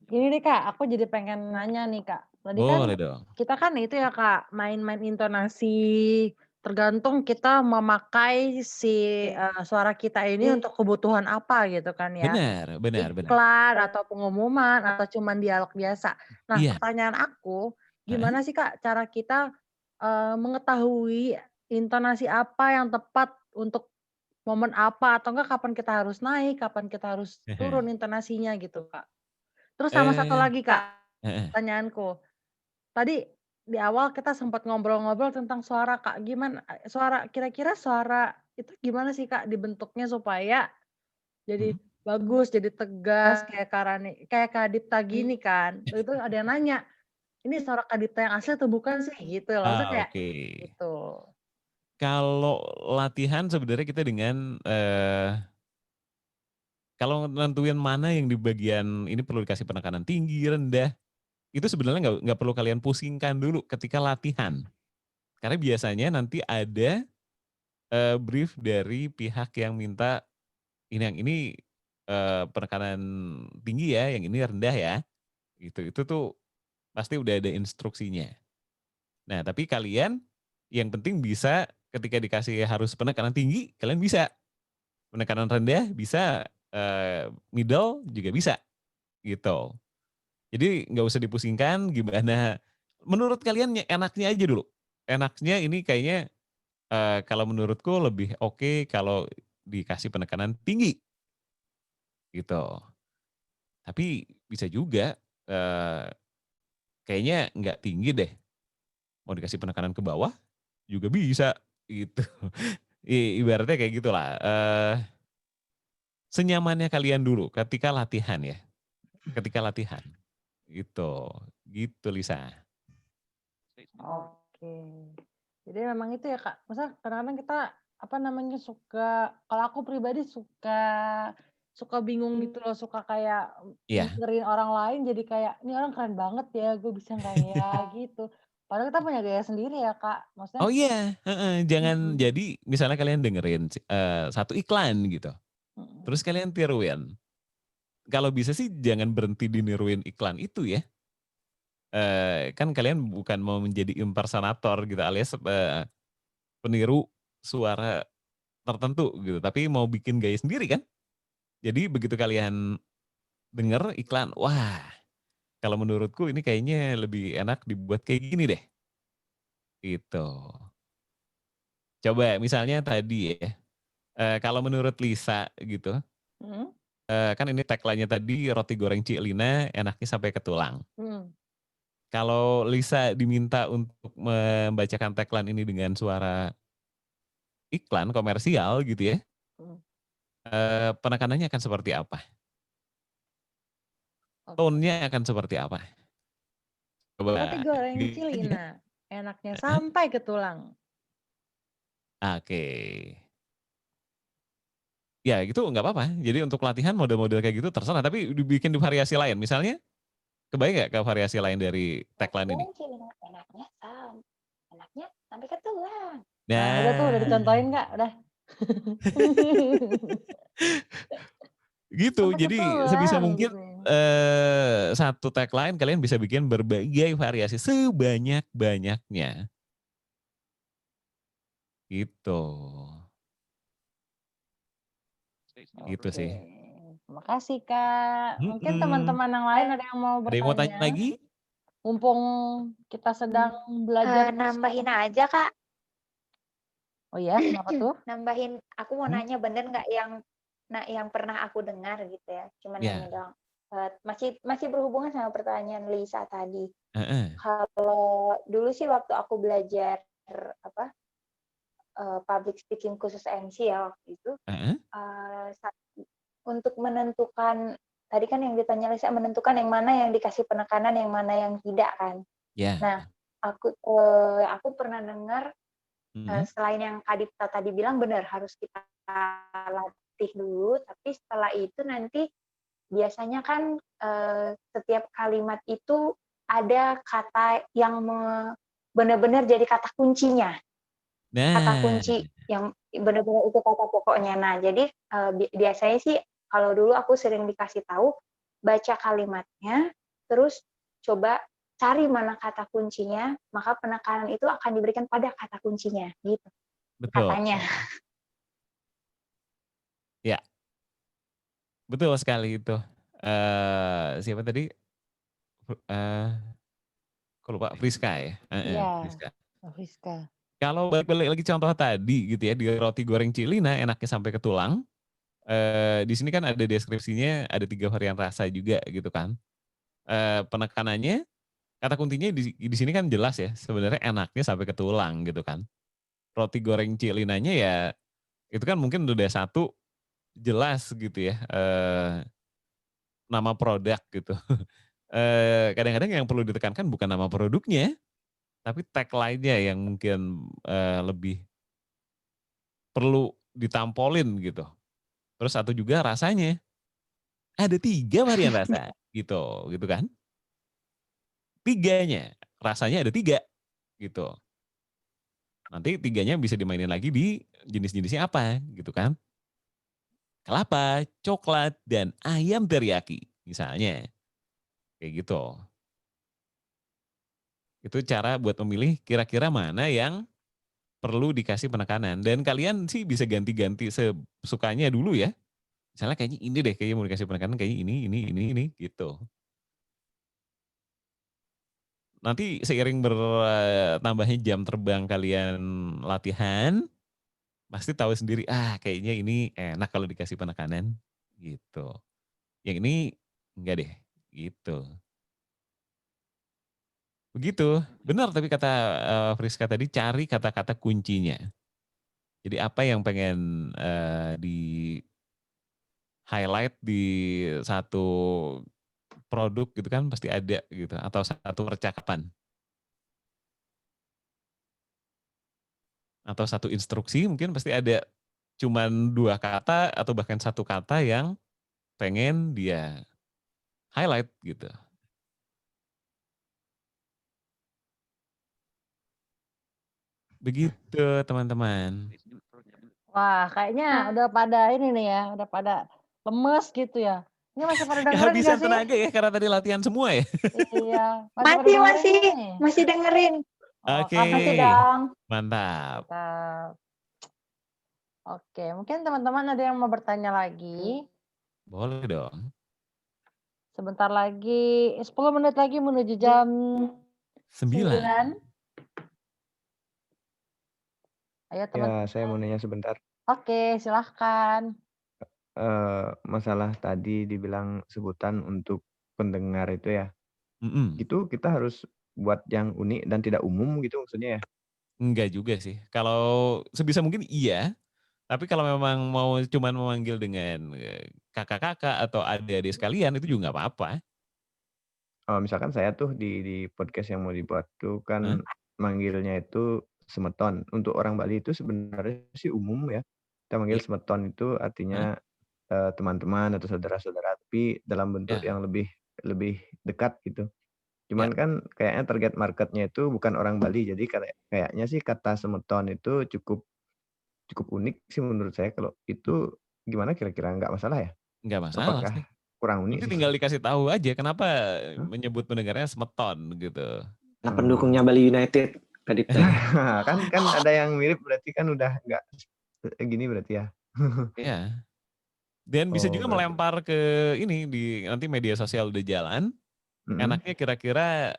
S3: Gini deh Kak, aku jadi pengen nanya nih Kak. Tadi kan
S1: Boleh dong.
S3: kita kan itu ya Kak, main-main intonasi, tergantung kita memakai si suara kita ini untuk kebutuhan apa gitu kan ya.
S1: Benar.
S3: Iklan atau pengumuman atau cuman dialog biasa. Nah,
S1: Iya.
S3: pertanyaan aku, gimana sih Kak cara kita mengetahui intonasi apa yang tepat untuk momen apa atau enggak kapan kita harus naik, kapan kita harus turun intonasinya gitu Kak. Terus sama satu lagi Kak, pertanyaanku. Tadi di awal kita sempat ngobrol-ngobrol tentang suara Kak. Gimana kira-kira suara itu gimana sih Kak dibentuknya supaya jadi bagus, jadi tegas kayak Kak Dipta gini kan. Itu ada yang nanya, ini suara Kak Dita yang asli atau bukan sih gitu loh. Maksudnya kayak
S1: Oke.
S3: gitu.
S1: Kalau latihan sebenarnya kita dengan kalau nentuin mana yang di bagian ini perlu dikasih penekanan tinggi, rendah, itu sebenarnya nggak perlu kalian pusingkan dulu ketika latihan. Karena biasanya nanti ada brief dari pihak yang minta ini penekanan tinggi ya, yang ini rendah ya. Gitu. Itu tuh pasti udah ada instruksinya. Nah, tapi kalian yang penting bisa ketika dikasih harus penekanan tinggi, kalian bisa. Penekanan rendah bisa, middle juga bisa. Gitu. Jadi nggak usah dipusingkan gimana. Menurut kalian enaknya aja dulu. Enaknya ini kayaknya kalau menurutku lebih oke kalau dikasih penekanan tinggi. Gitu. Tapi bisa juga kayaknya nggak tinggi deh. Mau dikasih penekanan ke bawah juga bisa gitu. Ibaratnya kayak gitulah. Senyamannya kalian dulu ketika latihan ya. Ketika latihan. Gitu Lisa.
S3: Oke. Jadi memang itu ya Kak. Masa kadang-kadang kita suka, kalau aku pribadi suka bingung gitu loh, suka kayak
S1: Iya.
S3: dengerin orang lain jadi kayak ini orang keren banget ya, gue bisa nggak ya gitu. Padahal kita punya gaya sendiri ya Kak. Maksudnya
S1: Oh iya, jangan jadi misalnya kalian dengerin satu iklan gitu. Terus kalian tiruin. Kalau bisa sih jangan berhenti diniruin iklan itu ya. Kan kalian bukan mau menjadi impersonator gitu alias peniru suara tertentu gitu, tapi mau bikin gaya sendiri kan. Jadi begitu kalian denger iklan, wah kalau menurutku ini kayaknya lebih enak dibuat kayak gini deh. Gitu. Coba misalnya tadi ya, kalau menurut Lisa gitu, kan ini tagline-nya tadi roti goreng Cik Lina enaknya sampai ke tulang. Kalau Lisa diminta untuk membacakan tagline ini dengan suara iklan komersial gitu ya, penekanannya akan seperti apa? Tone-nya akan seperti apa?
S3: Roti
S1: Coba.
S3: goreng Cik Lina, enaknya sampai ke tulang.
S1: Oke. Ya gitu nggak apa-apa. Jadi untuk latihan model-model kayak gitu terserah, tapi dibikin di variasi lain. Misalnya, kebayang nggak ke variasi lain dari tagline ini?
S2: Enaknya sampai ke tulang.
S3: Nah, udah tuh udah dicontohin Kak, udah.
S1: Gitu,
S3: Sampai ke
S1: jadi sebisa
S3: tulang
S1: mungkin
S3: gitu.
S1: satu tagline kalian bisa bikin berbagai variasi sebanyak-banyaknya. Gitu. Gitu sih.
S3: Terima kasih Kak. Mungkin teman-teman yang lain ada yang mau
S1: Ada yang mau tanya
S3: bertanya?
S1: lagi?
S3: Mumpung kita sedang belajar.
S2: Nambahin aja Kak.
S3: Oh ya, kenapa tuh?
S2: Nambahin, aku mau nanya bener nggak yang pernah aku dengar gitu ya. Cuman nanya doang. Masih berhubungan sama pertanyaan Lisa tadi. Kalau dulu sih waktu aku belajar public speaking khusus MC ya waktu itu, untuk menentukan tadi kan yang ditanya Lisa, menentukan yang mana yang dikasih penekanan, yang mana yang tidak kan. Nah, aku pernah dengar selain yang Kak Dita tadi bilang benar harus kita latih dulu, tapi setelah itu nanti biasanya kan setiap kalimat itu ada kata yang benar-benar jadi kata kuncinya. Kata kunci yang benar-benar itu kata pokoknya. Nah, jadi biasanya sih kalau dulu aku sering dikasih tahu baca kalimatnya, terus coba cari mana kata kuncinya, maka penekanan itu akan diberikan pada kata kuncinya, gitu.
S1: Betul.
S2: Katanya.
S1: Ya. Betul sekali itu. Siapa tadi? Kok lupa? Friska ya?
S3: Iya,
S1: Friska.
S3: Friska.
S1: Kalau balik lagi contoh tadi gitu ya, di roti goreng Cik Lina enaknya sampai ke tulang. Di sini kan ada deskripsinya, ada 3 varian rasa juga gitu kan. Penekanannya, kata kuncinya di sini kan jelas ya, sebenarnya enaknya sampai ke tulang gitu kan. Roti goreng Cik Linanya ya, itu kan mungkin udah satu jelas gitu ya, nama produk gitu. kadang-kadang yang perlu ditekankan bukan nama produknya, tapi tagline-nya yang mungkin lebih perlu ditampolin gitu. Terus atau juga rasanya. Ada 3 varian rasa gitu kan. 3-nya, rasanya ada 3 gitu. Nanti 3-nya bisa dimainin lagi di jenis-jenisnya apa gitu kan. Kelapa, coklat, dan ayam teriyaki misalnya. Kayak gitu. Itu cara buat memilih kira-kira mana yang perlu dikasih penekanan. Dan kalian sih bisa ganti-ganti sesukanya dulu ya. Misalnya kayaknya ini deh, kayaknya mau dikasih penekanan kayaknya ini gitu. Nanti seiring bertambahnya jam terbang kalian latihan, pasti tahu sendiri, kayaknya ini enak kalau dikasih penekanan gitu. Yang ini enggak deh, gitu. Begitu, benar tapi kata Friska tadi cari kata-kata kuncinya. Jadi apa yang pengen di highlight di satu produk gitu kan pasti ada gitu atau satu percakapan. Atau satu instruksi mungkin pasti ada cuman 2 kata atau bahkan 1 kata yang pengen dia highlight gitu. Begitu teman-teman.
S3: Wah, kayaknya udah pada ini nih ya, udah pada lemes gitu ya. Ini masih pada dengerin
S1: Kehabisan
S3: nggak sih?
S1: tenaga ya karena tadi latihan semua ya.
S3: Iya, masih pada dengerin nih.
S2: Masih dengerin.
S1: Oke,
S2: Makasih dong.
S1: mantap.
S3: Mantap. Oke, mungkin teman-teman ada yang mau bertanya lagi.
S1: Boleh dong.
S3: Sebentar lagi, 10 menit lagi menuju jam 9. Ayo teman-teman.
S14: Ya, saya mau nanya sebentar.
S3: Oke, silahkan.
S14: Masalah tadi dibilang sebutan untuk pendengar itu ya.
S1: Mhm.
S14: Itu kita harus buat yang unik dan tidak umum gitu maksudnya ya?
S1: Enggak juga sih. Kalau sebisa mungkin iya, tapi kalau memang mau cuman memanggil dengan kakak-kakak atau adik-adik sekalian itu juga nggak apa-apa.
S14: Misalkan saya tuh di podcast yang mau dibuat tuh kan manggilnya itu semeton. Untuk orang Bali itu sebenarnya sih umum ya. Kita manggil semeton itu artinya teman-teman atau saudara-saudara, tapi dalam bentuk yang lebih dekat gitu. Cuman kan kayaknya target market-nya itu bukan orang Bali. Jadi kayaknya sih kata semeton itu cukup unik sih menurut saya. Kalau itu gimana kira-kira, nggak masalah ya?
S1: Nggak masalah
S14: Apakah
S1: sih.
S14: kurang unik
S1: Nanti
S14: sih?
S1: tinggal dikasih tahu aja kenapa menyebut pendengarnya semeton gitu.
S12: Nah, pendukungnya Bali United tadi.
S14: kan ada yang mirip berarti kan udah nggak gini berarti ya.
S1: Iya. Dan bisa juga
S14: berarti.
S1: melempar ke ini di nanti media sosial udah jalan. Enaknya kira-kira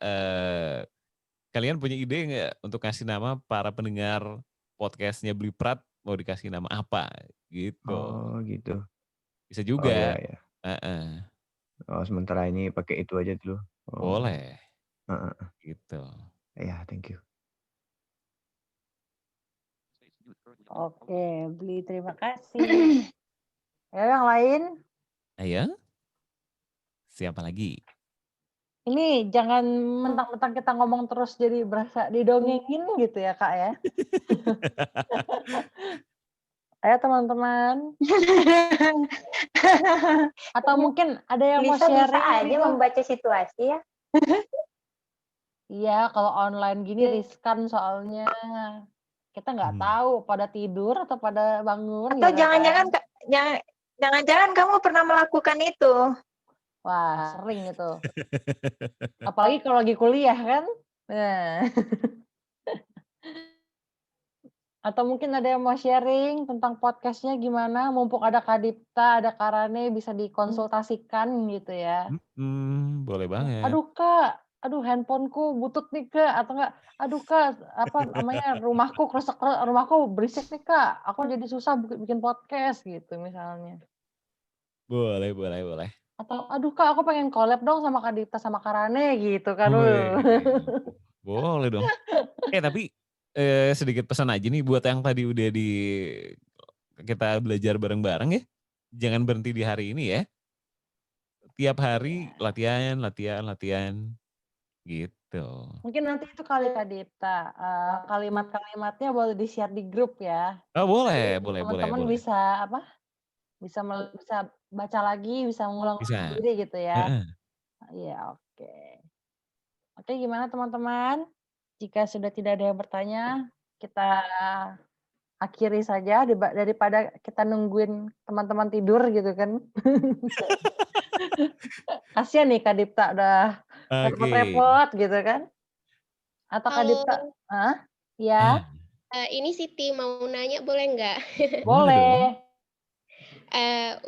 S1: kalian punya ide nggak untuk kasih nama para pendengar podcastnya Bliprat mau dikasih nama apa gitu.
S14: Oh gitu.
S1: Bisa
S14: Oh
S1: juga.
S14: iya. Oh sementara ini pakai itu aja dulu.
S1: Boleh. Gitu.
S14: Ya, thank you.
S3: Oke, Bli, terima kasih. Ayo yang lain.
S1: Ayo. Siapa lagi?
S3: Ini jangan mentang-mentang kita ngomong terus jadi berasa didongengin gitu ya Kak ya. Ayo teman-teman. Atau mungkin ada yang mau sharing.
S2: Bisa aja membaca situasi ya.
S3: Iya, kalau online gini riskan soalnya. Kita nggak tahu pada tidur atau pada bangun.
S2: Atau
S3: gitu
S2: jangan-jangan kamu pernah melakukan itu.
S3: Wah, sering itu. Apalagi kalau lagi kuliah kan. Nah. Atau mungkin ada yang mau sharing tentang podcastnya gimana, mumpung ada Kadipta, ada Karane, bisa dikonsultasikan gitu ya.
S1: Boleh banget.
S3: Aduh Kak, aduh handphoneku butut nih Kak, atau enggak, aduh Kak, apa namanya, rumahku berisik nih Kak, aku jadi susah bikin podcast gitu misalnya.
S1: Boleh.
S3: Atau aduh Kak, aku pengen collab dong sama Kadipta sama Karane gitu kan.
S1: Boleh dong. Tapi sedikit pesan aja nih buat yang tadi udah kita belajar bareng-bareng ya. Jangan berhenti di hari ini ya. tiap hari latihan gitu.
S3: Mungkin nanti itu kali Kak Dipta, kalimat-kalimatnya boleh di-share di grup ya.
S1: Oh boleh,
S3: Jadi
S1: boleh.
S3: teman-teman bisa bisa baca lagi, bisa mengulang
S1: Bisa.
S3: sendiri gitu ya.
S1: Heeh.
S3: Iya, oke. Oke, gimana teman-teman? Jika sudah tidak ada yang bertanya, kita akhiri saja daripada kita nungguin teman-teman tidur gitu kan. Kasian nih Kak Dipta udah
S1: Oke.
S3: repot-repot gitu kan. Atau Kak Dipta,
S5: Halo.
S3: ya?
S5: Ini Siti mau nanya boleh nggak?
S1: Boleh dong.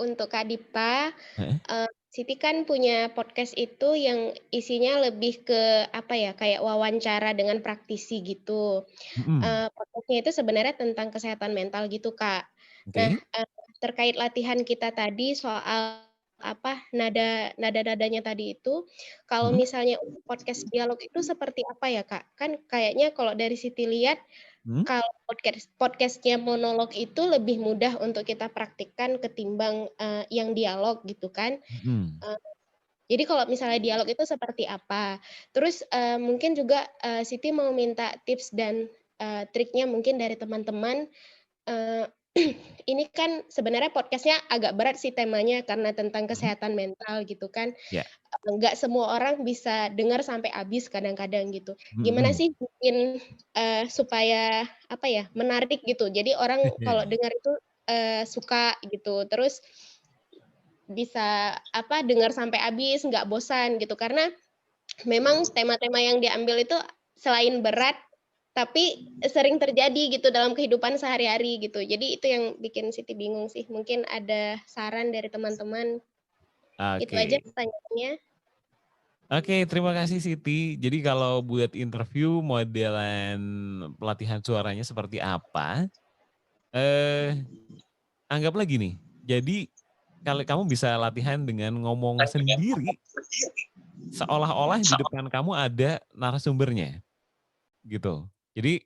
S5: Untuk Kak Dipa,
S1: Heeh.
S5: Siti kan punya podcast itu yang isinya lebih ke apa ya, kayak wawancara dengan praktisi gitu.
S1: Mhm.
S5: Podcastnya itu sebenarnya tentang kesehatan mental gitu, Kak. Nah,
S1: Oke.
S5: terkait latihan kita tadi soal apa, nada-nadanya tadi itu, kalau
S1: Mhm.
S5: misalnya untuk podcast dialog itu seperti apa ya, Kak? Kan kayaknya kalau dari Siti lihat, kalau podcast-nya monolog itu lebih mudah untuk kita praktikkan ketimbang, yang dialog gitu kan.
S1: Mhm.
S5: Jadi kalau misalnya dialog itu seperti apa? Terus, mungkin juga, Siti mau minta tips dan, triknya mungkin dari teman-teman, ini kan sebenarnya podcast-nya agak berat sih temanya karena tentang kesehatan mental gitu kan.
S1: Ya.
S5: Nggak semua orang bisa dengar sampai habis kadang-kadang gitu. Gimana
S1: Mhm.
S5: sih bikin, supaya apa ya, menarik gitu. Jadi orang kalau dengar itu, suka gitu. Terus bisa apa, dengar sampai habis, nggak bosan gitu. Karena memang tema-tema yang diambil itu selain berat, tapi sering terjadi gitu dalam kehidupan sehari-hari gitu. Jadi itu yang bikin Siti bingung sih. Mungkin ada saran dari teman-teman. Itu aja
S1: Oke.
S5: pertanyaannya.
S1: Oke, terima kasih Siti. Jadi kalau buat interview modelan pelatihan suaranya seperti apa, anggaplah gini. Jadi kalau kamu bisa latihan dengan ngomong sendiri, seolah-olah di depan kamu ada narasumbernya, gitu. Jadi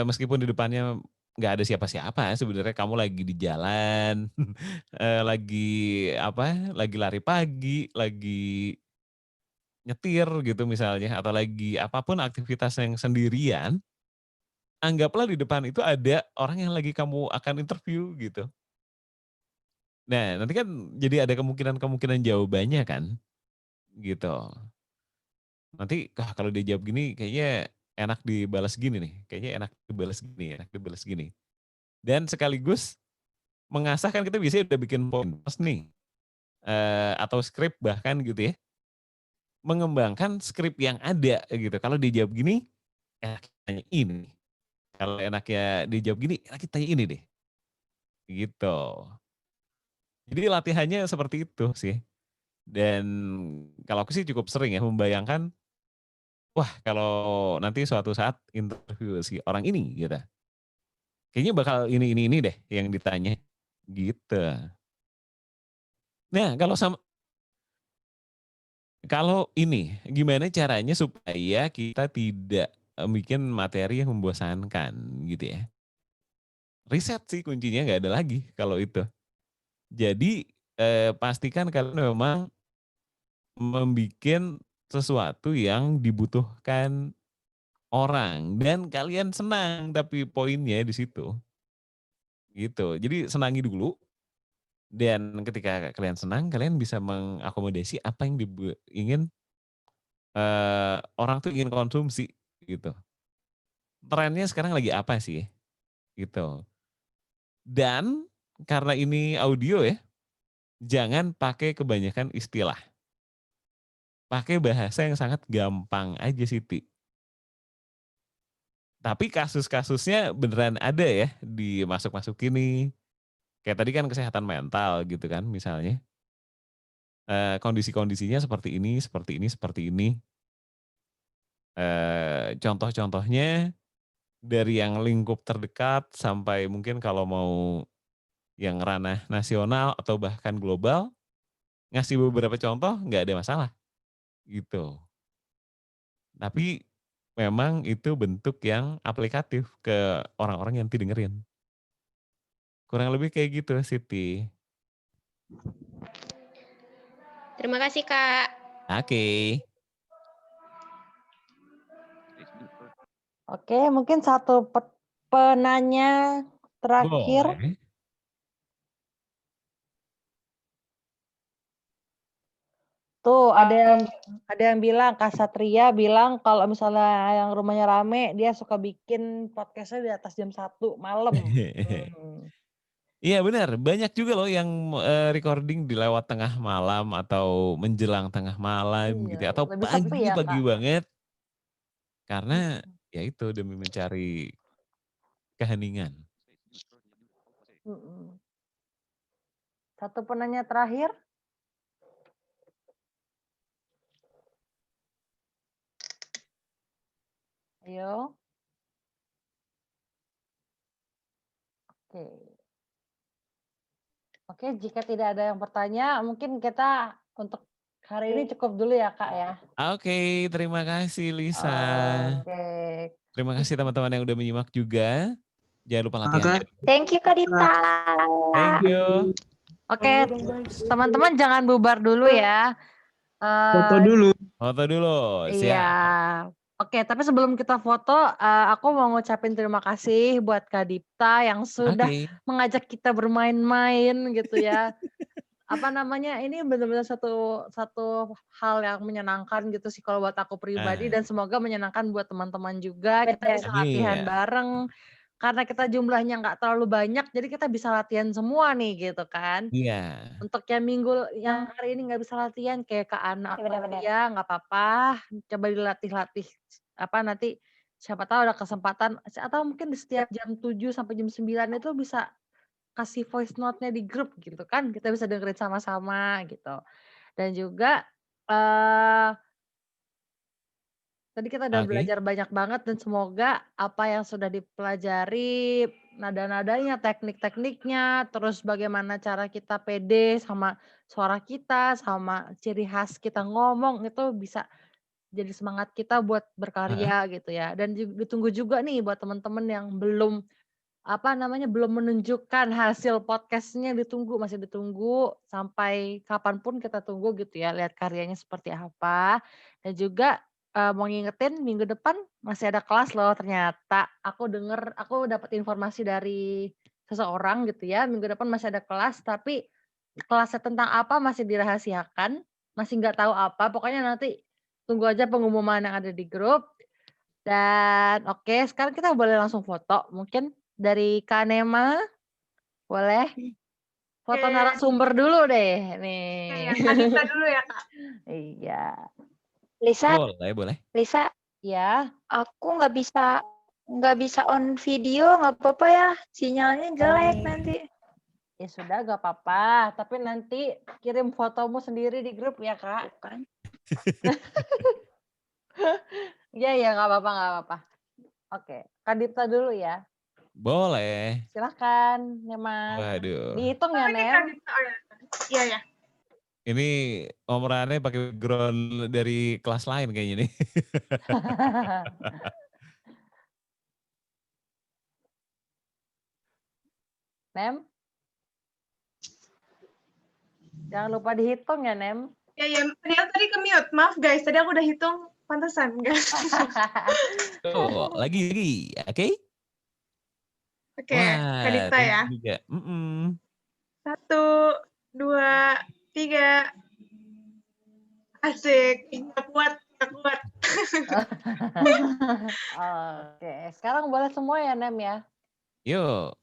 S1: meskipun di depannya nggak ada siapa-siapa, sebenarnya kamu lagi di jalan, lagi apa, lagi lari pagi, lagi nyetir gitu misalnya, atau lagi apapun aktivitas yang sendirian, anggaplah di depan itu ada orang yang lagi kamu akan interview gitu. Nah, nanti kan jadi ada kemungkinan-kemungkinan jawabannya kan, gitu. Nanti kalau dia jawab gini kayaknya enak dibalas gini nih, kayaknya enak dibalas gini. Dan sekaligus mengasah kan kita biasanya udah bikin pointers nih, atau skrip bahkan gitu ya. Mengembangkan skrip yang ada gitu. Kalau dia jawab gini, enak tanya ini. Kalau enaknya dijawab gini, enak tanya ini deh. Gitu. Jadi latihannya seperti itu sih. Dan kalau aku sih cukup sering ya membayangkan, wah kalau nanti suatu saat interview si orang ini gitu. Kayaknya bakal ini deh yang ditanya. Gitu. Nah kalau ini gimana caranya supaya kita tidak bikin materi yang membosankan gitu ya. Riset sih kuncinya nggak ada lagi kalau itu. Jadi pastikan kalian memang membuat sesuatu yang dibutuhkan orang dan kalian senang tapi poinnya di situ. Gitu. Jadi senangi dulu dan ketika kalian senang kalian bisa mengakomodasi apa yang ingin orang tuh ingin konsumsi gitu. Trennya sekarang lagi apa sih? Gitu. Dan karena ini audio ya, jangan pakai kebanyakan istilah. Pakai bahasa yang sangat gampang aja Siti. Tapi kasus-kasusnya beneran ada ya dimasuk-masukin nih. Kayak tadi kan kesehatan mental gitu kan misalnya. Kondisi-kondisinya seperti ini, seperti ini, seperti ini. Contoh-contohnya dari yang lingkup terdekat sampai mungkin kalau mau yang ranah nasional atau bahkan global, ngasih beberapa contoh nggak ada masalah gitu. Tapi memang itu bentuk yang aplikatif ke orang-orang yang dengerin. Kurang lebih kayak gitu Siti.
S5: Terima kasih, Kak.
S1: Oke.
S3: Oke, mungkin satu penanya terakhir.
S1: Boleh.
S3: Tuh ada yang bilang, Kak Satria bilang kalau misalnya yang rumahnya rame, dia suka bikin podcastnya di atas jam 1 malam.
S1: Iya benar, banyak juga loh yang recording di lewat tengah malam atau menjelang tengah malam gitu ya, atau
S3: Lebih sepi ya,
S1: pagi
S3: Kak.
S1: banget. Karena ya itu demi mencari keheningan.
S3: Satu penanya terakhir. Ayo. Oke, jika tidak ada yang bertanya, mungkin kita untuk hari ini cukup dulu ya, Kak ya.
S1: Oke, terima kasih Lisa.
S3: Oke.
S1: Terima kasih teman-teman yang udah menyimak juga. Jangan lupa latihan.
S2: Thank you Kak Dita.
S1: Thank you.
S3: Oke, teman-teman jangan bubar dulu ya.
S11: Foto dulu.
S1: Foto dulu, siap.
S3: Iya. Oke, tapi sebelum kita foto, aku mau ngucapin terima kasih buat Kak Dipta yang sudah mengajak kita bermain-main gitu ya. Apa namanya, ini benar-benar satu hal yang menyenangkan gitu sih kalau buat aku pribadi dan semoga menyenangkan buat teman-teman juga. Kita bisa latihan bareng. Karena kita jumlahnya nggak terlalu banyak, jadi kita bisa latihan semua nih gitu kan.
S1: Iya.
S3: Untuk yang hari ini nggak bisa latihan kayak Kak Ana ya nggak apa-apa, coba dilatih-latih nanti siapa tahu ada kesempatan atau mungkin di setiap jam 7 sampai jam 9 itu bisa kasih voice note-nya di grup gitu kan, kita bisa dengerin sama-sama gitu. Dan juga tadi kita udah belajar banyak banget dan semoga apa yang sudah dipelajari, nada-nadanya, teknik-tekniknya, terus bagaimana cara kita pede sama suara kita, sama ciri khas kita ngomong itu bisa jadi semangat kita buat berkarya gitu ya. Dan ditunggu juga nih buat teman-teman yang belum belum menunjukkan hasil podcastnya, masih ditunggu sampai kapanpun kita tunggu gitu ya, lihat karyanya seperti apa. Dan juga mau ngingetin minggu depan masih ada kelas loh ternyata. Aku dapat informasi dari seseorang gitu ya, minggu depan masih ada kelas tapi kelasnya tentang apa masih dirahasiakan, masih nggak tahu apa. Pokoknya nanti tunggu aja pengumuman yang ada di grup. Dan oke, sekarang kita boleh langsung foto. Mungkin dari Kak Nema, boleh? Foto narasumber dulu deh nih.
S13: Kak Dita dulu ya, Kak.
S3: Iya.
S2: Lisa.
S1: Boleh.
S2: Lisa.
S3: Ya.
S2: Aku nggak bisa on video, nggak apa-apa ya. Sinyalnya jelek nanti.
S3: Ya sudah, nggak apa-apa. Tapi nanti kirim fotomu sendiri di grup ya, Kak.
S2: Kan?
S3: Iya, nggak apa-apa. Oke, Kak Dita dulu ya.
S1: Boleh.
S3: Silakan, Nema.
S1: Waduh.
S3: Dihitung ya, Nem.
S13: Iya.
S1: Ini Om Rane pakai background dari kelas lain kayaknya nih.
S3: Nem. Jangan lupa dihitung ya, Nem.
S13: Ya. Tadi ke-mute. Maaf guys, tadi aku udah hitung. Pantesan, guys.
S1: Tuh, lagi. Oke?
S13: Oke, Kak Dita ya. 1, 2, 3. Asik. Gak kuat.
S3: Oke, sekarang boleh semua ya, Nem ya?
S1: Yuk.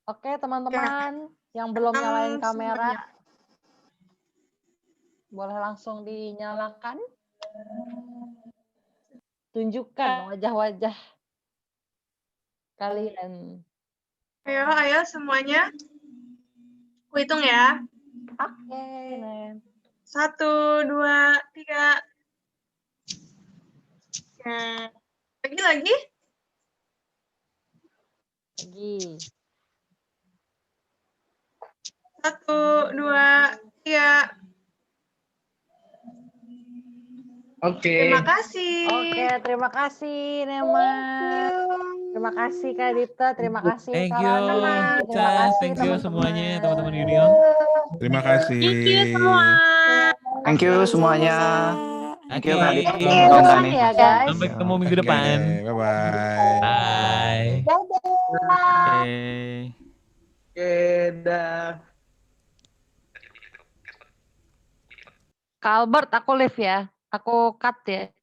S3: Oke, teman-teman yang belum nyalain kamera, boleh langsung dinyalakan. Tunjukkan wajah-wajah kalian.
S13: Ayo semuanya. Aku hitung ya.
S3: Oke, Nem.
S13: 1, 2, 3. Lagi.
S3: Lagi.
S13: 1, 2, 3.
S11: Oke.
S13: Terima kasih.
S3: Oke, terima kasih Nema. Terima kasih Kak Dita, terima kasih
S1: Thank
S3: Kak
S1: you.
S3: Lana. Terima kasih
S1: Thank you
S3: teman-teman.
S1: semuanya, teman-teman Union.
S7: Terima kasih.
S13: Thank you semua.
S12: Thank you
S3: kasih.
S12: semuanya. Thank you Kak Dita.
S2: Oke, teman ya guys.
S1: Sampai ketemu minggu
S7: Oke,
S1: depan.
S7: bye-bye.
S1: Bye.
S2: Dadah.
S9: Oke, dah.
S3: Kak Albert, aku live ya. Aku cut ya.